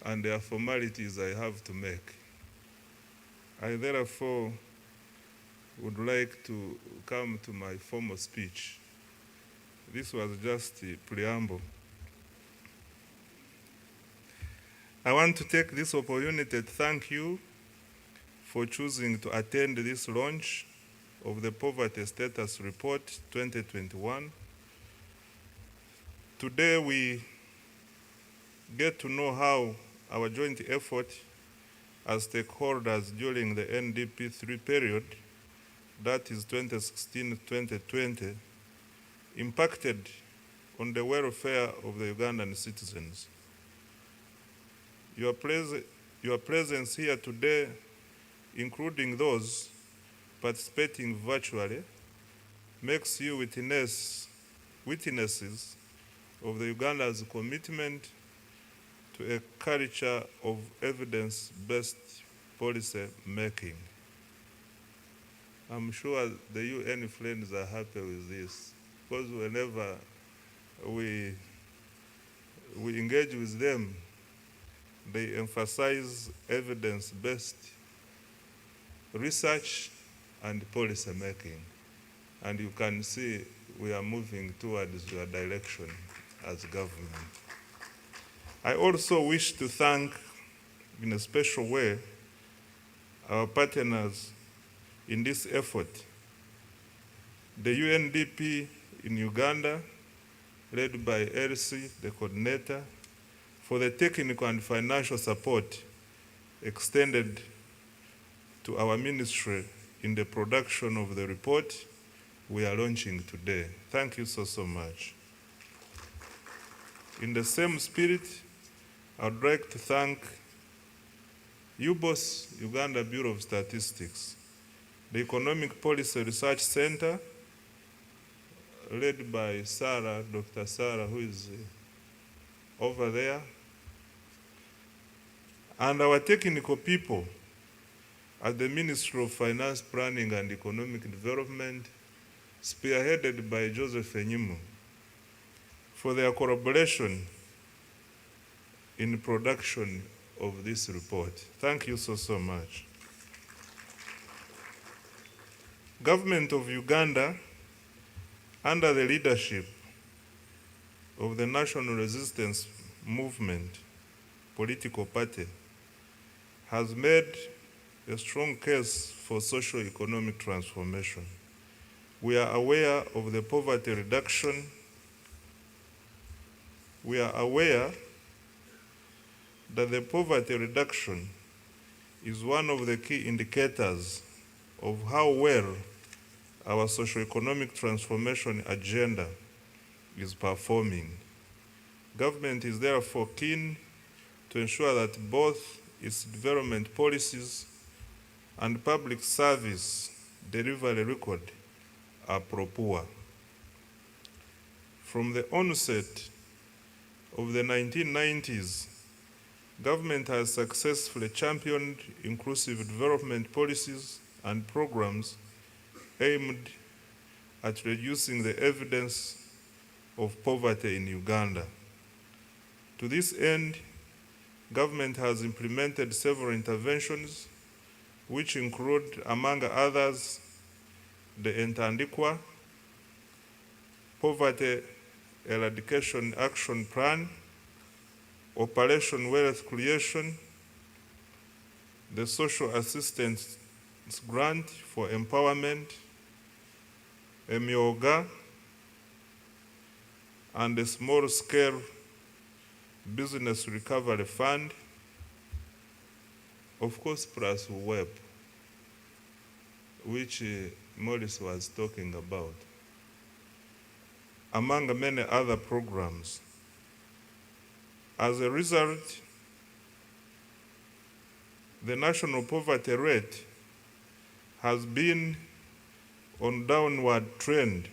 and there are formalities I have to make. I therefore would like to come to my formal speech. This was just a preamble. I want to take this opportunity to thank you for choosing to attend this launch of the Poverty Status Report 2021. Today we get to know how our joint effort as stakeholders during the NDP 3 period, that is 2016-2020, impacted on the welfare of the Ugandan citizens. Your presence here today, including those participating virtually, makes you witnesses of the Uganda's commitment to a culture of evidence-based policy making. I'm sure the UN friends are happy with this, because whenever we engage with them, they emphasize evidence-based research and policy making. And you can see we are moving towards your direction as government. I also wish to thank, in a special way, our partners in this effort. The UNDP in Uganda, led by Elsie, the coordinator, for the technical and financial support extended to our ministry in the production of the report we are launching today. Thank you so much. In the same spirit, I would like to thank UBOS, Uganda Bureau of Statistics, the Economic Policy Research Center, led by Sarah, Dr. Sarah, who is over there, and our technical people at the Ministry of Finance, Planning and Economic Development, spearheaded by Joseph Enyimu, for their collaboration in production of this report. Thank you so much. Government of Uganda, under the leadership of the National Resistance Movement political party, has made a strong case for socio-economic transformation. We are aware of the poverty reduction. We are aware that the poverty reduction is one of the key indicators of how well our socio-economic transformation agenda is performing. Government is therefore keen to ensure that both its development policies and public service delivery record are pro-poor. From the onset of the 1990s, government has successfully championed inclusive development policies and programs aimed at reducing the evidence of poverty in Uganda. To this end, government has implemented several interventions which include, among others, the Entandikwa Poverty Eradication Action Plan, Operation Wealth Creation, the Social Assistance Grant for Empowerment, Emyoga, and the Small Scale Business Recovery Fund, of course, plus WEP, which Morris was talking about, among many other programs. As a result, the national poverty rate has been on downward trend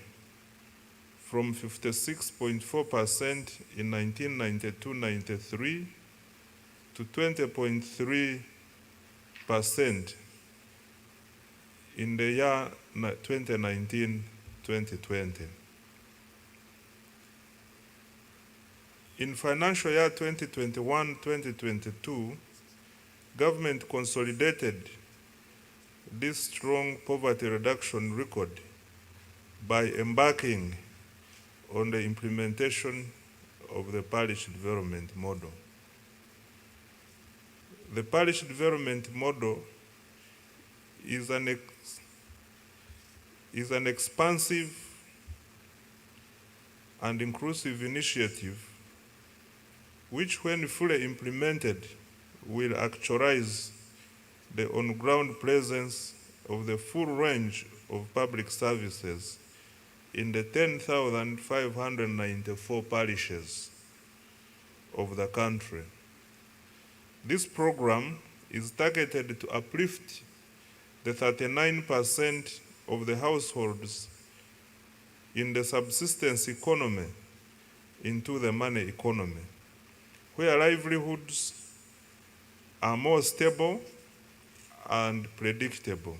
from 56.4% in 1992-93 to 20.3% in the year 2019-2020. In financial year 2021-2022, government consolidated this strong poverty reduction record by embarking on the implementation of the parish development model. The parish development model is an expansive and inclusive initiative which, when fully implemented, will actualize the on-ground presence of the full range of public services in the 10,594 parishes of the country. This program is targeted to uplift the 39% of the households in the subsistence economy into the money economy, where livelihoods are more stable and predictable.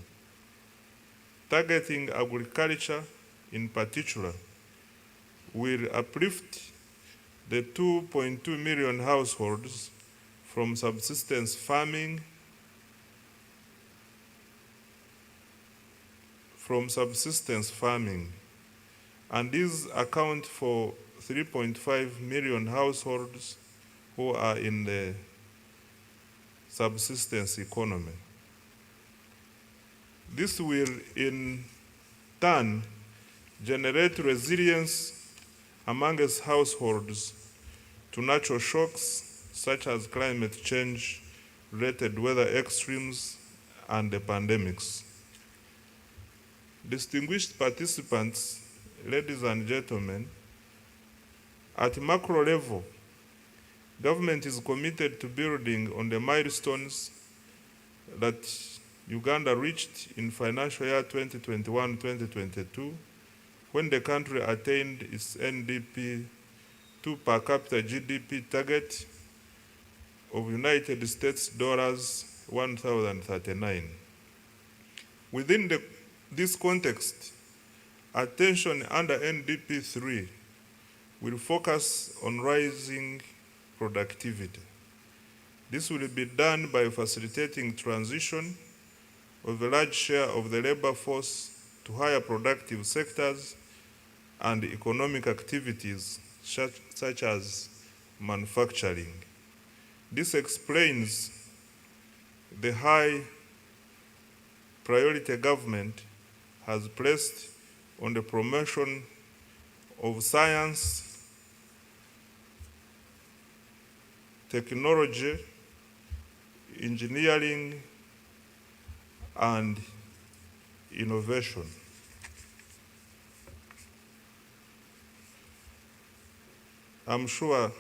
Targeting agriculture in particular will uplift the 2.2 million households from subsistence farming and these account for 3.5 million households who are in the subsistence economy. This will in turn generate resilience amongst households to natural shocks such as climate change, related weather extremes, and the pandemics. Distinguished participants, ladies and gentlemen, at macro level, government is committed to building on the milestones that Uganda reached in financial year 2021-2022, when the country attained its NDP 2 per capita GDP target of United States dollars 1,039. Within this context, attention under NDP 3 will focus on rising productivity. This will be done by facilitating transition of a large share of the labor force to higher productive sectors and economic activities such as manufacturing. This explains the high priority government has placed on the promotion of science technology, engineering, and innovation. I'm sure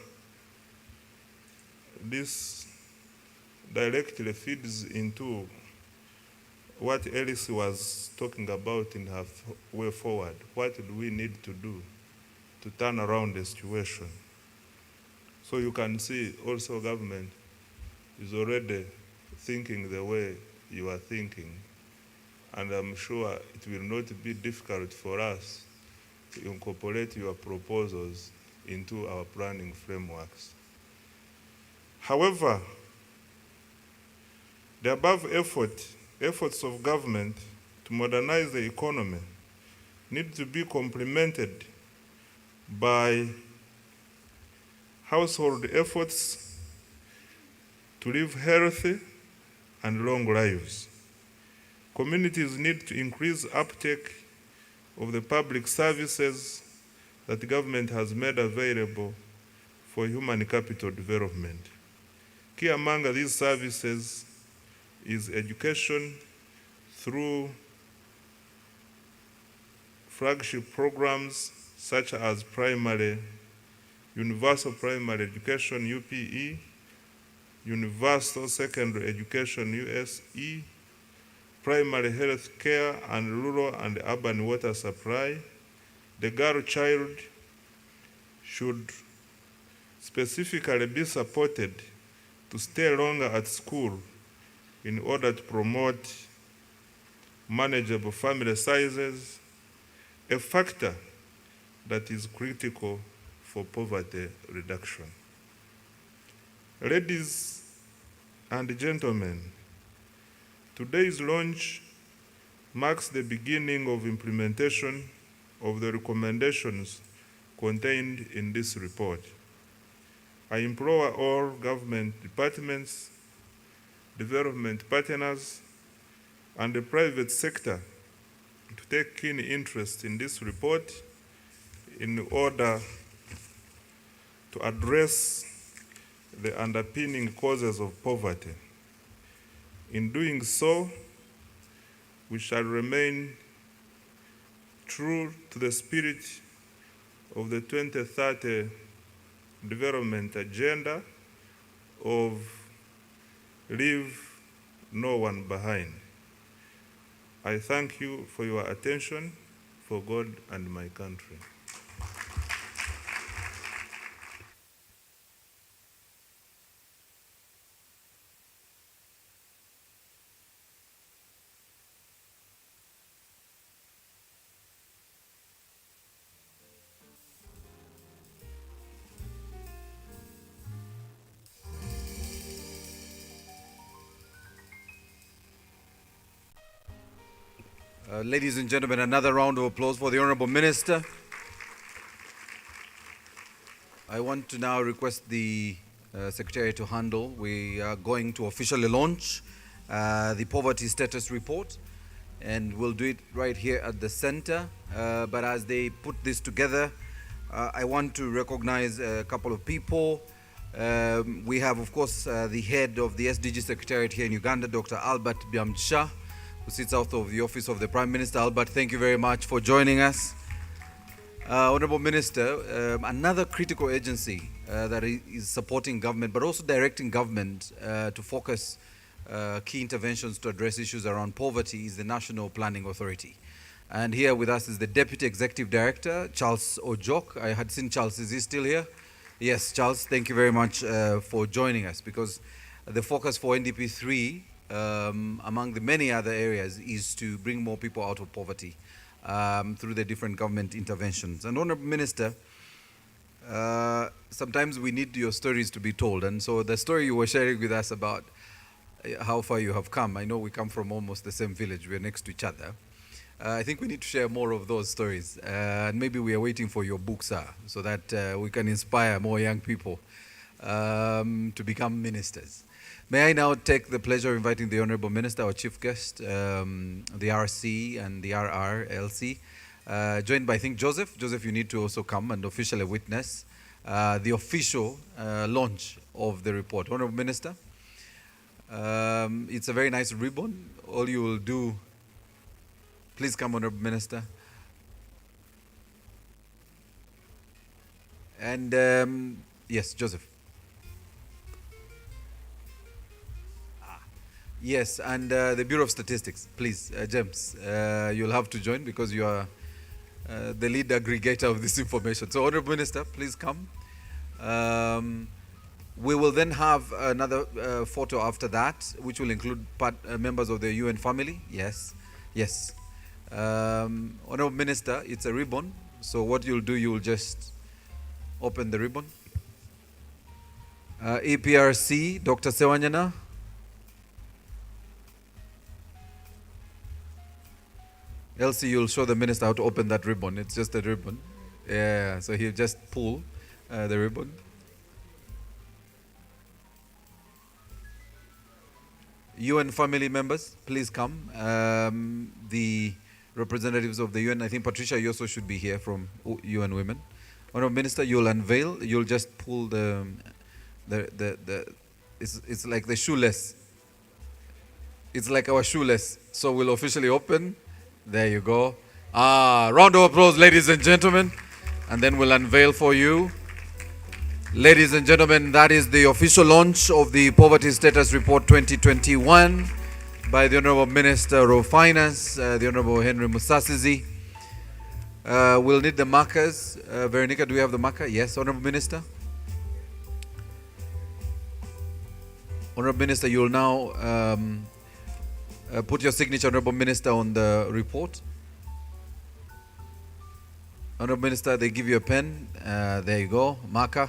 this directly feeds into what Alice was talking about in her way forward. What do we need to do to turn around the situation? So you can see also government is already thinking the way you are thinking. And I'm sure it will not be difficult for us to incorporate your proposals into our planning frameworks. However, the above efforts of government to modernize the economy need to be complemented by household efforts to live healthy and long lives. Communities need to increase uptake of the public services that the government has made available for human capital development. Key among these services is education through flagship programs such as Universal Primary Education, UPE, Universal Secondary Education, USE, primary health care and rural and urban water supply. The girl child should specifically be supported to stay longer at school in order to promote manageable family sizes, a factor that is critical for poverty reduction. Ladies and gentlemen, today's launch marks the beginning of implementation of the recommendations contained in this report. I implore all government departments, development partners, and the private sector to take keen interest in this report in order to address the underpinning causes of poverty. In doing so, we shall remain true to the spirit of the 2030 Development Agenda of Leave No One Behind. I thank you for your attention, for God and my country. Ladies and gentlemen, another round of applause for the Honorable Minister. I want to now request the Secretary to handle. We are going to officially launch the poverty status report, and we'll do it right here at the center. But as they put this together, I want to recognize a couple of people. We have, of course, the head of the SDG Secretariat here in Uganda, Dr. Albert Byamsha, who sits out of the office of the Prime Minister. Albert, thank you very much for joining us. Honorable Minister, another critical agency that is supporting government, but also directing government to focus key interventions to address issues around poverty is the National Planning Authority. And here with us is the Deputy Executive Director, Charles Ojok. I had seen Charles. Is he still here? Yes, Charles, thank you very much for joining us, because the focus for NDP3, among the many other areas, is to bring more people out of poverty through the different government interventions. And Honorable Minister, sometimes we need your stories to be told. And so the story you were sharing with us about how far you have come, I know we come from almost the same village, we're next to each other. I think we need to share more of those stories. And maybe we are waiting for your book, sir, so that we can inspire more young people to become ministers. May I now take the pleasure of inviting the Honorable Minister, our chief guest, the RC and the RRLC, joined by, I think, Joseph. Joseph, you need to also come and officially witness the official launch of the report. Honorable Minister, it's a very nice ribbon. All you will do, please come, Honorable Minister. And yes, Joseph. Yes, and the Bureau of Statistics, please, James, you'll have to join because you are the lead aggregator of this information. So, Honorable Minister, please come. We will then have another photo after that, which will include members of the UN family. Yes, yes. Honorable Minister, it's a ribbon. So what you'll do, you'll just open the ribbon. EPRC, Dr. Sewanyana. Elsie, you'll show the minister how to open that ribbon. It's just a ribbon. Yeah, so he'll just pull the ribbon. UN family members, please come. The representatives of the UN, I think Patricia, you also should be here from UN Women. Honorable Minister, you'll unveil, you'll just pull it's like the shoeless. It's like our shoeless. So we'll officially open. There you go. Round of applause, ladies and gentlemen. And then we'll unveil for you. Ladies and gentlemen, that is the official launch of the Poverty Status Report 2021 by the Honorable Minister of Finance, the Honorable Henry Musasizi. We'll need the markers. Veronica, do we have the marker? Yes, Honorable Minister. Honorable Minister, you'll now put your signature, Honorable Minister, on the report. Honorable Minister, they give you a pen. There you go, marker.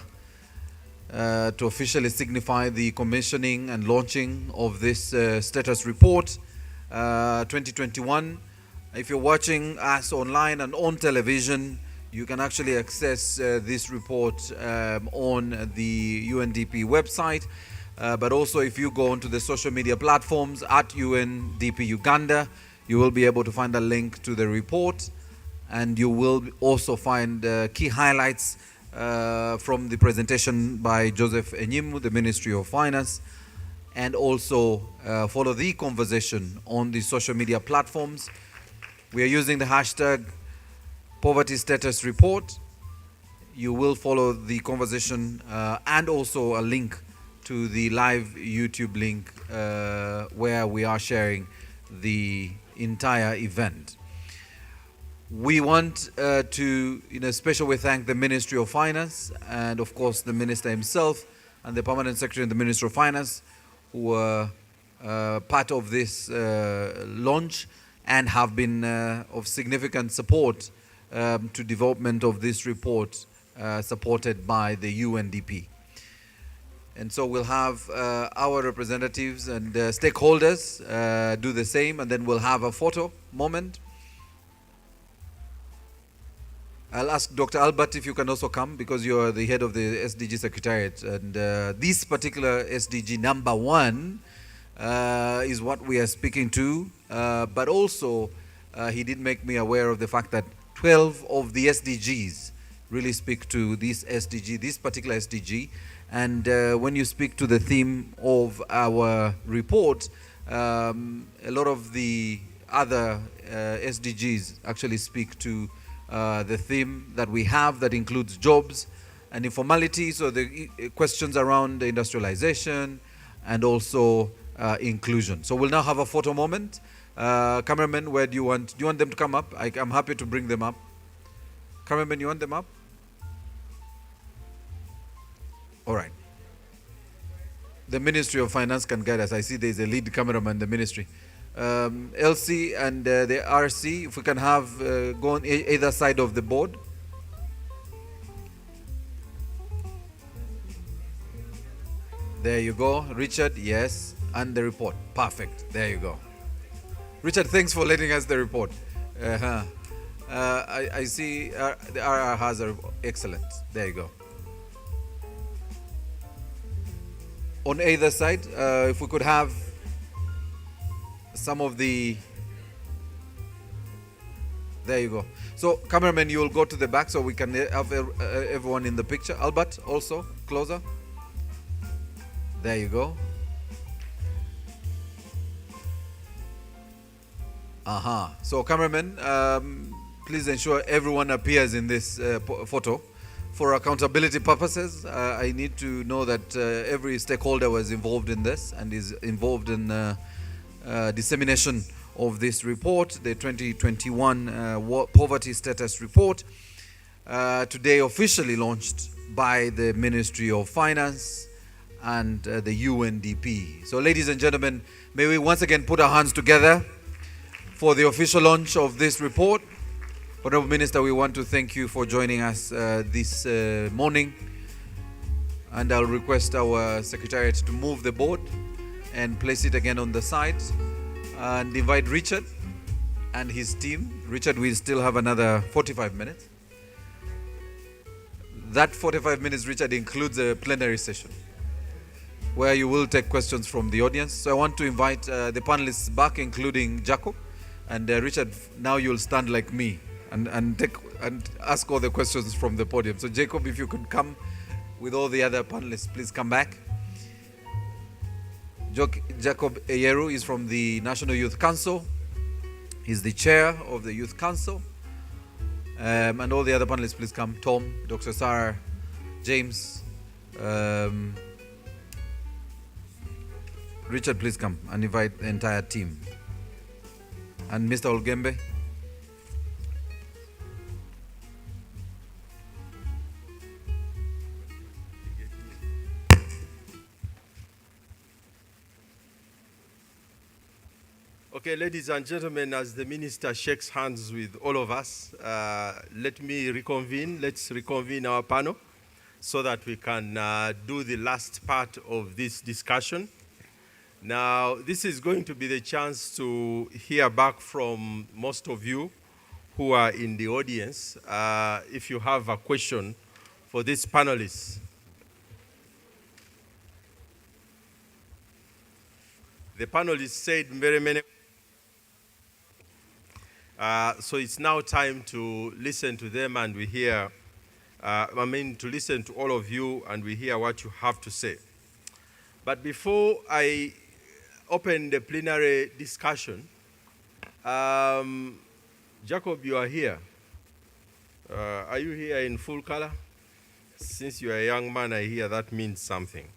To officially signify the commissioning and launching of this status report 2021. If you're watching us online and on television, you can actually access this report on the UNDP website. But also if you go onto the social media platforms at UNDP Uganda, you will be able to find a link to the report, and you will also find key highlights from the presentation by Joseph Enyimu, the Ministry of Finance, and also follow the conversation on the social media platforms. We are using the hashtag Poverty Status Report. You will follow the conversation and also a link to the live YouTube link where we are sharing the entire event. We want to, in a special way, thank the Ministry of Finance and, of course, the Minister himself and the Permanent Secretary in the Ministry of Finance who were part of this launch and have been of significant support to development of this report supported by the UNDP. And so we'll have our representatives and stakeholders do the same, and then we'll have a photo moment. I'll ask Dr. Albert if you can also come, because you're the head of the SDG Secretariat. And this particular SDG number 1 is what we are speaking to. But also, he did make me aware of the fact that 12 of the SDGs really speak to this SDG, this particular SDG. And when you speak to the theme of our report, a lot of the other SDGs actually speak to the theme that we have that includes jobs and informality, so the questions around the industrialization and also inclusion. So we'll now have a photo moment. Cameraman, where do you want them to come up? I'm happy to bring them up. Cameraman, you want them up? All right. The Ministry of Finance can guide us. I see there's a lead cameraman in the ministry. LC and the RC, if we can have go on either side of the board. There you go. Richard, yes. And the report. Perfect. There you go. Richard, thanks for letting us the report. I see the RR has a excellent. There you go. On either side, if we could have some of the There you go. So, cameraman, you will go to the back so we can have everyone in the picture. Albert, also, closer. There you go. So, cameraman, please ensure everyone appears in this photo. For accountability purposes, I need to know that every stakeholder was involved in this and is involved in dissemination of this report, the 2021 Poverty Status Report, today officially launched by the Ministry of Finance and the UNDP. So, ladies and gentlemen, may we once again put our hands together for the official launch of this report. Honorable Minister, we want to thank you for joining us this morning, and I'll request our Secretariat to move the board and place it again on the side and invite Richard and his team. Richard, we still have another 45 minutes. That 45 minutes, Richard, includes a plenary session where you will take questions from the audience. So I want to invite the panelists back, including Jacob. And Richard, now you'll stand like me and ask all the questions from the podium. So Jacob, if you could come with all the other panelists, please come back. Jacob Eyeru is from the National Youth Council. He's the chair of the Youth Council. And all the other panelists, please come. Tom, Dr. Sarah, James, Richard, please come and invite the entire team. And Mr. Olgembe. Okay, ladies and gentlemen, as the minister shakes hands with all of us, let me reconvene. Let's reconvene our panel so that we can do the last part of this discussion. Now, this is going to be the chance to hear back from most of you who are in the audience. If you have a question for these panelists. The panelists said very many. So it's now time to listen to them and we hear, to listen to all of you and we hear what you have to say. But before I open the plenary discussion, Jacob, you are here. Are you here in full color? Since you are a young man, I hear that means something.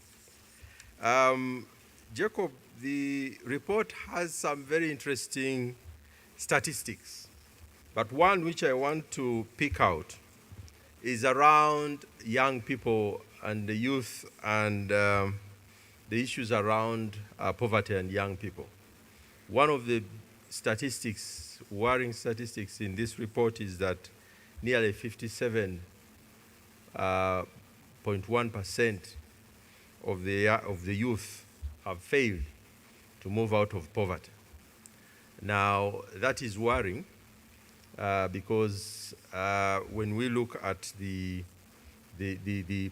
Jacob, the report has some very interesting statistics, but one which I want to pick out is around young people and the youth and the issues around poverty and young people. One of the statistics, worrying statistics in this report is that nearly 57.1% of the youth have failed to move out of poverty. Now, that is worrying because when we look at the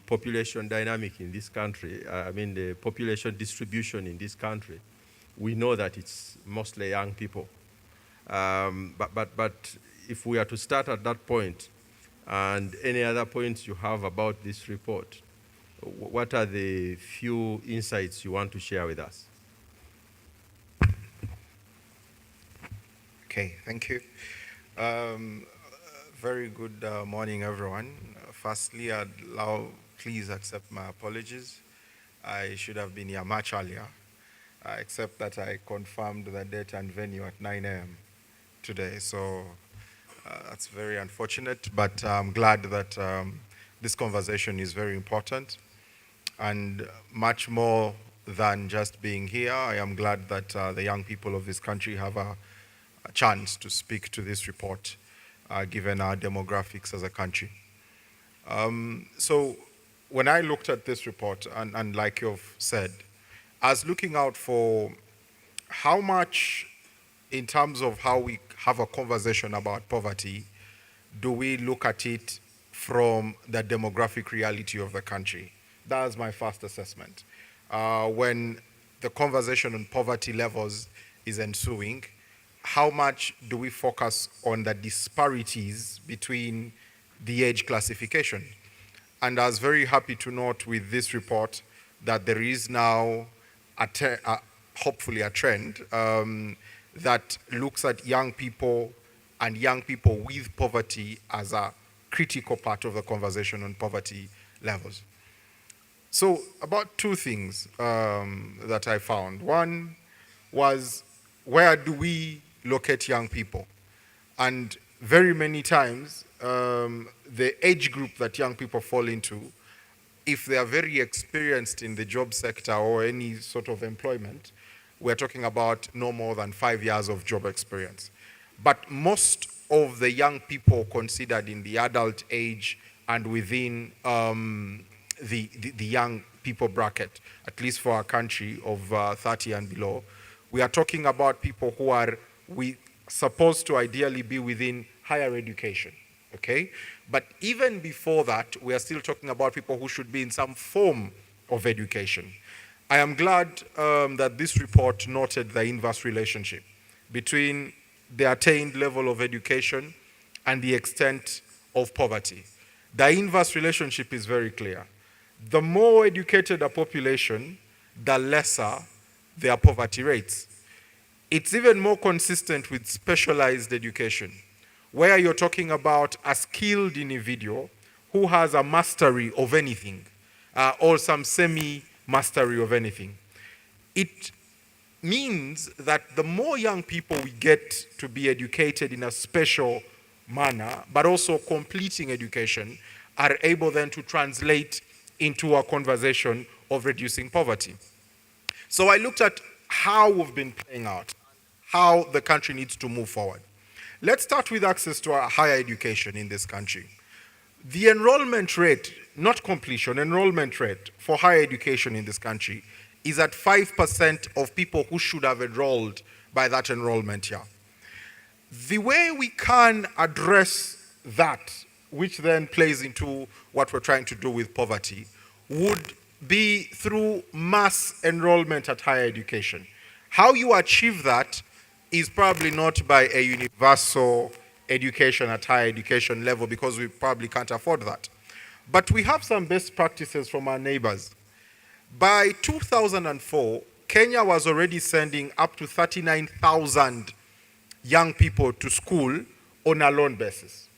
population dynamic in this country, the population distribution in this country, we know that it's mostly young people. But if we are to start at that point, and any other points you have about this report, what are the few insights you want to share with us? Okay, thank you. Very good morning, everyone. Firstly, please accept my apologies. I should have been here much earlier, except that I confirmed the date and venue at 9 a.m. today. So that's very unfortunate, but I'm glad that this conversation is very important. And much more than just being here, I am glad that the young people of this country have a chance to speak to this report, given our demographics as a country. So when I looked at this report, and like you've said, I was looking out for how much, in terms of how we have a conversation about poverty, do we look at it from the demographic reality of the country? That was my first assessment. When the conversation on poverty levels is ensuing, how much do we focus on the disparities between the age classification? And I was very happy to note with this report that there is now hopefully a trend that looks at young people and young people with poverty as a critical part of the conversation on poverty levels. So about two things that I found. One was, where do we locate young people? And very many times, the age group that young people fall into, if they are very experienced in the job sector or any sort of employment, we're talking about no more than 5 years of job experience. But most of the young people considered in the adult age and within the young people bracket, at least for our country of 30 and below, we are talking about people who are supposed to ideally be within higher education, okay? But even before that, we are still talking about people who should be in some form of education. I am glad that this report noted the inverse relationship between the attained level of education and the extent of poverty. The inverse relationship is very clear. The more educated a population, the lesser their poverty rates. It's even more consistent with specialized education, where you're talking about a skilled individual who has a mastery of anything, or some semi-mastery of anything. It means that the more young people we get to be educated in a special manner, but also completing education, are able then to translate into a conversation of reducing poverty. So I looked at how we've been playing out, how the country needs to move forward. Let's start with access to a higher education in this country. The enrollment rate, not completion, enrollment rate for higher education in this country is at 5% of people who should have enrolled by that enrollment year. The way we can address that, which then plays into what we're trying to do with poverty, would be through mass enrollment at higher education. How you achieve that is probably not by a universal education at higher education level, because we probably can't afford that. But we have some best practices from our neighbors. By 2004, Kenya was already sending up to 39,000 young people to school on a loan basis.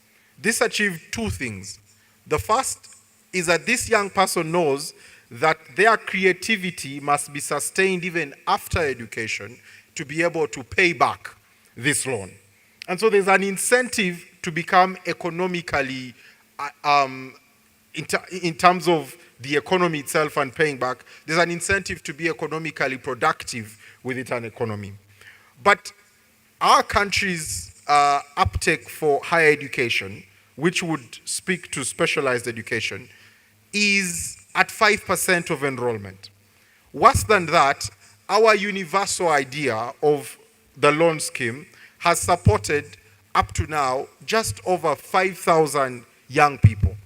This achieved two things. The first is that this young person knows that their creativity must be sustained even after education to be able to pay back this loan. And so there's an incentive to become economically, in terms of the economy itself and paying back, there's an incentive to be economically productive within an economy. But our country's uptake for higher education, which would speak to specialized education, is at 5% of enrollment. Worse than that, our universal idea of the loan scheme has supported up to now just over 5,000 young people.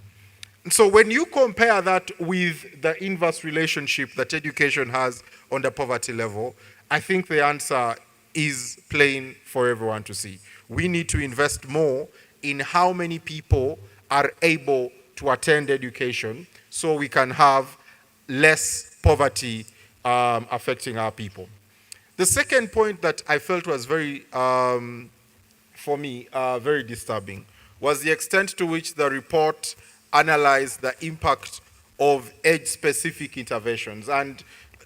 And so when you compare that with the inverse relationship that education has on the poverty level, I think the answer is plain for everyone to see. We need to invest more in how many people are able to attend education so we can have less poverty affecting our people. The second point that I felt was very, for me, very disturbing was the extent to which the report analyzed the impact of age-specific interventions and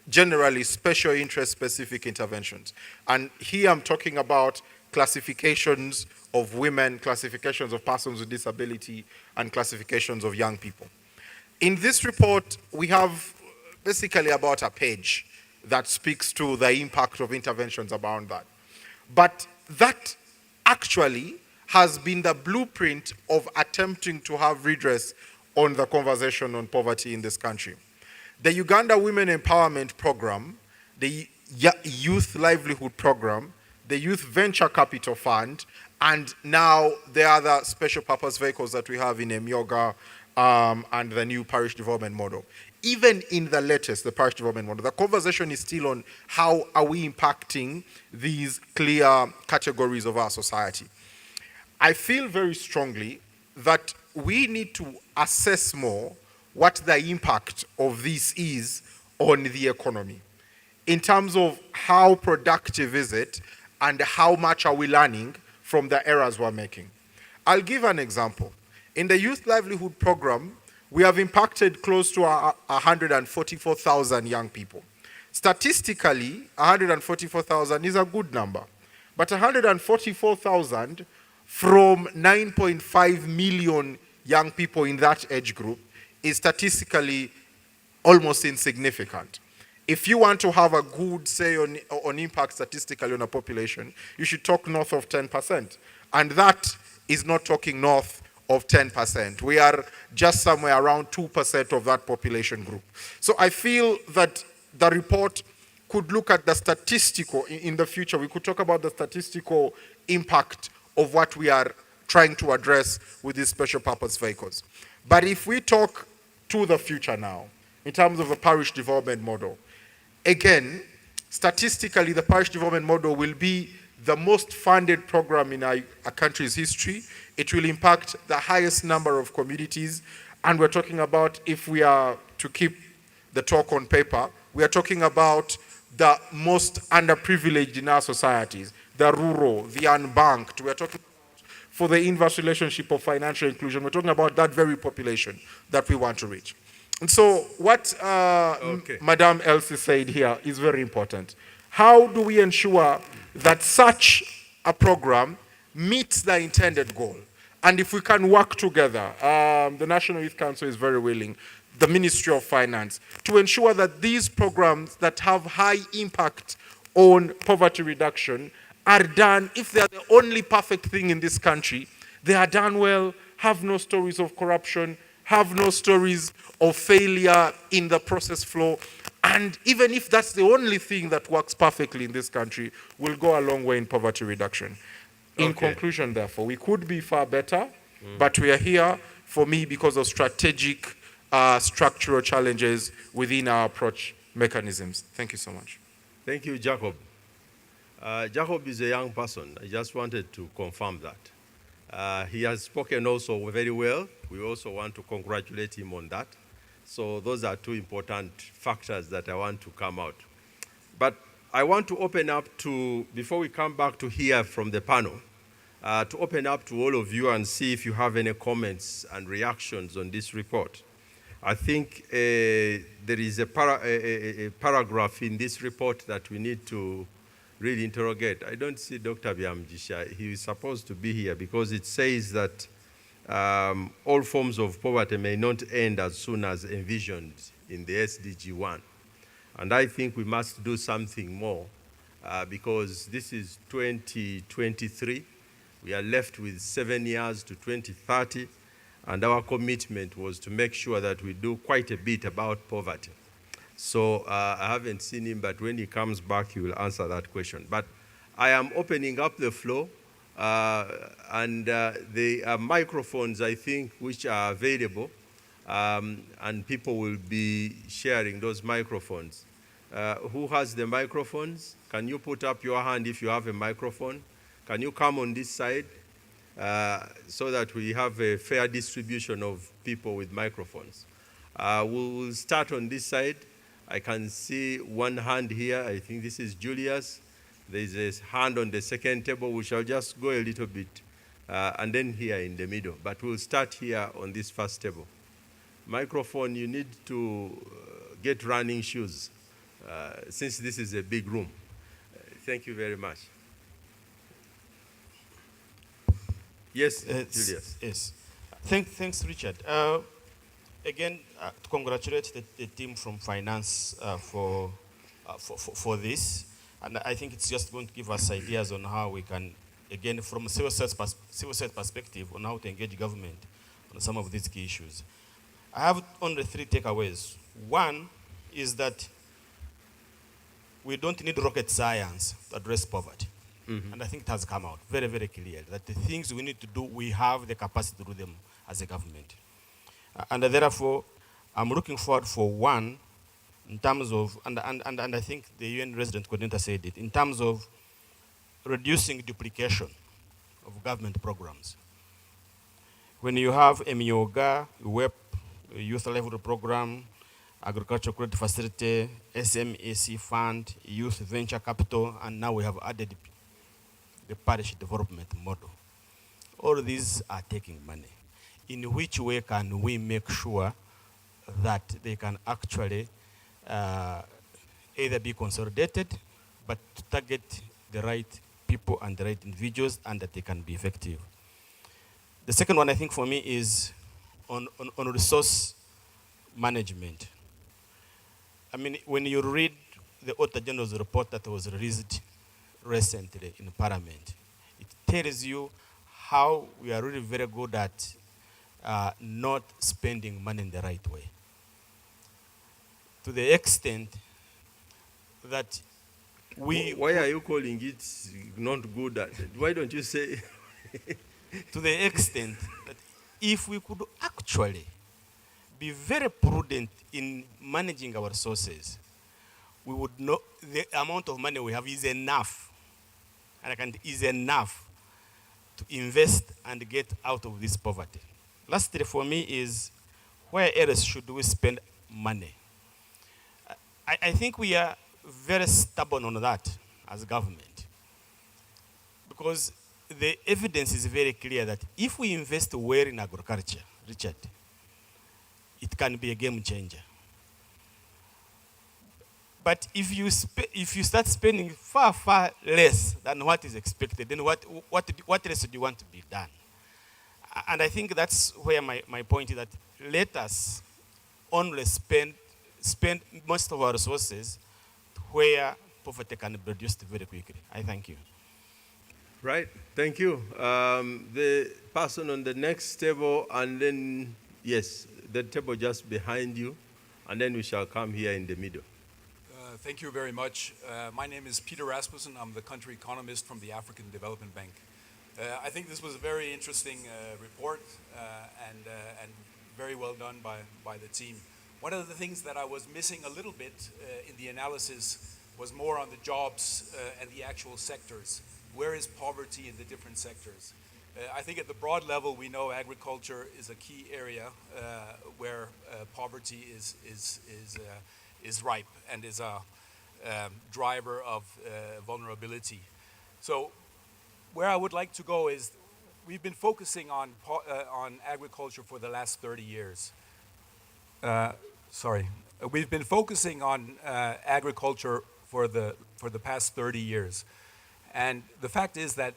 generally special interest-specific interventions. And here I'm talking about classifications of women, classifications of persons with disability, and classifications of young people. In this report, we have basically about a page that speaks to the impact of interventions around that. But that actually has been the blueprint of attempting to have redress on the conversation on poverty in this country. The Uganda Women Empowerment Program, the Youth Livelihood Program, the Youth Venture Capital Fund, and now the other special purpose vehicles that we have in Emyoga and the new parish development model. Even in the latest, the parish development model, the conversation is still on how are we impacting these clear categories of our society. I feel very strongly that we need to assess more what the impact of this is on the economy in terms of how productive is it and how much are we learning from the errors we're making. I'll give an example. In the Youth Livelihood Program, we have impacted close to 144,000 young people. Statistically, 144,000 is a good number, but 144,000 from 9.5 million young people in that age group is statistically almost insignificant. If you want to have a good say on impact statistically on a population, you should talk north of 10%. And that is not talking north of 10%. We are just somewhere around 2% of that population group. So I feel that the report could look at the statistical, in the future, we could talk about the statistical impact of what we are trying to address with these special purpose vehicles. But if we talk to the future now, in terms of the parish development model, again, statistically, the parish development model will be the most funded program in our country's history. It will impact the highest number of communities. And we're talking about, if we are to keep the talk on paper, we are talking about the most underprivileged in our societies, the rural, the unbanked. We are talking for the inverse relationship of financial inclusion. We're talking about that very population that we want to reach. And so what Madame Elsie said here is very important. How do we ensure that such a program meets the intended goal? And if we can work together, the National Youth Council is very willing, the Ministry of Finance, to ensure that these programs that have high impact on poverty reduction are done, if they are the only perfect thing in this country, they are done well, have no stories of corruption, have no stories of failure in the process flow. And even if that's the only thing that works perfectly in this country, will go a long way in poverty reduction. In conclusion, therefore, we could be far better, but we are here, for me, because of strategic, structural challenges within our approach mechanisms. Thank you so much. Thank you, Jacob. Jacob is a young person. I just wanted to confirm that. He has spoken also very well. We also want to congratulate him on that. So those are two important factors that I want to come out. But I want to open up to, before we come back to hear from the panel, to open up to all of you and see if you have any comments and reactions on this report. I think there is a paragraph in this report that we need to really interrogate. I don't see Dr. Byamjisha. He is supposed to be here because it says that all forms of poverty may not end as soon as envisioned in the SDG 1. And I think we must do something more because this is 2023. We are left with 7 years to 2030. And our commitment was to make sure that we do quite a bit about poverty. So I haven't seen him, but when he comes back, he will answer that question. But I am opening up the floor, and the microphones, I think, which are available, and people will be sharing those microphones. Who has the microphones? Can you put up your hand if you have a microphone? Can you come on this side so that we have a fair distribution of people with microphones? We will start on this side. I can see one hand here. I think this is Julius. There is a hand on the second table. We shall just go a little bit, and then here in the middle. But we'll start here on this first table. Microphone, you need to get running shoes, since this is a big room. Thank you very much. Yes, Julius. Yes. Thanks, Richard. Again, to congratulate the team from finance for this. And I think it's just going to give us ideas on how we can, again, from a civil society perspective, on how to engage government on some of these key issues. I have only 3 takeaways. One is that we don't need rocket science to address poverty. Mm-hmm. And I think it has come out very, very clearly that the things we need to do, we have the capacity to do them as a government. And therefore, I'm looking forward for one in terms of, and I think the UN resident coordinator said it, in terms of reducing duplication of government programs. When you have MIOGA, WEP, Youth Livelihood Program, Agricultural Credit Facility, SMAC Fund, Youth Venture Capital, and now we have added the parish development model. All these are taking money. In which way can we make sure that they can actually either be consolidated, but to target the right people and the right individuals, and that they can be effective? The second one, I think, for me is on resource management. I mean, when you read the Auditor General's report that was released recently in Parliament, it tells you how we are really very good at not spending money in the right way. To the extent that we... Why are you calling it not good at it? Why don't you say... To the extent that if we could actually be very prudent in managing our resources, we would know the amount of money we have is enough, and is enough to invest and get out of this poverty. Lastly, for me, is where else should we spend money? I think we are very stubborn on that as government, because the evidence is very clear that if we invest well in agriculture, Richard, it can be a game changer. But if you start spending far, far less than what is expected, then what else do you want to be done? And I think that's where my point is, that let us only spend most of our resources where poverty can be reduced very quickly. I thank you. Right, thank you. The person on the next table, and then, yes, the table just behind you, and then we shall come here in the middle. Thank you very much. My name is Peter Rasmussen. I'm the country economist from the African Development Bank. I think this was a very interesting report and very well done by the team. One of the things that I was missing a little bit in the analysis was more on the jobs and the actual sectors. Where is poverty in the different sectors? I think at the broad level, we know agriculture is a key area where poverty is ripe and is a driver of vulnerability. So where I would like to go is, we've been focusing on agriculture for the last 30 years. We've been focusing on agriculture for the past 30 years. And the fact is that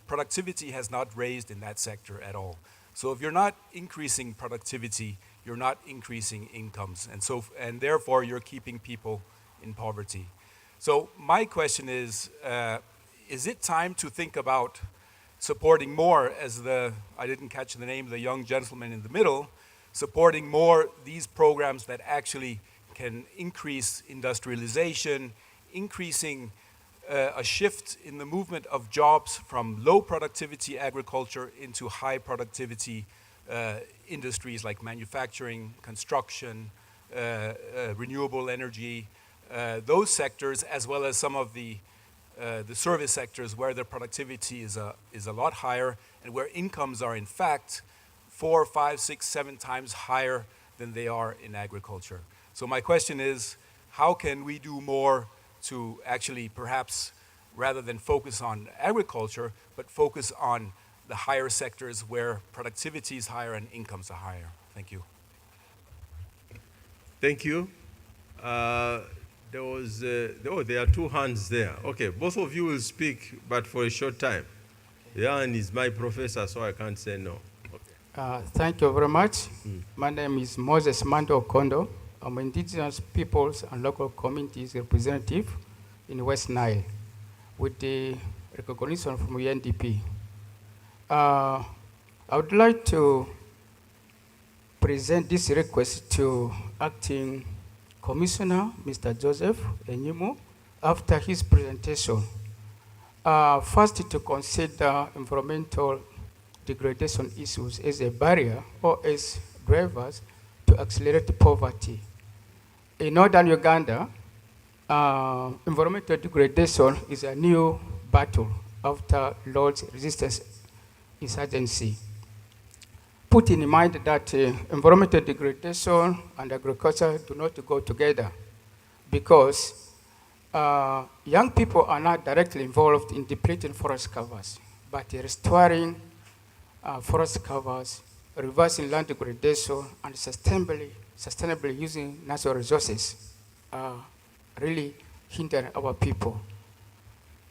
productivity has not raised in that sector at all. So if you're not increasing productivity, you're not increasing incomes, and therefore you're keeping people in poverty. So my question is it time to think about supporting more, as I didn't catch the name of the young gentleman in the middle, supporting more these programs that actually can increase industrialization, increasing a shift in the movement of jobs from low productivity agriculture into high productivity industries like manufacturing, construction, renewable energy, those sectors, as well as some of the service sectors where the productivity is a lot higher and where incomes are in fact 4, 5, 6, 7 times higher than they are in agriculture. So my question is, how can we do more to actually perhaps, rather than focus on agriculture, but focus on the higher sectors where productivity is higher and incomes are higher? Thank you. Thank you. There are 2 hands there. Okay, both of you will speak, but for a short time. Jan is my professor, so I can't say no. Okay. Thank you very much. My name is Moses Mando Kondo. I'm Indigenous Peoples and Local Communities representative in West Nile with the recognition from UNDP. I would like to present this request to Acting Commissioner, Mr. Joseph Enyimu, after his presentation. First, to consider environmental degradation issues as a barrier or as drivers to accelerate poverty. In northern Uganda, environmental degradation is a new battle after Lord's resistance insurgency. Put in mind that environmental degradation and agriculture do not go together because young people are not directly involved in depleting forest covers, but restoring forest covers, reversing land degradation, and sustainably using natural resources really hinder our people.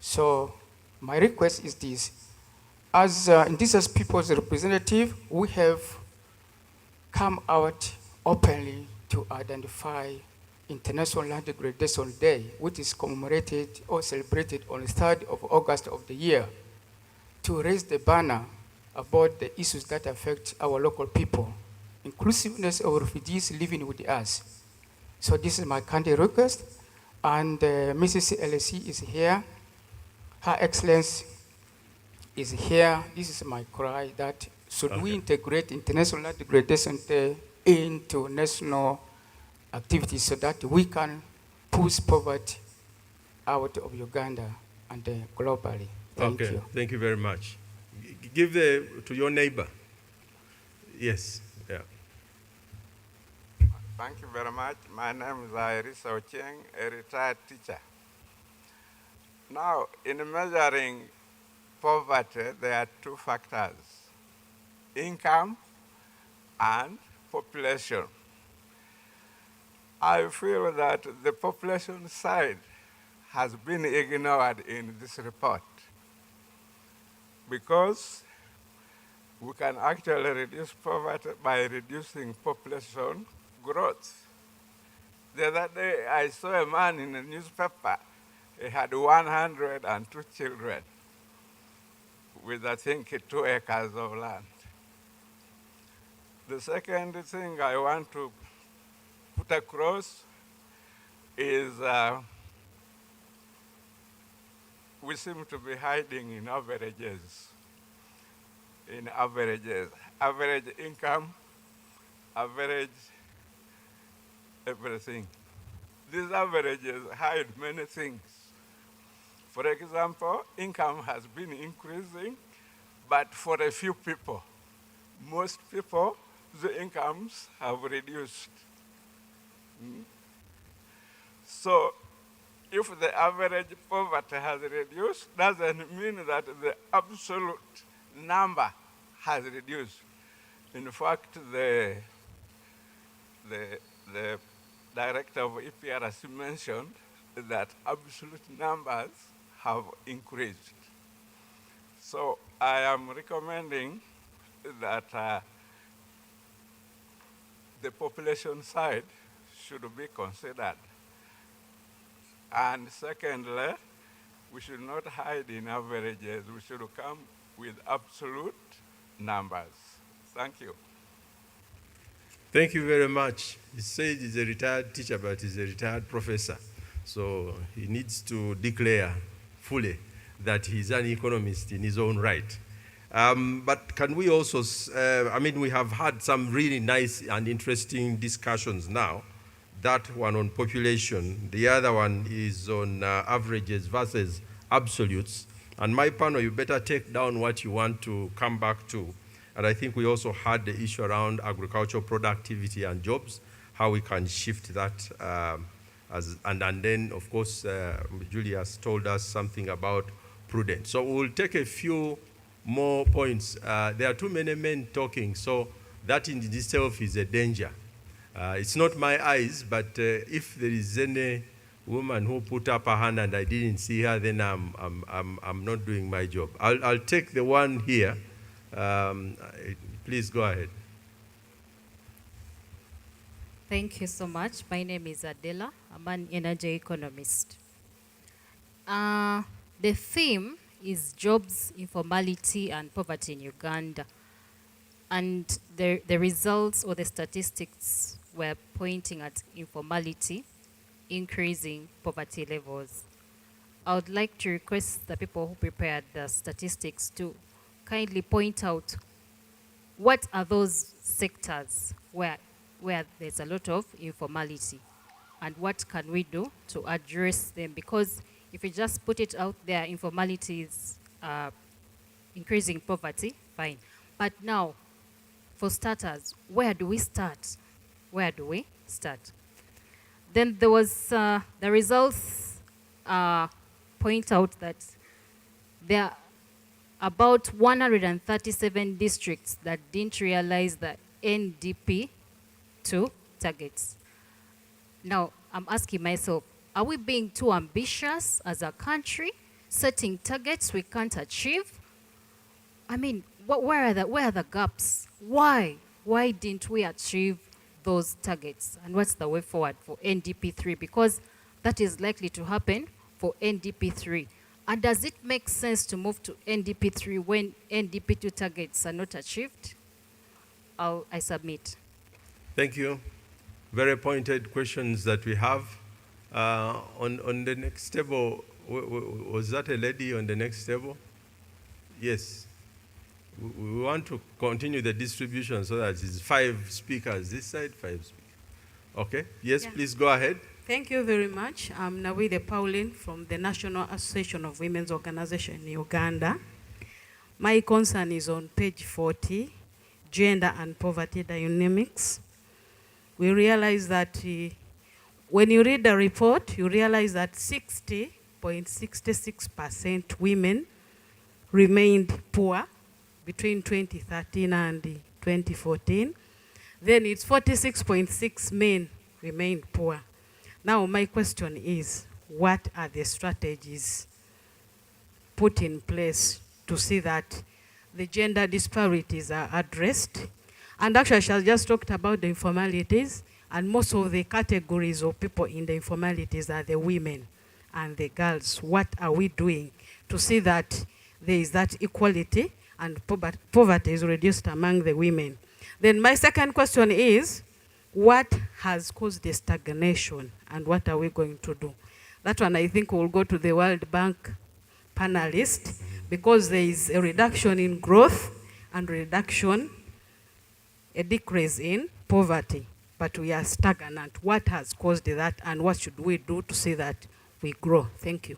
So my request is this. As indigenous people's representative, we have come out openly to identify International Land Degradation Day, which is commemorated or celebrated on the 3rd of August of the year, to raise the banner about the issues that affect our local people, inclusiveness of refugees living with us. So this is my kind request, and Mrs. LSC is here. Her Excellency is here. This is my cry that should we integrate International Land Degradation Day into national activities so that we can push poverty out of Uganda and globally. Thank you. Thank you very much. Give to your neighbor. Yes. Yeah. Thank you very much. My name is Irisa Ocheng, a retired teacher. Now, in measuring poverty, there are two factors: income and population. I feel that the population side has been ignored in this report because we can actually reduce poverty by reducing population growth. The other day, I saw a man in a newspaper. He had 102 children with, I think, 2 acres of land. The second thing I want to put across is we seem to be hiding in averages. Average income, average everything. These averages hide many things. For example, income has been increasing, but for a few people. Most people, the incomes have reduced. So if the average poverty has reduced, doesn't mean that the absolute number has reduced. In fact, the director of EPRC mentioned that absolute numbers have increased. So I am recommending that the population side should be considered. And secondly, we should not hide in averages. We should come with absolute numbers. Thank you. Thank you very much. He said he's a retired teacher, but he's a retired professor. So he needs to declare fully that he's an economist in his own right. But can we also, we have had some really nice and interesting discussions now. That one on population, the other one is on averages versus absolutes. And my panel, you better take down what you want to come back to. And I think we also had the issue around agricultural productivity and jobs, how we can shift that. And then, of course, Julius told us something about prudence. So we'll take a few more points. There are too many men talking, so that in itself is a danger. It's not my eyes, but if there is any woman who put up her hand and I didn't see her, then I'm not doing my job. I'll take the one here. Please go ahead. Thank you so much. My name is Adela. I'm an energy economist. The theme is jobs, informality, and poverty in Uganda. And the results or the statistics were pointing at informality, increasing poverty levels. I would like to request the people who prepared the statistics to kindly point out what are those sectors where there's a lot of informality, and what can we do to address them? Because if we just put it out there, informality is increasing poverty, fine. But now, for starters, where do we start? Where do we start? Then there was, the results point out that there are about 137 districts that didn't realize the NDP 2 targets. Now, I'm asking myself, are we being too ambitious as a country, setting targets we can't achieve? I mean, where are the gaps? Why didn't we achieve those targets? And what's the way forward for NDP 3? Because that is likely to happen for NDP 3. And does it make sense to move to NDP 3 when NDP 2 targets are not achieved? I submit. Thank you. Very pointed questions that we have. On the next table, was that a lady on the next table? Yes. We want to continue the distribution so that it's 5 speakers this side, 5 speakers. Okay. Yes, Yeah. please go ahead. Thank you very much. I'm Nawide Pauline from the National Association of Women's Organization in Uganda. My concern is on page 40, gender and poverty dynamics. We realize that when you read the report, you realize that 60.66% women remained poor between 2013 and 2014. Then it's 46.6% men remained poor. Now my question is, what are the strategies put in place to see that the gender disparities are addressed? And actually, she has just talked about the informalities, and most of the categories of people in the informalities are the women and the girls. What are we doing to see that there is that equality and poverty is reduced among the women? Then my second question is, what has caused the stagnation and what are we going to do? That one I think will go to the World Bank panelists, because there is a reduction in growth and a decrease in poverty, but we are stagnant. What has caused that and what should we do to see that we grow? Thank you.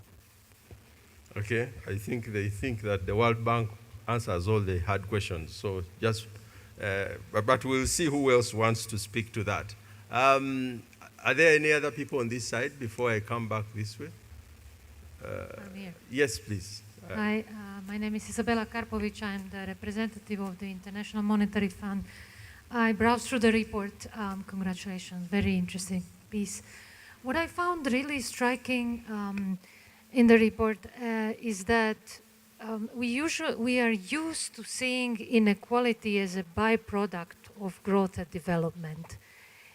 Okay, I think they think that the World Bank answers all the hard questions. So just, but we'll see who else wants to speak to that. Are there any other people on this side before I come back this way? I'm here. Yes, please. Hi, my name is Isabella Karpovic. I'm the representative of the International Monetary Fund. I browsed through the report. Congratulations, very interesting piece. What I found really striking in the report is that we are used to seeing inequality as a byproduct of growth and development.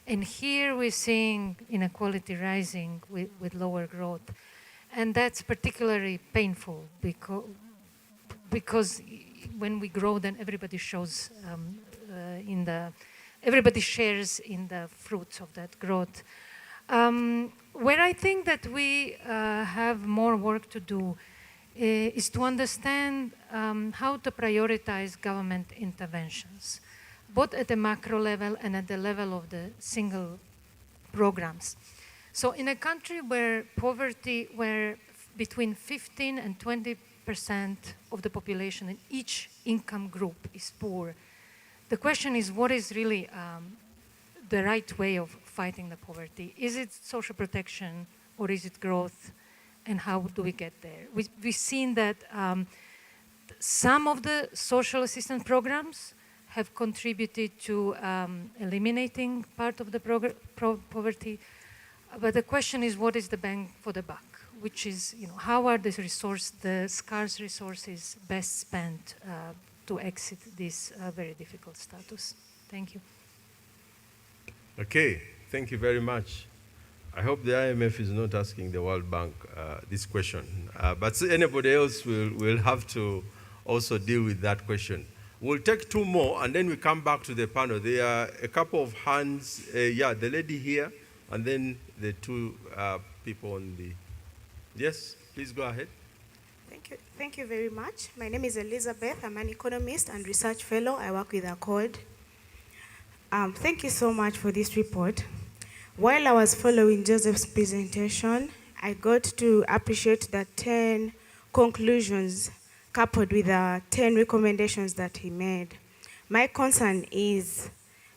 And here we're seeing inequality rising with lower growth. And that's particularly painful because when we grow, then everybody shows everybody shares in the fruits of that growth. Where I think that we have more work to do is to understand how to prioritize government interventions, both at the macro level and at the level of the single programs. So in a country where between 15 and 20% of the population in each income group is poor, the question is, what is really the right way of fighting the poverty? Is it social protection or is it growth? And how do we get there? We've seen that some of the social assistance programs have contributed to eliminating part of the poverty. But the question is, what is the bang for the buck? Which is, how are the scarce resources best spent to exit this very difficult status? Thank you. Okay, thank you very much. I hope the IMF is not asking the World Bank this question, but anybody else will have to also deal with that question. We'll take 2 more and then we come back to the panel. There are a couple of hands. Yeah, the lady here and then the 2 people on the... Yes, please go ahead. Thank you very much. My name is Elizabeth. I'm an economist and research fellow. I work with ACCORD. Thank you so much for this report. While I was following Joseph's presentation, I got to appreciate the 10 conclusions coupled with the 10 recommendations that he made. My concern is,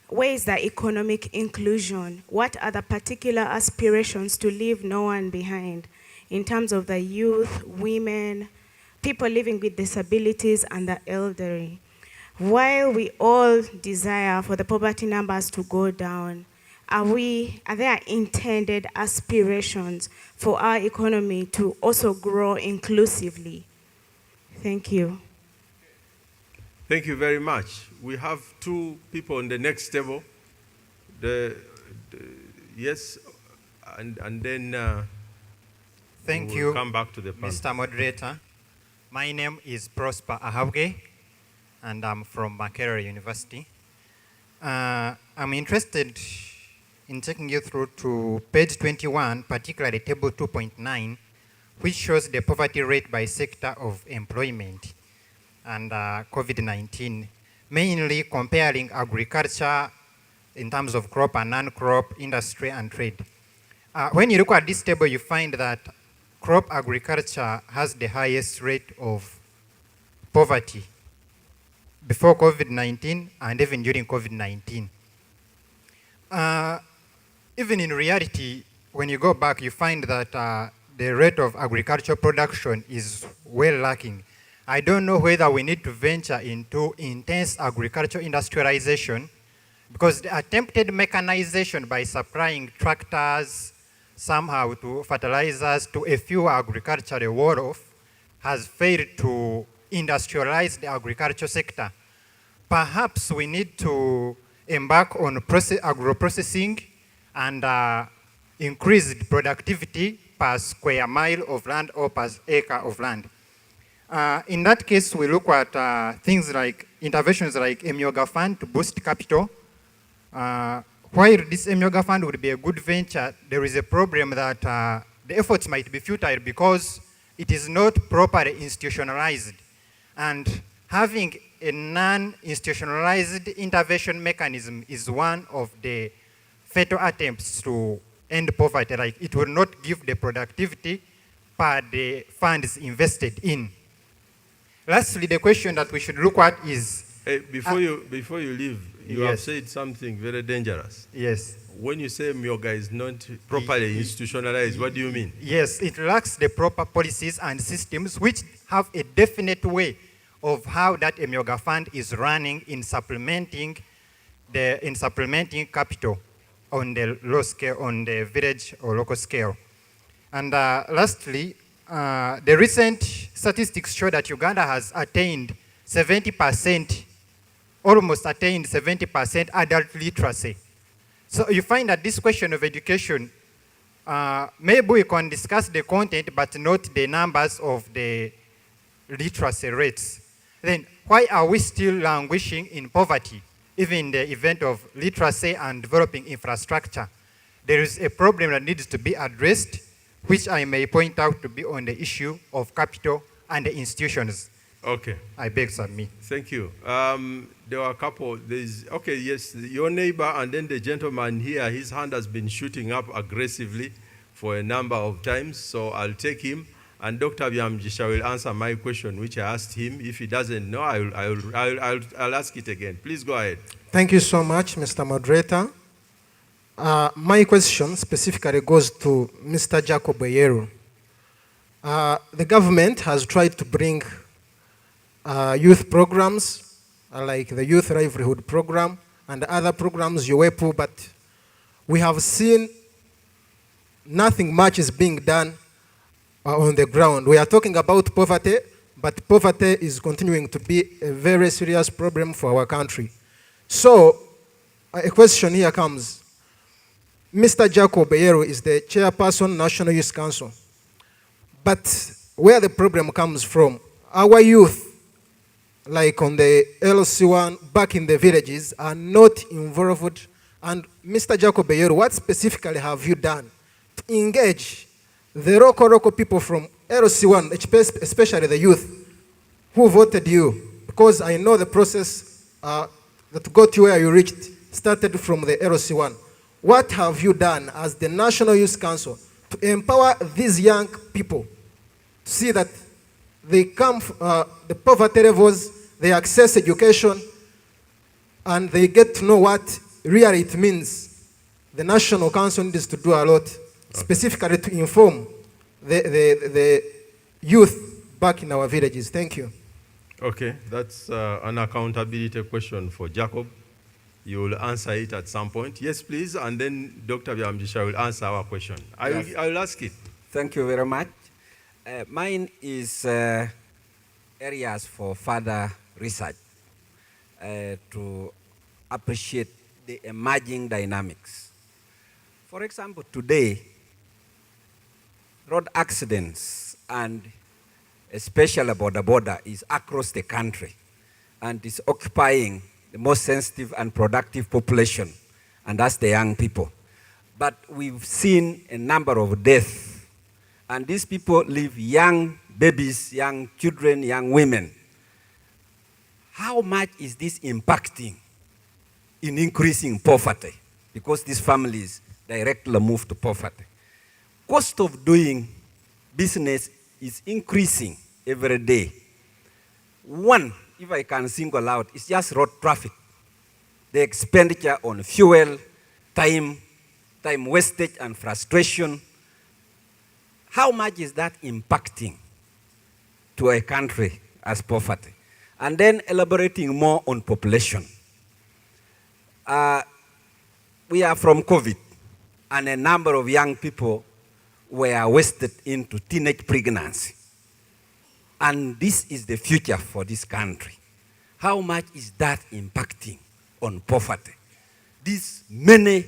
where is the economic inclusion? What are the particular aspirations to leave no one behind in terms of the youth, women, people living with disabilities, and the elderly? While we all desire for the poverty numbers to go down, are there intended aspirations for our economy to also grow inclusively? Thank you. Thank you very much. We have two people on the next table. Yes, and then Thank we'll you, come back to the panel. Mr. Moderator. My name is Prosper Ahabge, and I'm from Makerere University. I'm interested in taking you through to page 21, particularly table 2.9, which shows the poverty rate by sector of employment and COVID-19, mainly comparing agriculture in terms of crop and non-crop, industry and trade. When you look at this table, you find that crop agriculture has the highest rate of poverty before COVID-19 and even during COVID-19. Even in reality, when you go back, you find that the rate of agricultural production is well lacking. I don't know whether we need to venture into intense agricultural industrialization, because the attempted mechanization by supplying tractors somehow to fertilizers to a few agricultural wall-off has failed to industrialize the agriculture sector. Perhaps we need to embark on agro-processing and increased productivity per square mile of land or per acre of land. In that case, we look at things like interventions like Emyoga Fund to boost capital. While this Emyoga Fund would be a good venture, there is a problem that the efforts might be futile because it is not properly institutionalized. And having a non-institutionalized intervention mechanism is one of the fatal attempts to end poverty. Like, it will not give the productivity per the funds invested in. Lastly, the question that we should look at is... Before you leave, you yes. have said something very dangerous. Yes. When you say Myoga is not properly institutionalized, what do you mean? Yes, it lacks the proper policies and systems which have a definite way of how that Emyoga Fund is running in supplementing capital on the low scale, on the village or local scale. And lastly, the recent statistics show that Uganda has attained 70%, almost attained 70% adult literacy. So you find that this question of education, maybe we can discuss the content but not the numbers of the literacy rates. Then why are we still languishing in poverty, even in the event of literacy and developing infrastructure? There is a problem that needs to be addressed, which I may point out to be on the issue of capital and the institutions. Okay. I beg submit. Thank you. There were a couple. Okay, yes, your neighbor and then the gentleman here, his hand has been shooting up aggressively for a number of times, so I'll take him. And Dr. Byamjisha will answer my question, which I asked him. If he doesn't know, I'll ask it again. Please go ahead. Thank you so much, Mr. Moderator. My question specifically goes to Mr. Jacob Boyeru. The government has tried to bring youth programs like the Youth Livelihood Program and other programs, UWEPU, but we have seen nothing much is being done on the ground. We are talking about poverty, but poverty is continuing to be a very serious problem for our country. So, a question here comes. Mr. Jacob Boyeru is the chairperson, National Youth Council. But where the problem comes from, our youth, like on the LC1, back in the villages, are not involved. And Mr. Jacob Boyeru, what specifically have you done to engage the local people from LC1, especially the youth, who voted you? Because I know the process that got you where you reached started from the LC1. What have you done as the National Youth Council to empower these young people to see that they come, the poverty levels, they access education, and they get to know what really it means? The National Council needs to do a lot, specifically to inform the youth back in our villages. Thank you. Okay, that's an accountability question for Jacob. You will answer it at some point. Yes, please, and then Dr. Byamjisha will answer our question. I will ask it. Thank you very much. Mine is areas for further research to appreciate the emerging dynamics. For example, today, road accidents and especially border is across the country and is occupying the most sensitive and productive population, and that's the young people. But we've seen a number of deaths, and these people leave young babies, young children, young women. How much is this impacting in increasing poverty? Because these families directly move to poverty. Cost of doing business is increasing every day. One, if I can single out, is just road traffic. The expenditure on fuel, time wastage and frustration. How much is that impacting to a country as poverty? And then elaborating more on population. We are from COVID, and a number of young people were wasted into teenage pregnancy. And this is the future for this country. How much is that impacting on poverty? These many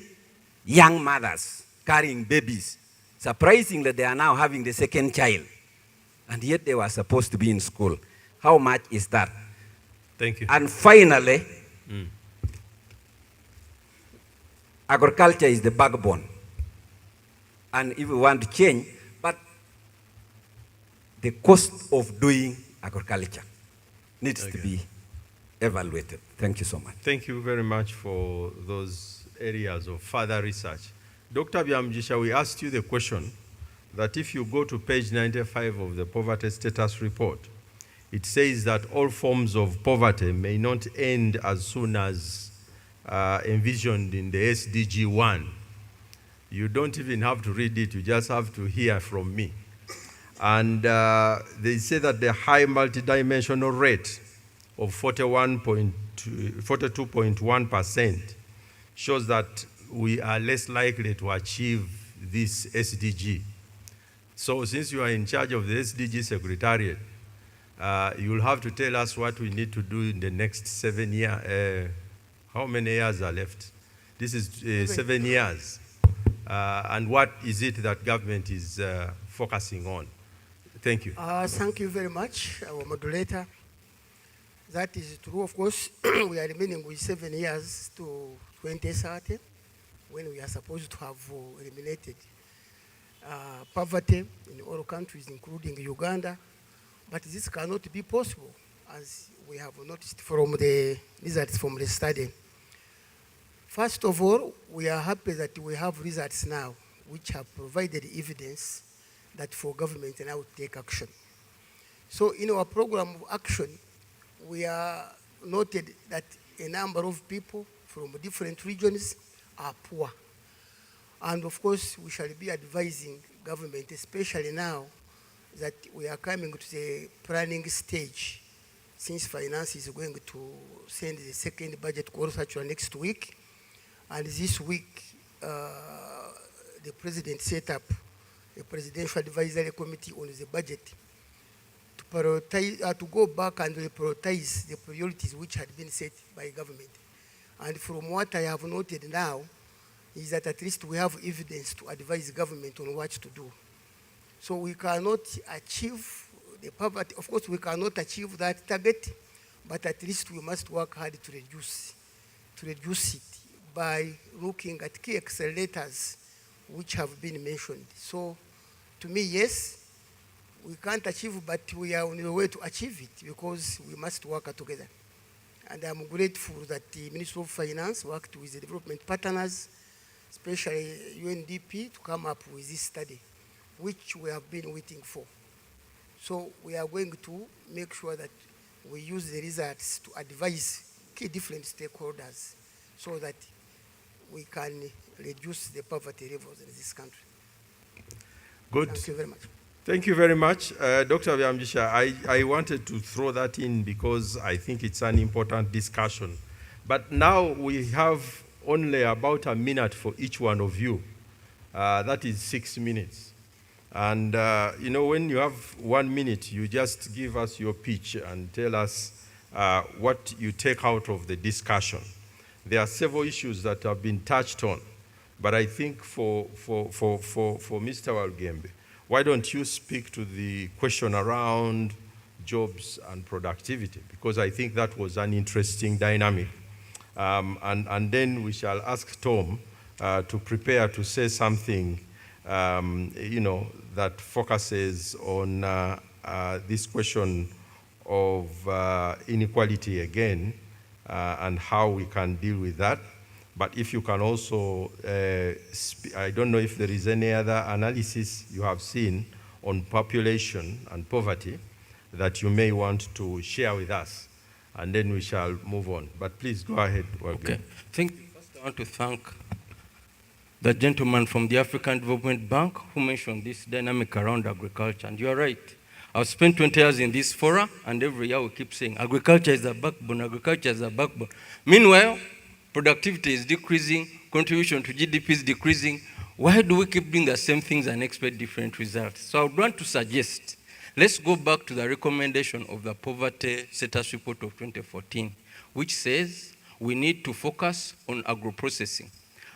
young mothers carrying babies, surprisingly, they are now having the second child, and yet they were supposed to be in school. How much is that? Thank you. And finally, agriculture is the backbone. And if we want to change, but the cost of doing agriculture needs to be evaluated. Thank you so much. Thank you very much for those areas of further research. Dr. Byamjisha, we asked you the question that if you go to page 95 of the Poverty Status Report, it says that all forms of poverty may not end as soon as envisioned in the SDG 1. You don't even have to read it, you just have to hear from me. And they say that the high multidimensional rate of 42.1% shows that we are less likely to achieve this SDG. So since you are in charge of the SDG Secretariat, you'll have to tell us what we need to do in the next 7 years. How many years are left? This is 7 years. And what is it that government is focusing on? Thank you. Thank you very much, our moderator. That is true, of course. We are remaining with 7 years to 2030, when we are supposed to have eliminated poverty in all countries, including Uganda. But this cannot be possible, as we have noticed from the results from the study. First of all, we are happy that we have results now, which have provided evidence that for government now to take action. So in our program of action, we are noted that a number of people from different regions are poor. And of course, we shall be advising government, especially now that we are coming to the planning stage, since finance is going to send the second budget call actually next week. And this week, the president set up a presidential advisory committee on the budget to prioritize, to go back and prioritize the priorities which had been set by government. And from what I have noted now, is that at least we have evidence to advise government on what to do. So we cannot achieve the poverty. Of course, we cannot achieve that target, but at least we must work hard to reduce it by looking at key accelerators which have been mentioned. So to me, yes, we can't achieve, but we are on the way to achieve it because we must work together. And I'm grateful that the Ministry of Finance worked with the development partners, especially UNDP, to come up with this study, which we have been waiting for. So we are going to make sure that we use the results to advise key different stakeholders so that we can reduce the poverty levels in this country. Good. Thank you very much. Thank you very much. Dr. Byamjisha, I wanted to throw that in because I think it's an important discussion. But now we have only about a minute for each one of you. That is 6 minutes. And, you know, when you have 1 minute, you just give us your pitch and tell us what you take out of the discussion. There are several issues that have been touched on, but I think for Mr. Walgembe, why don't you speak to the question around jobs and productivity? Because I think that was an interesting dynamic. And then we shall ask Tom to prepare to say something, you know, that focuses on this question of inequality again and how we can deal with that. But if you can also, I don't know if there is any other analysis you have seen on population and poverty that you may want to share with us, and then we shall move on. But please go ahead. Okay. First, I want to thank the gentleman from the African Development Bank who mentioned this dynamic around agriculture. And you are right. I've spent 20 years in this forum, and every year we keep saying agriculture is the backbone, agriculture is the backbone. Meanwhile, productivity is decreasing, contribution to GDP is decreasing. Why do we keep doing the same things and expect different results? So I would want to suggest, let's go back to the recommendation of the Poverty Status Report of 2014, which says we need to focus on agro-processing.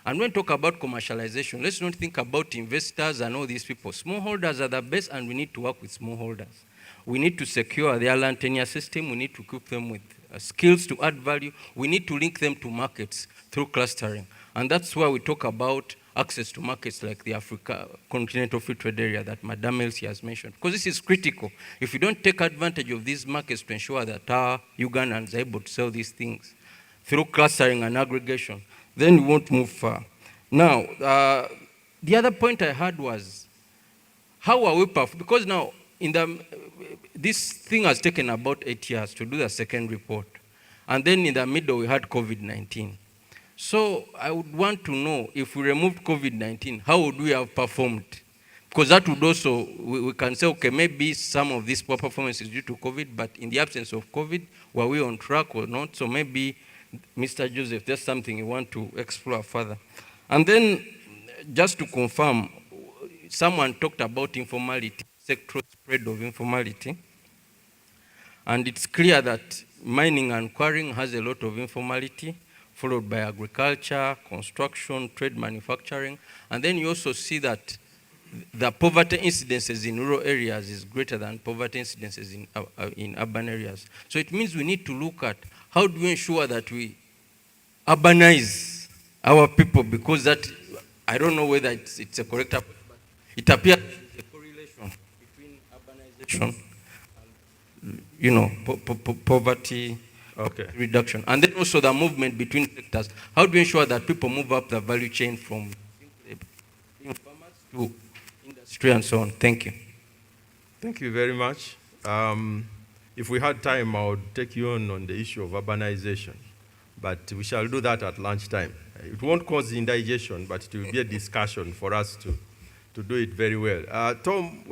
And when we talk about commercialization, let's not think about investors and all these people. Smallholders are the best, and we need to work with smallholders. We need to secure their land tenure system. We need to equip them with skills to add value. We need to link them to markets through clustering. And that's why we talk about access to markets like the Africa Continental Free Trade Area that Madam Elsie has mentioned. Because this is critical. If you don't take advantage of these markets to ensure that our Ugandans are able to sell these things through clustering and aggregation, then we won't move far. Now, the other point I had was, how are we because now, this thing has taken about 8 years to do the second report. And then in the middle, we had COVID-19. So I would want to know, if we removed COVID-19, how would we have performed? Because that would also, we can say, okay, maybe some of this poor performance is due to COVID, but in the absence of COVID, were we on track or not? So maybe, Mr. Joseph, that's something you want to explore further. And then, just to confirm, someone talked about informality, sectoral spread of informality. And it's clear that mining and quarrying has a lot of informality, followed by agriculture, construction, trade, manufacturing. And then you also see that the poverty incidences in rural areas is greater than poverty incidences in urban areas. So it means we need to look at how do we ensure that we urbanize our people, because that, I don't know whether it's a correct, but it appears a correlation between urbanization and, you know, poverty reduction. And then also the movement between sectors. How do we ensure that people move up the value chain from farmers to industry and so on? Thank you. Thank you very much. If we had time, I would take you on the issue of urbanization, but we shall do that at lunchtime. It won't cause indigestion, but it will be a discussion for us to do it very well. Tom,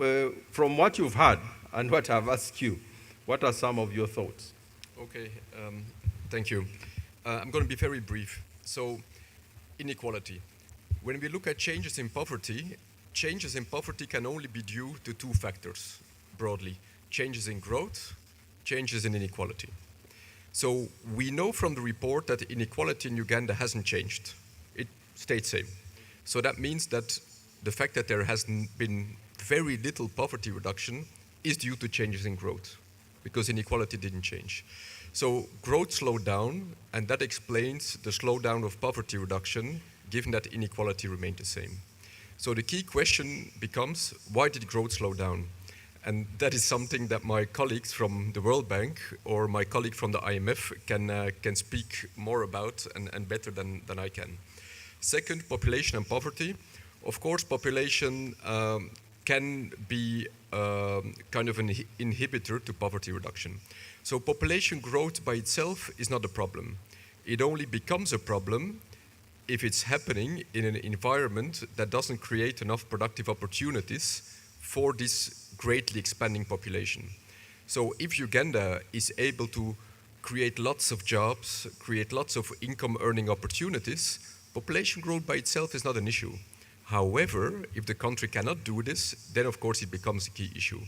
from what you've heard and what I've asked you, what are some of your thoughts? Okay, thank you. I'm going to be very brief. So, inequality. When we look at changes in poverty can only be due to two factors, broadly. Changes in growth, changes in inequality. So we know from the report that inequality in Uganda hasn't changed. It stayed same. So that means that the fact that there has been very little poverty reduction is due to changes in growth, because inequality didn't change. So growth slowed down, and that explains the slowdown of poverty reduction, given that inequality remained the same. So the key question becomes, why did growth slow down? And that is something that my colleagues from the World Bank or my colleague from the IMF can speak more about and better than I can. Second, population and poverty. Of course, population can be kind of an inhibitor to poverty reduction. So population growth by itself is not a problem. It only becomes a problem if it's happening in an environment that doesn't create enough productive opportunities for this greatly expanding population. So if Uganda is able to create lots of jobs, create lots of income earning opportunities, population growth by itself is not an issue. However, if the country cannot do this, then of course it becomes a key issue.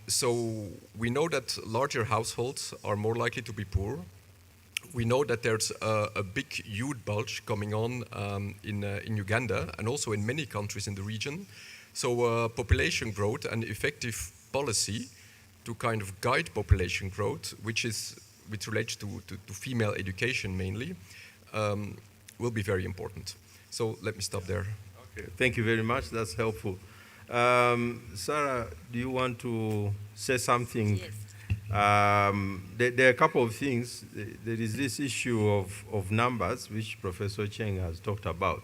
So we know that larger households are more likely to be poor. We know that there's a big youth bulge coming on in Uganda and also in many countries in the region. So population growth and effective policy to kind of guide population growth, which relates to female education mainly, will be very important. So let me stop there. Okay, thank you very much. That's helpful. Sarah, do you want to say something? Yes. There are a couple of things. There is this issue of numbers, which Professor Cheng has talked about,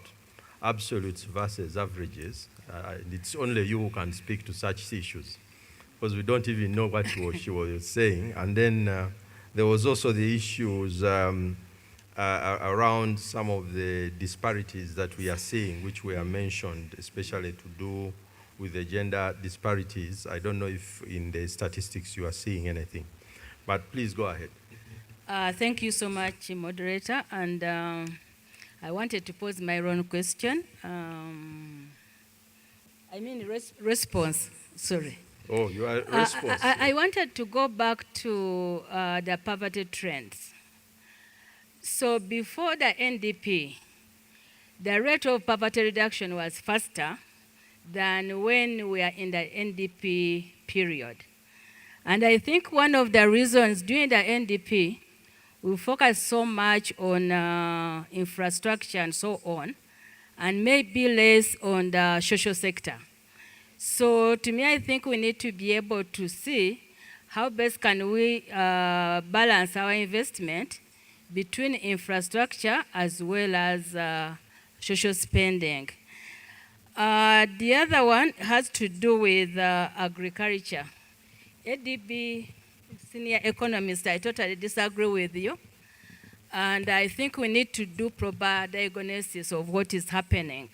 absolutes versus averages. It's only you who can speak to such issues, because we don't even know what she was saying. And then there was also the issues around some of the disparities that we are seeing, which were mentioned, especially to do with the gender disparities. I don't know if in the statistics you are seeing anything, but please go ahead. Thank you so much, moderator. And I wanted to pose my own question. Response, sorry. Oh, you are response. I wanted to go back to the poverty trends. So before the NDP, the rate of poverty reduction was faster than when we are in the NDP period. And I think one of the reasons during the NDP, we focused so much on infrastructure and so on, and maybe less on the social sector. So to me, I think we need to be able to see how best can we balance our investment between infrastructure as well as social spending. The other one has to do with agriculture. ADB, senior economist, I totally disagree with you. And I think we need to do proper diagnosis of what is happening.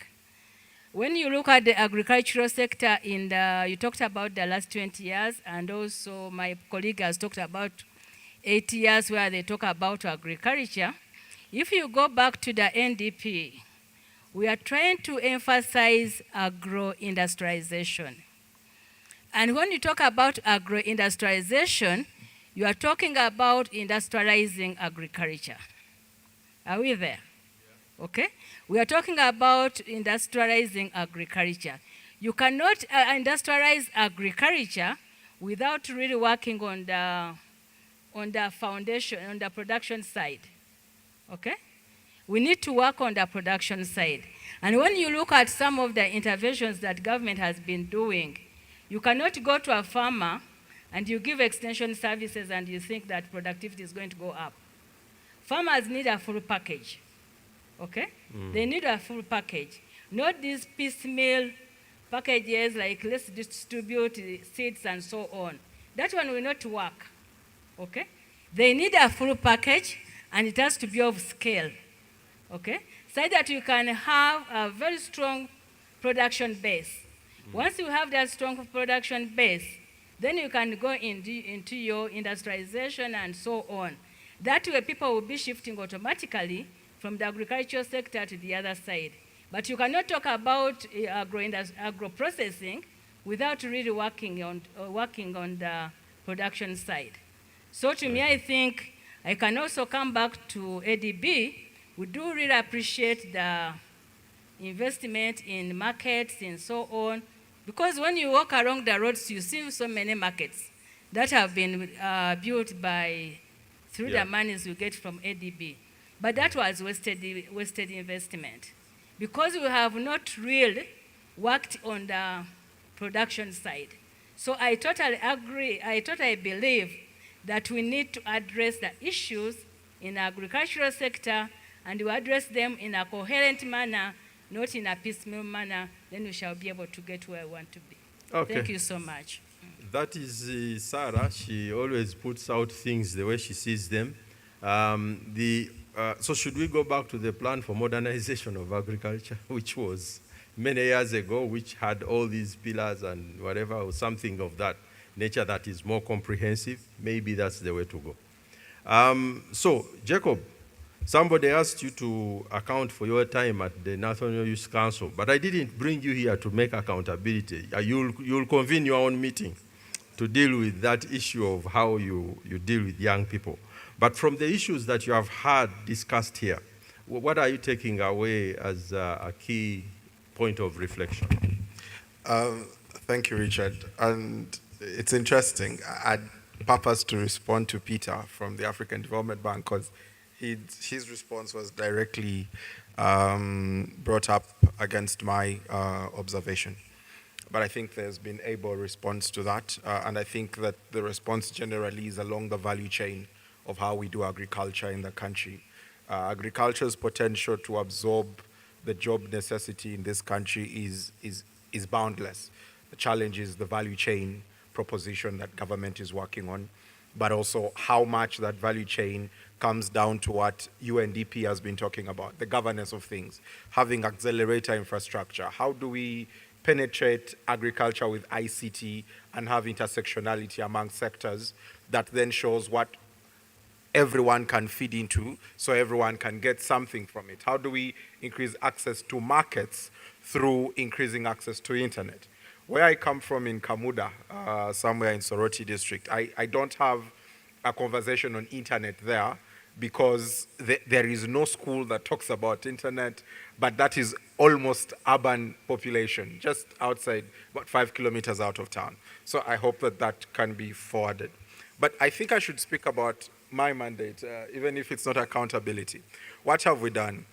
When you look at the agricultural sector, you talked about the last 20 years, and also my colleague has talked about 8 years where they talk about agriculture. If you go back to the NDP, we are trying to emphasize agro-industrialization. And when you talk about agro-industrialization, you are talking about industrializing agriculture. Are we there? Yeah. Okay? We are talking about industrializing agriculture. You cannot industrialize agriculture without really working on the foundation, on the production side. Okay? We need to work on the production side. And when you look at some of the interventions that government has been doing, you cannot go to a farmer and you give extension services and you think that productivity is going to go up. Farmers need a full package, okay? They need a full package, not these piecemeal packages like let's distribute seeds and so on. That one will not work, okay? They need a full package and it has to be of scale, okay? So that you can have a very strong production base. Once you have that strong production base, then you can go into your industrialization and so on. That way people will be shifting automatically from the agricultural sector to the other side. But you cannot talk about agro-processing without really working on the production side. So to me, I think I can also come back to ADB. We do really appreciate the investment in markets and so on, because when you walk along the roads, you see so many markets that have been built through the monies we get from ADB. But that was wasted investment, because we have not really worked on the production side. So I totally agree, I totally believe that we need to address the issues in the agricultural sector, and we address them in a coherent manner, not in a piecemeal manner, then we shall be able to get where we want to be. Okay. Thank you so much. That is Sarah. She always puts out things the way she sees them. So should we go back to the plan for modernization of agriculture, which was many years ago, which had all these pillars and whatever, or something of that nature that is more comprehensive? Maybe that's the way to go. So, Jacob, somebody asked you to account for your time at the National Youth Council, but I didn't bring you here to make accountability. You'll convene your own meeting to deal with that issue of how you deal with young people. But from the issues that you have heard discussed here, what are you taking away as a key point of reflection? Thank you, Richard. And it's interesting. I purpose to respond to Peter from the African Development Bank because his response was directly brought up against my observation. But I think there's been able response to that. And I think that the response generally is along the value chain of how we do agriculture in the country. Agriculture's potential to absorb the job necessity in this country is boundless. The challenge is the value chain proposition that government is working on, but also how much that value chain comes down to what UNDP has been talking about, the governance of things, having accelerator infrastructure. How do we penetrate agriculture with ICT and have intersectionality among sectors that then shows what everyone can feed into so everyone can get something from it? How do we increase access to markets through increasing access to internet? Where I come from in Kamuda, somewhere in Soroti district, I don't have a conversation on internet there because there is no school that talks about internet, but that is almost urban population, just outside, about 5 kilometers out of town. So I hope that that can be forwarded. But I think I should speak about my mandate, even if it's not accountability. What have we done?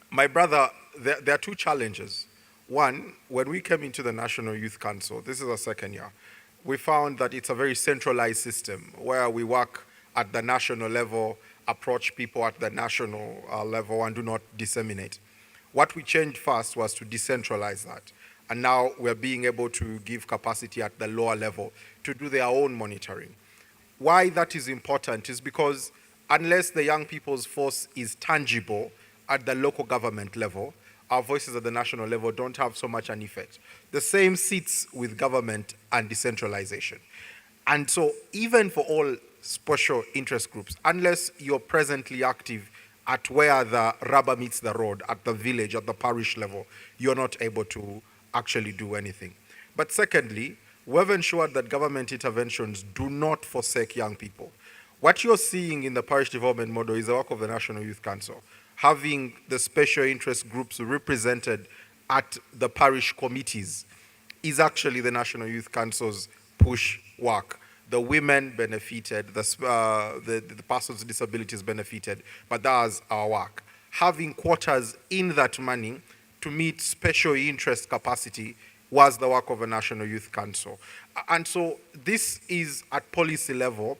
My brother, there are two challenges. One, when we came into the National Youth Council, this is our second year, we found that it's a very centralized system where we work at the national level, approach people at the national level, and do not disseminate. What we changed first was to decentralize that. And now we're being able to give capacity at the lower level to do their own monitoring. Why that is important is because unless the young people's force is tangible at the local government level, our voices at the national level don't have so much an effect. The same sits with government and decentralization. And so even for all special interest groups, unless you're presently active at where the rubber meets the road, at the village, at the parish level, you're not able to actually do anything. But secondly, we've ensured that government interventions do not forsake young people. What you're seeing in the parish development model is the work of the National Youth Council. Having the special interest groups represented at the parish committees is actually the National Youth Council's push work. The women benefited, the persons with disabilities benefited, but that was our work. Having quotas in that money to meet special interest capacity was the work of the National Youth Council. And so this is at policy level,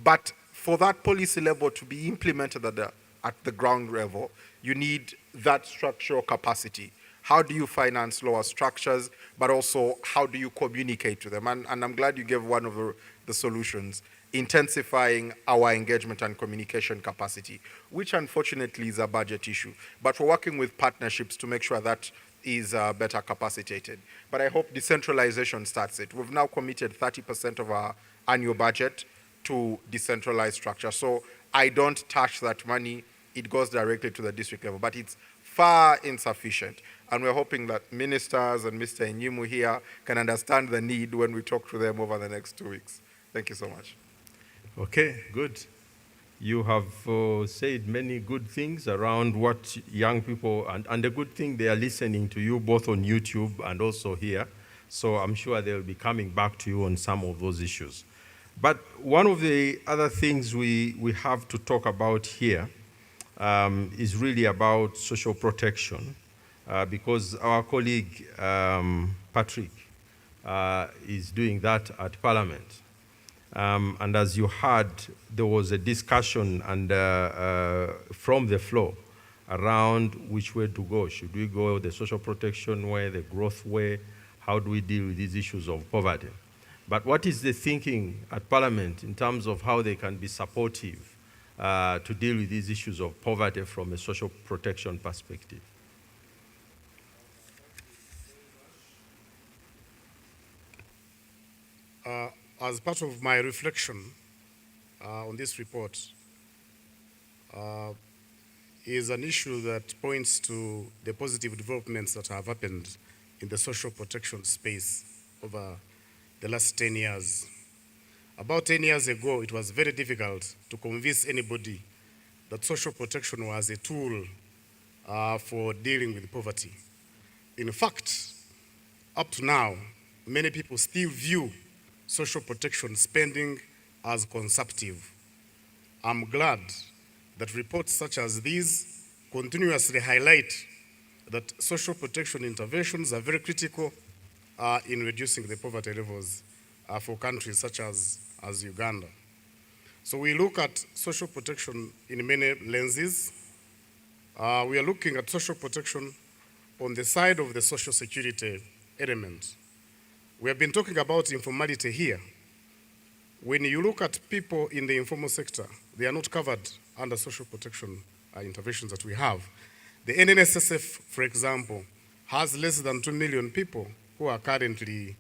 but for that policy level to be implemented at the ground level, you need that structural capacity. How do you finance lower structures, but also how do you communicate to them? And I'm glad you gave one of the solutions, intensifying our engagement and communication capacity, which unfortunately is a budget issue. But we're working with partnerships to make sure that is better capacitated. But I hope decentralization starts it. We've now committed 30% of our annual budget to decentralized structure. So I don't touch that money. It goes directly to the district level, but it's far insufficient. And we're hoping that ministers and Mr. Enyimu here can understand the need when we talk to them over the next 2 weeks. Thank you so much. Okay, good. You have said many good things around what young people, and the good thing they are listening to you both on YouTube and also here. So I'm sure they'll be coming back to you on some of those issues. But one of the other things we have to talk about here is really about social protection, because our colleague Patrick is doing that at Parliament. And as you heard, there was a discussion from the floor around which way to go. Should we go the social protection way, the growth way? How do we deal with these issues of poverty? But what is the thinking at Parliament in terms of how they can be supportive to deal with these issues of poverty from a social protection perspective? As part of my reflection on this report, is an issue that points to the positive developments that have happened in the social protection space over the last 10 years. About 10 years ago, it was very difficult to convince anybody that social protection was a tool for dealing with poverty. In fact, up to now, many people still view social protection spending as consumptive. I'm glad that reports such as these continuously highlight that social protection interventions are very critical in reducing the poverty levels for countries such as Uganda. So we look at social protection in many lenses. We are looking at social protection on the side of the social security element. We have been talking about informality here. When you look at people in the informal sector, they are not covered under social protection interventions that we have. The NNSSF, for example, has less than 2 million people who are currently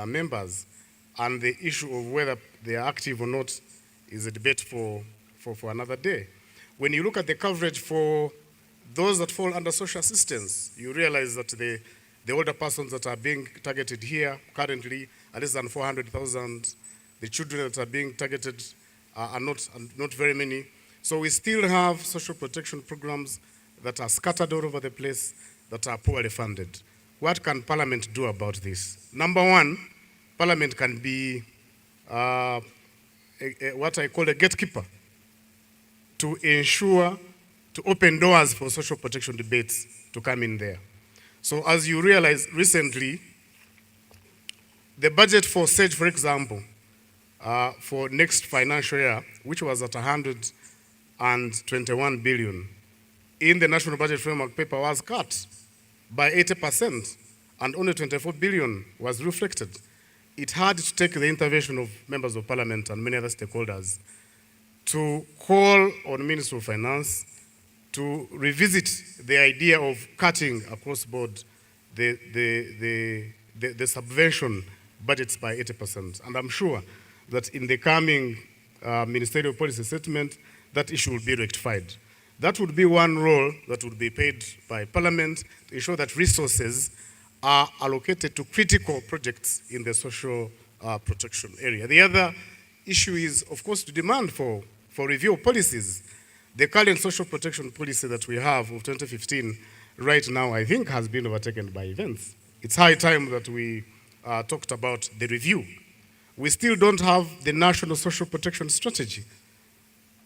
members, and the issue of whether they are active or not is a debate for another day. When you look at the coverage for those that fall under social assistance, you realize that the older persons that are being targeted here currently are less than 400,000. The children that are being targeted are not very many. So we still have social protection programs that are scattered all over the place, that are poorly funded. What can Parliament do about this? Number one, Parliament can be what I call a gatekeeper to ensure, to open doors for social protection debates to come in there. So as you realize recently, the budget for SAGE, for example, for next financial year, which was at 121 billion, in the National Budget Framework paper was cut by 80%, and only 24 billion was reflected. It had to take the intervention of members of Parliament and many other stakeholders to call on Ministry of Finance to revisit the idea of cutting across board the subvention budgets by 80%. And I'm sure that in the coming ministerial policy statement, that issue will be rectified. That would be one role that would be paid by Parliament to ensure that resources are allocated to critical projects in the social protection area. The other issue is, of course, to demand for review of policies. The current social protection policy that we have of 2015 right now, I think, has been overtaken by events. It's high time that we talked about the review. We still don't have the National Social Protection Strategy.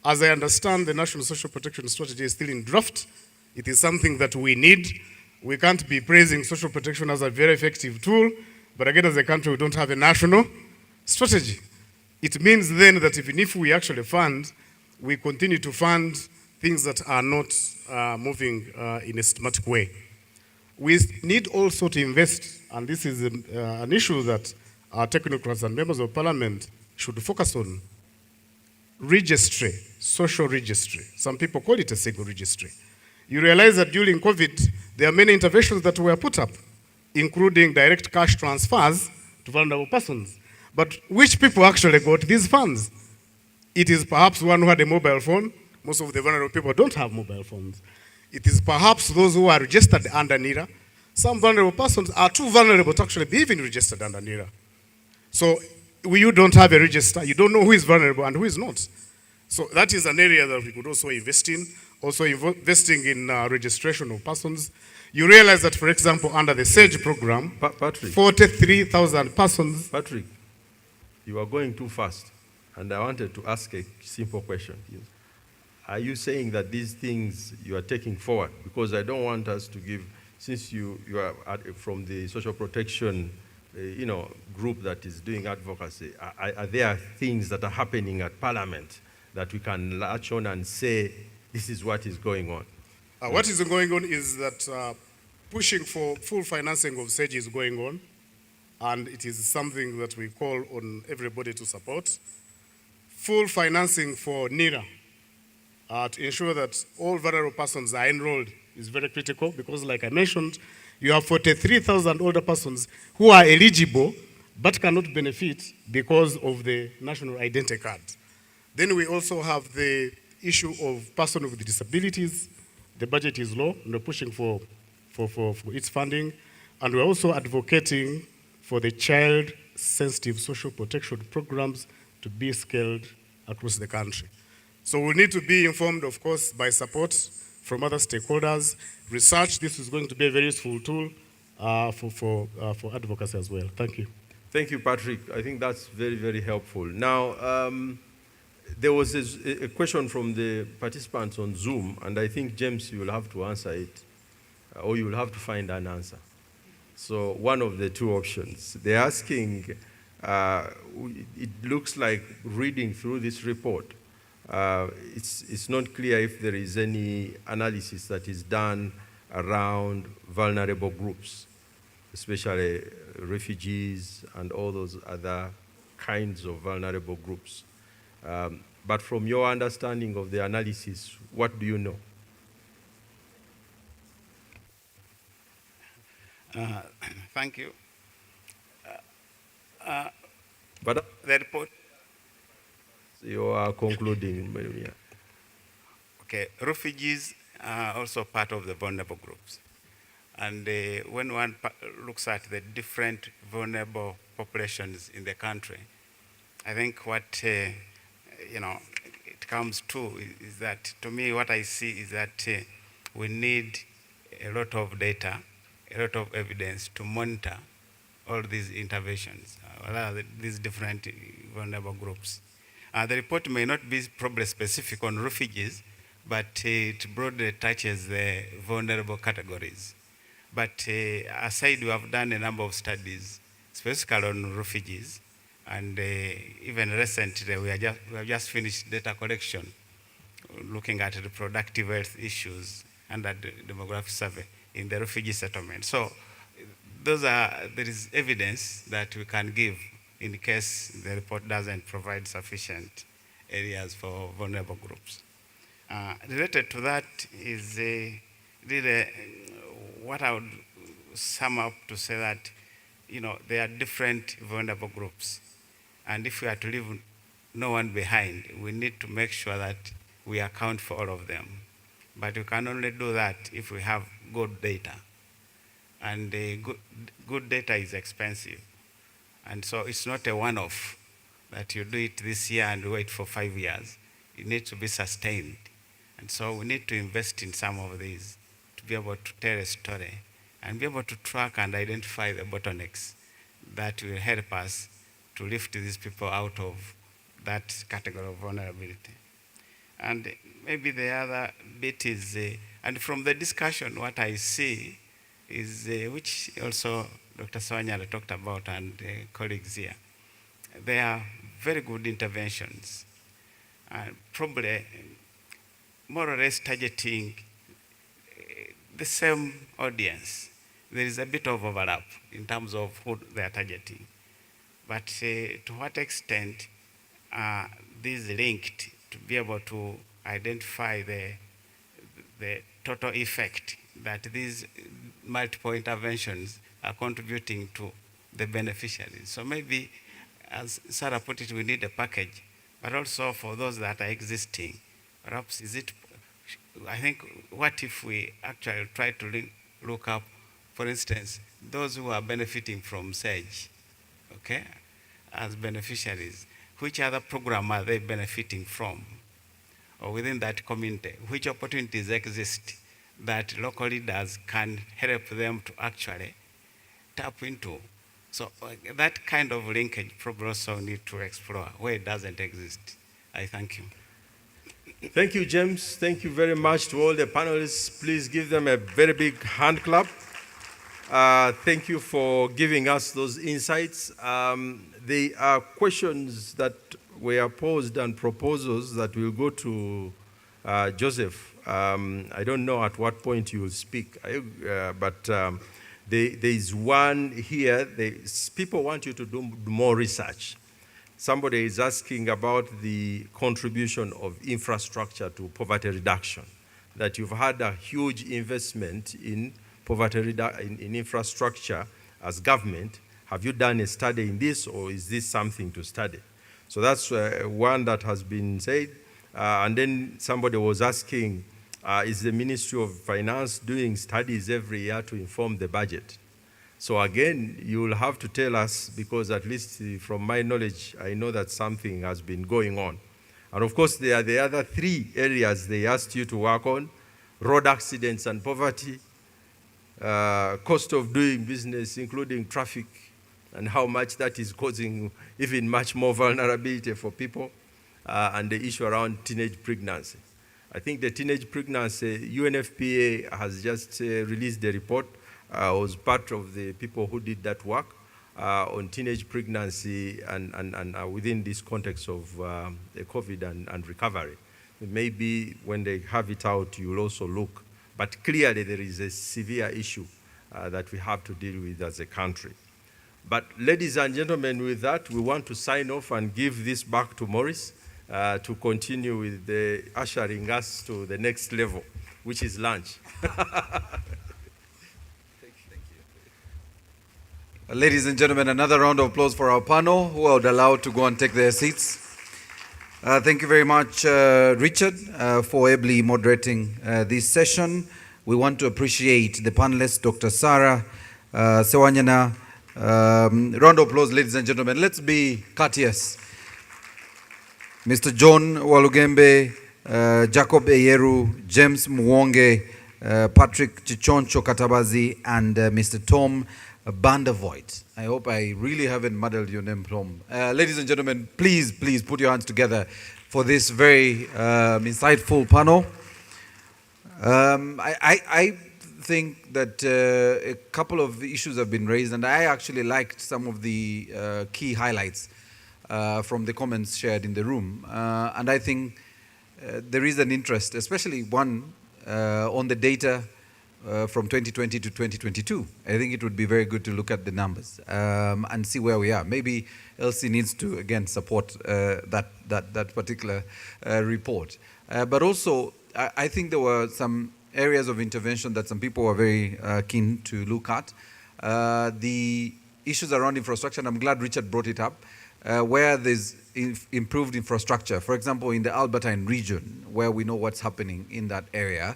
As I understand, the National Social Protection Strategy is still in draft. It is something that we need. We can't be praising social protection as a very effective tool, but again, as a country, we don't have a national strategy. It means then that even if we actually fund, we continue to fund things that are not moving in a systematic way. We need also to invest, and this is an issue that our technocrats and members of Parliament should focus on. Registry, social registry. Some people call it a single registry. You realize that during COVID, there are many interventions that were put up, including direct cash transfers to vulnerable persons. But which people actually got these funds? It is perhaps one who had a mobile phone. Most of the vulnerable people don't have mobile phones. It is perhaps those who are registered under NERA. Some vulnerable persons are too vulnerable to actually be even registered under NERA. So you don't have a register, you don't know who is vulnerable and who is not. So that is an area that we could also invest in, also investing in registration of persons. You realize that, for example, under the SAGE program, 43,000 persons. Patrick, you are going too fast, and I wanted to ask a simple question. Are you saying that these things you are taking forward? Because I don't want us to give, since you are from the social protection group that is doing advocacy, are there things that are happening at Parliament that we can latch on and say, this is what is going on? What is going on is that pushing for full financing of SAGE is going on, and it is something that we call on everybody to support. Full financing for NIRA to ensure that all vulnerable persons are enrolled is very critical, because like I mentioned, you have 43,000 older persons who are eligible but cannot benefit because of the national identity card. Then we also have the issue of persons with disabilities. The budget is low, and we're pushing for its funding. And we're also advocating for the child-sensitive social protection programs to be scaled across the country. So we need to be informed, of course, by support from other stakeholders. Research, this is going to be a very useful tool for advocacy as well. Thank you. Thank you, Patrick. I think that's very, very helpful. Now, there was a question from the participants on Zoom, and I think, James, you will have to answer it, or you will have to find an answer. So one of the two options. They're asking, it looks like reading through this report, it's not clear if there is any analysis that is done around vulnerable groups, especially refugees and all those other kinds of vulnerable groups. But from your understanding of the analysis, what do you know? Thank you. But the report. You are concluding, Maria. Okay, refugees are also part of the vulnerable groups. And when one looks at the different vulnerable populations in the country, I think what it comes to is that, to me, what I see is that we need a lot of data, a lot of evidence to monitor all these interventions, these different vulnerable groups. The report may not be probably specific on refugees, but it broadly touches the vulnerable categories. But aside, we have done a number of studies, specifically on refugees, and even recently we have just finished data collection, looking at reproductive health issues under the demographic survey in the refugee settlement. So there is evidence that we can give in case the report doesn't provide sufficient areas for vulnerable groups. Related to that is really what I would sum up to say that, there are different vulnerable groups. And if we are to leave no one behind, we need to make sure that we account for all of them. But we can only do that if we have good data. And good data is expensive. And so it's not a one-off that you do it this year and wait for 5 years. It needs to be sustained. And so we need to invest in some of these to be able to tell a story and be able to track and identify the bottlenecks that will help us to lift these people out of that category of vulnerability. And maybe the other bit is, and from the discussion, what I see is, which also Dr. Sawanyara talked about and colleagues here, they are very good interventions, probably more or less targeting the same audience. There is a bit of overlap in terms of who they are targeting. But to what extent are these linked to be able to identify the total effect that these multiple interventions are contributing to the beneficiaries? So maybe, as Sarah put it, we need a package, but also for those that are existing, perhaps I think, what if we actually try to look up, for instance, those who are benefiting from SAGE, okay, as beneficiaries, which other program are they benefiting from? Or within that community, which opportunities exist that local leaders can help them to actually tap into? So that kind of linkage probably also need to explore where it doesn't exist. I thank you. Thank you, James. Thank you very much to all the panelists. Please give them a very big hand clap. Thank you for giving us those insights. There are questions that were posed and proposals that will go to Joseph. I don't know at what point you will speak, but there is one here. People want you to do more research. Somebody is asking about the contribution of infrastructure to poverty reduction, that you've had a huge investment in poverty in infrastructure as government. Have you done a study in this, or is this something to study? So that's one that has been said. And then somebody was asking, is the Ministry of Finance doing studies every year to inform the budget? So again, you will have to tell us, because at least from my knowledge, I know that something has been going on. And of course, there are the other three areas they asked you to work on: road accidents and poverty, cost of doing business, including traffic, and how much that is causing even much more vulnerability for people, and the issue around teenage pregnancy. I think the teenage pregnancy, UNFPA has just released the report. I was part of the people who did that work on teenage pregnancy and within this context of the COVID and recovery. Maybe when they have it out, you will also look. But clearly there is a severe issue that we have to deal with as a country. But ladies and gentlemen, with that, we want to sign off and give this back to Maurice to continue with the ushering us to the next level, which is lunch. Ladies and gentlemen, another round of applause for our panel, who are allowed to go and take their seats. Thank you very much, Richard, for ably moderating this session. We want to appreciate the panelists, Dr. Sarah Sewanyana. Round of applause, ladies and gentlemen. Let's be courteous. Mr. John Walugembe, Jacob Eyeru, James Mwonge, Patrick Chichoncho Katabazi, and Mr. Tom Bandervoigt. I hope I really haven't muddled your name, Tom. Ladies and gentlemen, please put your hands together for this very insightful panel. I think that a couple of issues have been raised, and I actually liked some of the key highlights from the comments shared in the room. And I think there is an interest, especially one on the data from 2020 to 2022. I think it would be very good to look at the numbers and see where we are. Maybe Elsie needs to, again, support that particular report. But also, I think there were some areas of intervention that some people were very keen to look at. The issues around infrastructure, and I'm glad Richard brought it up, where there's improved infrastructure. For example, in the Albertine region, where we know what's happening in that area,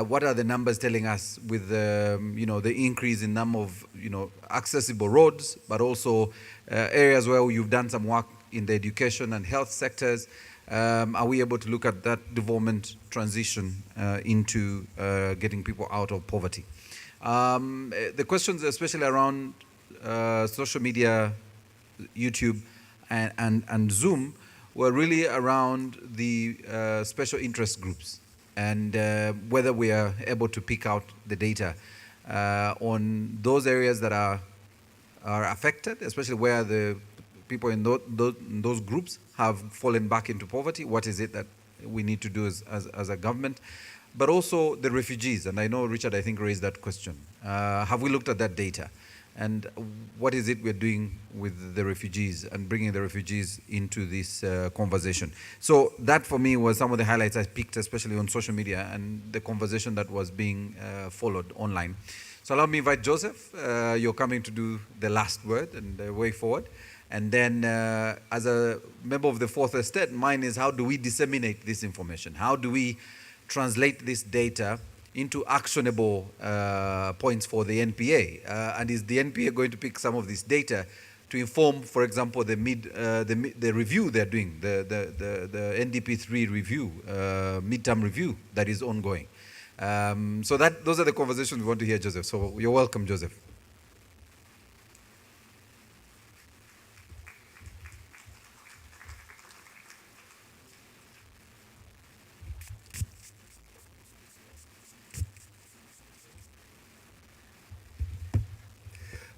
what are the numbers telling us with the increase in number of accessible roads, but also areas where you've done some work in the education and health sectors? Are we able to look at that development transition into getting people out of poverty? The questions, especially around social media, YouTube, and Zoom, were really around the special interest groups, and whether we are able to pick out the data on those areas that are affected, especially where the people in those groups have fallen back into poverty. What is it that we need to do as a government? But also the refugees, and I know Richard, I think, raised that question. Have we looked at that data? And what is it we're doing with the refugees and bringing the refugees into this conversation? So that, for me, was some of the highlights I picked, especially on social media and the conversation that was being followed online. So allow me to invite Joseph. You're coming to do the last word and the way forward. And then as a member of the Fourth Estate, mine is, how do we disseminate this information? How do we translate this data into actionable points for the NPA? And is the NPA going to pick some of this data to inform, for example, the review they're doing, the NDP3 review, midterm review that is ongoing? So those are the conversations we want to hear, Joseph. So you're welcome, Joseph.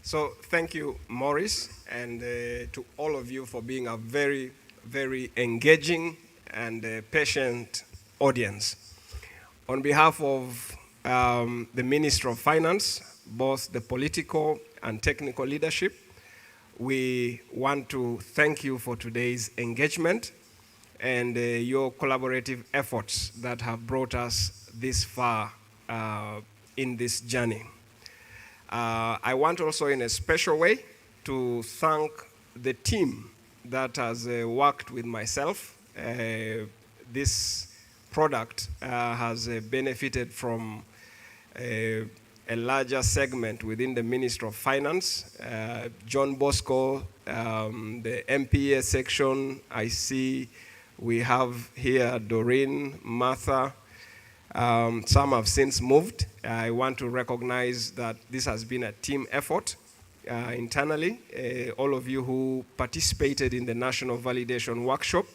So thank you, Maurice, and to all of you for being a very, very engaging and patient audience. On behalf of the Minister of Finance, both the political and technical leadership, we want to thank you for today's engagement and your collaborative efforts that have brought us this far in this journey. I want also in a special way to thank the team that has worked with myself. This product has benefited from a larger segment within the Ministry of Finance. John Bosco, the MPA section, I see we have here Doreen, Martha. Some have since moved. I want to recognize that this has been a team effort internally. All of you who participated in the National Validation Workshop,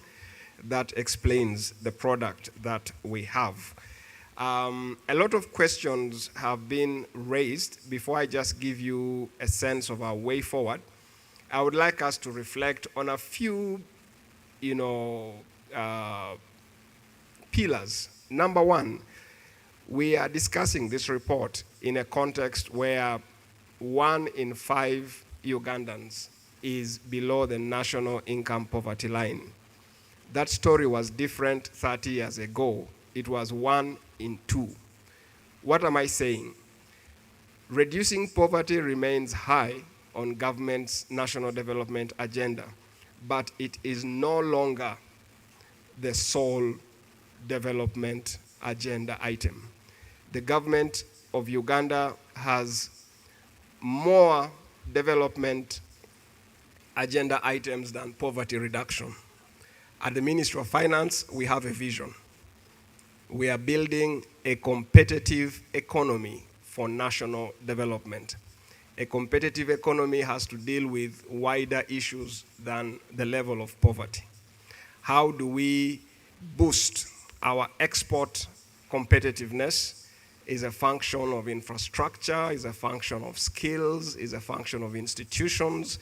that explains the product that we have. A lot of questions have been raised. Before I just give you a sense of our way forward, I would like us to reflect on a few, pillars. Number one, we are discussing this report in a context where 1 in 5 Ugandans is below the national income poverty line. That story was different 30 years ago. It was 1 in 2. What am I saying? Reducing poverty remains high on government's national development agenda, but it is no longer the sole development agenda item. The government of Uganda has more development agenda items than poverty reduction. At the Ministry of Finance, we have a vision. We are building a competitive economy for national development. A competitive economy has to deal with wider issues than the level of poverty. How do we boost our export competitiveness? Is a function of infrastructure, is a function of skills, is a function of institutions.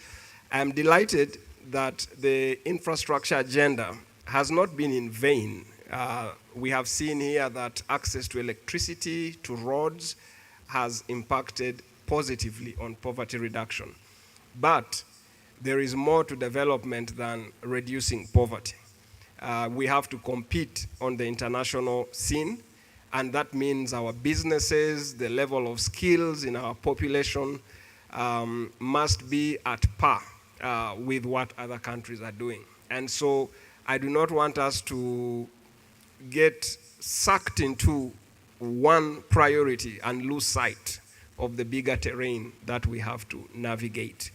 I'm delighted that the infrastructure agenda has not been in vain. We have seen here that access to electricity, to roads, has impacted positively on poverty reduction. But there is more to development than reducing poverty. We have to compete on the international scene, and that means our businesses, the level of skills in our population must be at par with what other countries are doing. And so I do not want us to get sucked into one priority and lose sight of the bigger terrain that we have to navigate.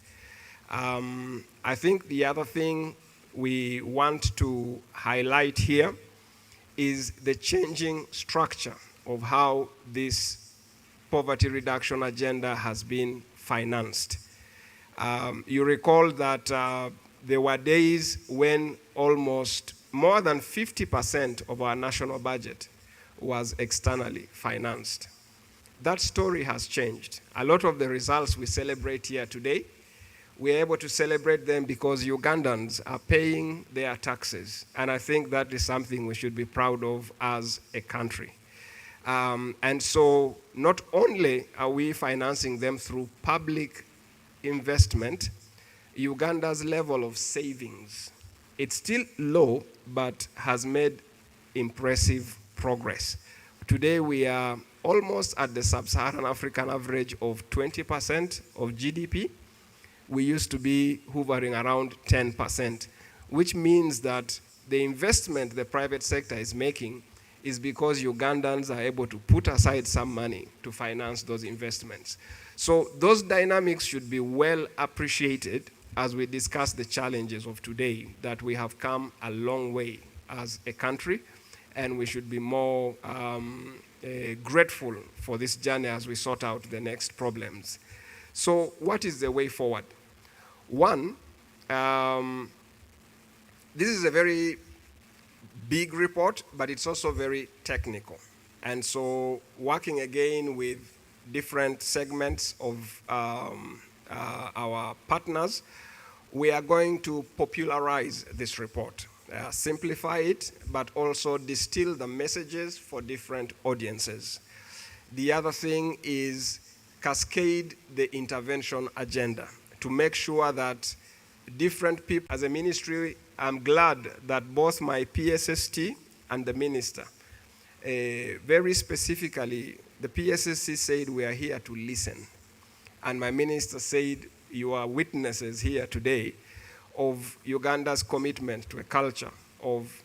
I think the other thing we want to highlight here is the changing structure of how this poverty reduction agenda has been financed. You recall that there were days when almost more than 50% of our national budget was externally financed. That story has changed. A lot of the results we celebrate here today, we're able to celebrate them because Ugandans are paying their taxes. And I think that is something we should be proud of as a country. And so not only are we financing them through public investment, Uganda's level of savings, it's still low, but has made impressive progress. Today we are almost at the sub-Saharan African average of 20% of GDP. We used to be hovering around 10%, which means that the investment the private sector is making is because Ugandans are able to put aside some money to finance those investments. So those dynamics should be well appreciated as we discuss the challenges of today, that we have come a long way as a country, and we should be more grateful for this journey as we sort out the next problems. So what is the way forward? One, this is a very big report, but it's also very technical. And so working again with different segments of our partners, we are going to popularize this report, simplify it, but also distill the messages for different audiences. The other thing is cascade the intervention agenda to make sure that different people, as a ministry, I'm glad that both my PSST and the minister, very specifically, the PSST said we are here to listen. And my minister said you are witnesses here today of Uganda's commitment to a culture of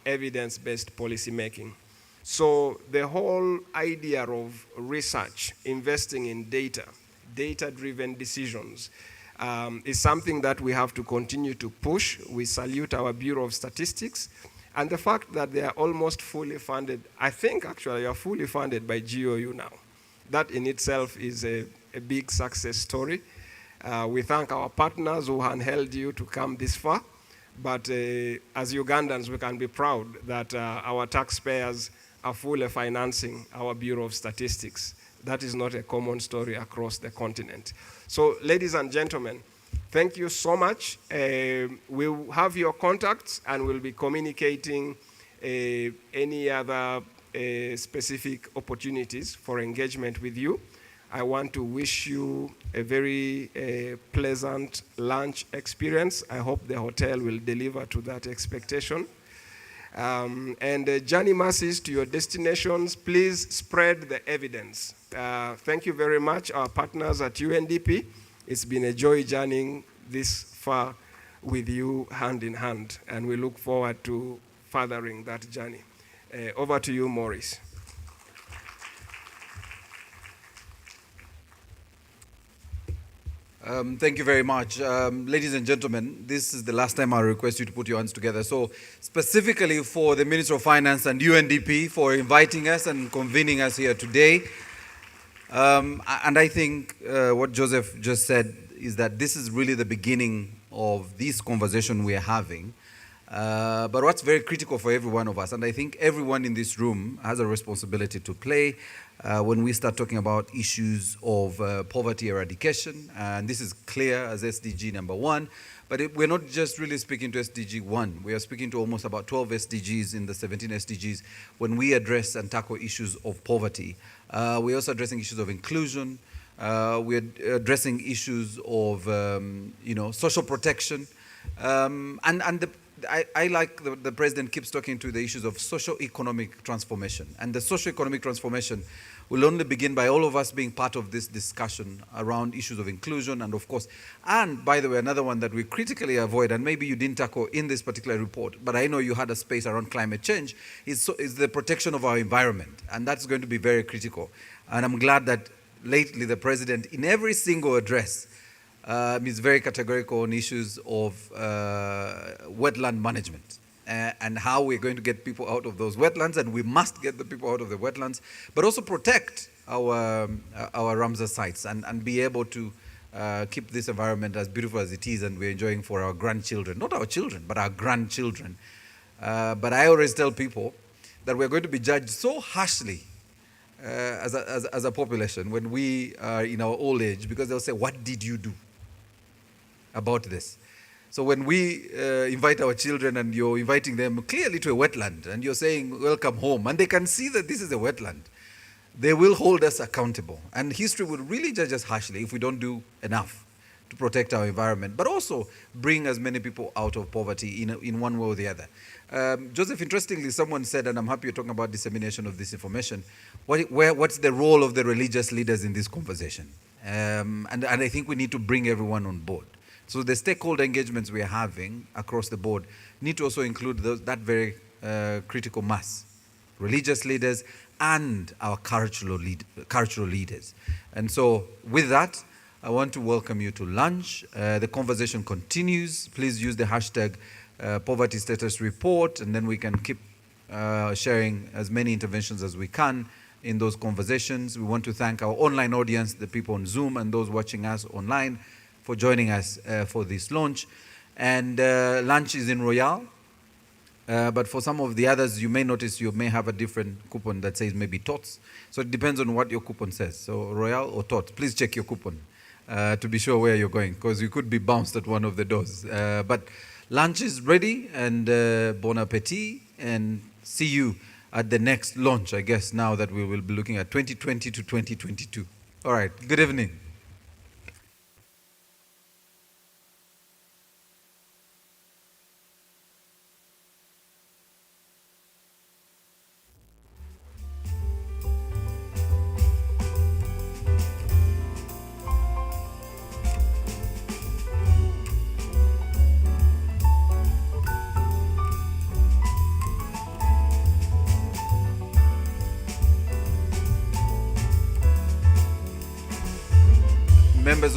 evidence-based policy making. So the whole idea of research, investing in data, data-driven decisions, is something that we have to continue to push. We salute our Bureau of Statistics. And the fact that they are almost fully funded, I think actually are fully funded by GOU now. That in itself is a big success story. We thank our partners who handheld you to come this far. But as Ugandans, we can be proud that our taxpayers are fully financing our Bureau of Statistics. That is not a common story across the continent. So, ladies and gentlemen, thank you so much. We'll have your contacts and we'll be communicating any other specific opportunities for engagement with you. I want to wish you a very pleasant lunch experience. I hope the hotel will deliver to that expectation. And journey masses to your destinations. Please spread the evidence. Thank you very much, our partners at UNDP. It's been a joy journeying this far with you hand in hand, and we look forward to furthering that journey. Over to you, Maurice. Thank you very much. Ladies and gentlemen, this is the last time I request you to put your hands together. So specifically for the Minister of Finance and UNDP for inviting us and convening us here today. And I think what Joseph just said is that this is really the beginning of this conversation we are having. But what's very critical for every one of us, and I think everyone in this room has a responsibility to play when we start talking about issues of poverty eradication, and this is clear as SDG number 1, but we're not just really speaking to SDG 1, we are speaking to almost about 12 SDGs in the 17 SDGs when we address and tackle issues of poverty. We're also addressing issues of inclusion, we're addressing issues of social protection, I like the president keeps talking to the issues of socio-economic transformation. And the socio-economic transformation will only begin by all of us being part of this discussion around issues of inclusion and of course, and by the way, another one that we critically avoid, and maybe you didn't tackle in this particular report, but I know you had a space around climate change, is the protection of our environment. And that's going to be very critical. And I'm glad that lately the president, in every single address, is very categorical on issues of wetland management and how we're going to get people out of those wetlands, and we must get the people out of the wetlands, but also protect our Ramsar sites and be able to keep this environment as beautiful as it is and we're enjoying for our grandchildren, not our children, but our grandchildren. But I always tell people that we're going to be judged so harshly as a population when we are in our old age, because they'll say, what did you do about this? So when we invite our children and you're inviting them clearly to a wetland and you're saying, welcome home, and they can see that this is a wetland, they will hold us accountable. And history will really judge us harshly if we don't do enough to protect our environment, but also bring as many people out of poverty in one way or the other. Joseph, interestingly, someone said, and I'm happy you're talking about dissemination of this information, what's the role of the religious leaders in this conversation? And I think we need to bring everyone on board. So the stakeholder engagements we are having across the board need to also include that very critical mass, religious leaders and our cultural leaders. And so with that, I want to welcome you to lunch. The conversation continues. Please use the hashtag poverty status report, and then we can keep sharing as many interventions as we can in those conversations. We want to thank our online audience, the people on Zoom and those watching us online, for joining us for this launch. And lunch is in Royale, but for some of the others, you may notice you may have a different coupon that says maybe TOTS. So it depends on what your coupon says. So Royale or TOTS, please check your coupon. to be sure where you're going, because you could be bounced at one of the doors. But lunch is ready, and bon appetit, and see you at the next launch, I guess, now that we will be looking at 2020 to 2022. All right, good evening.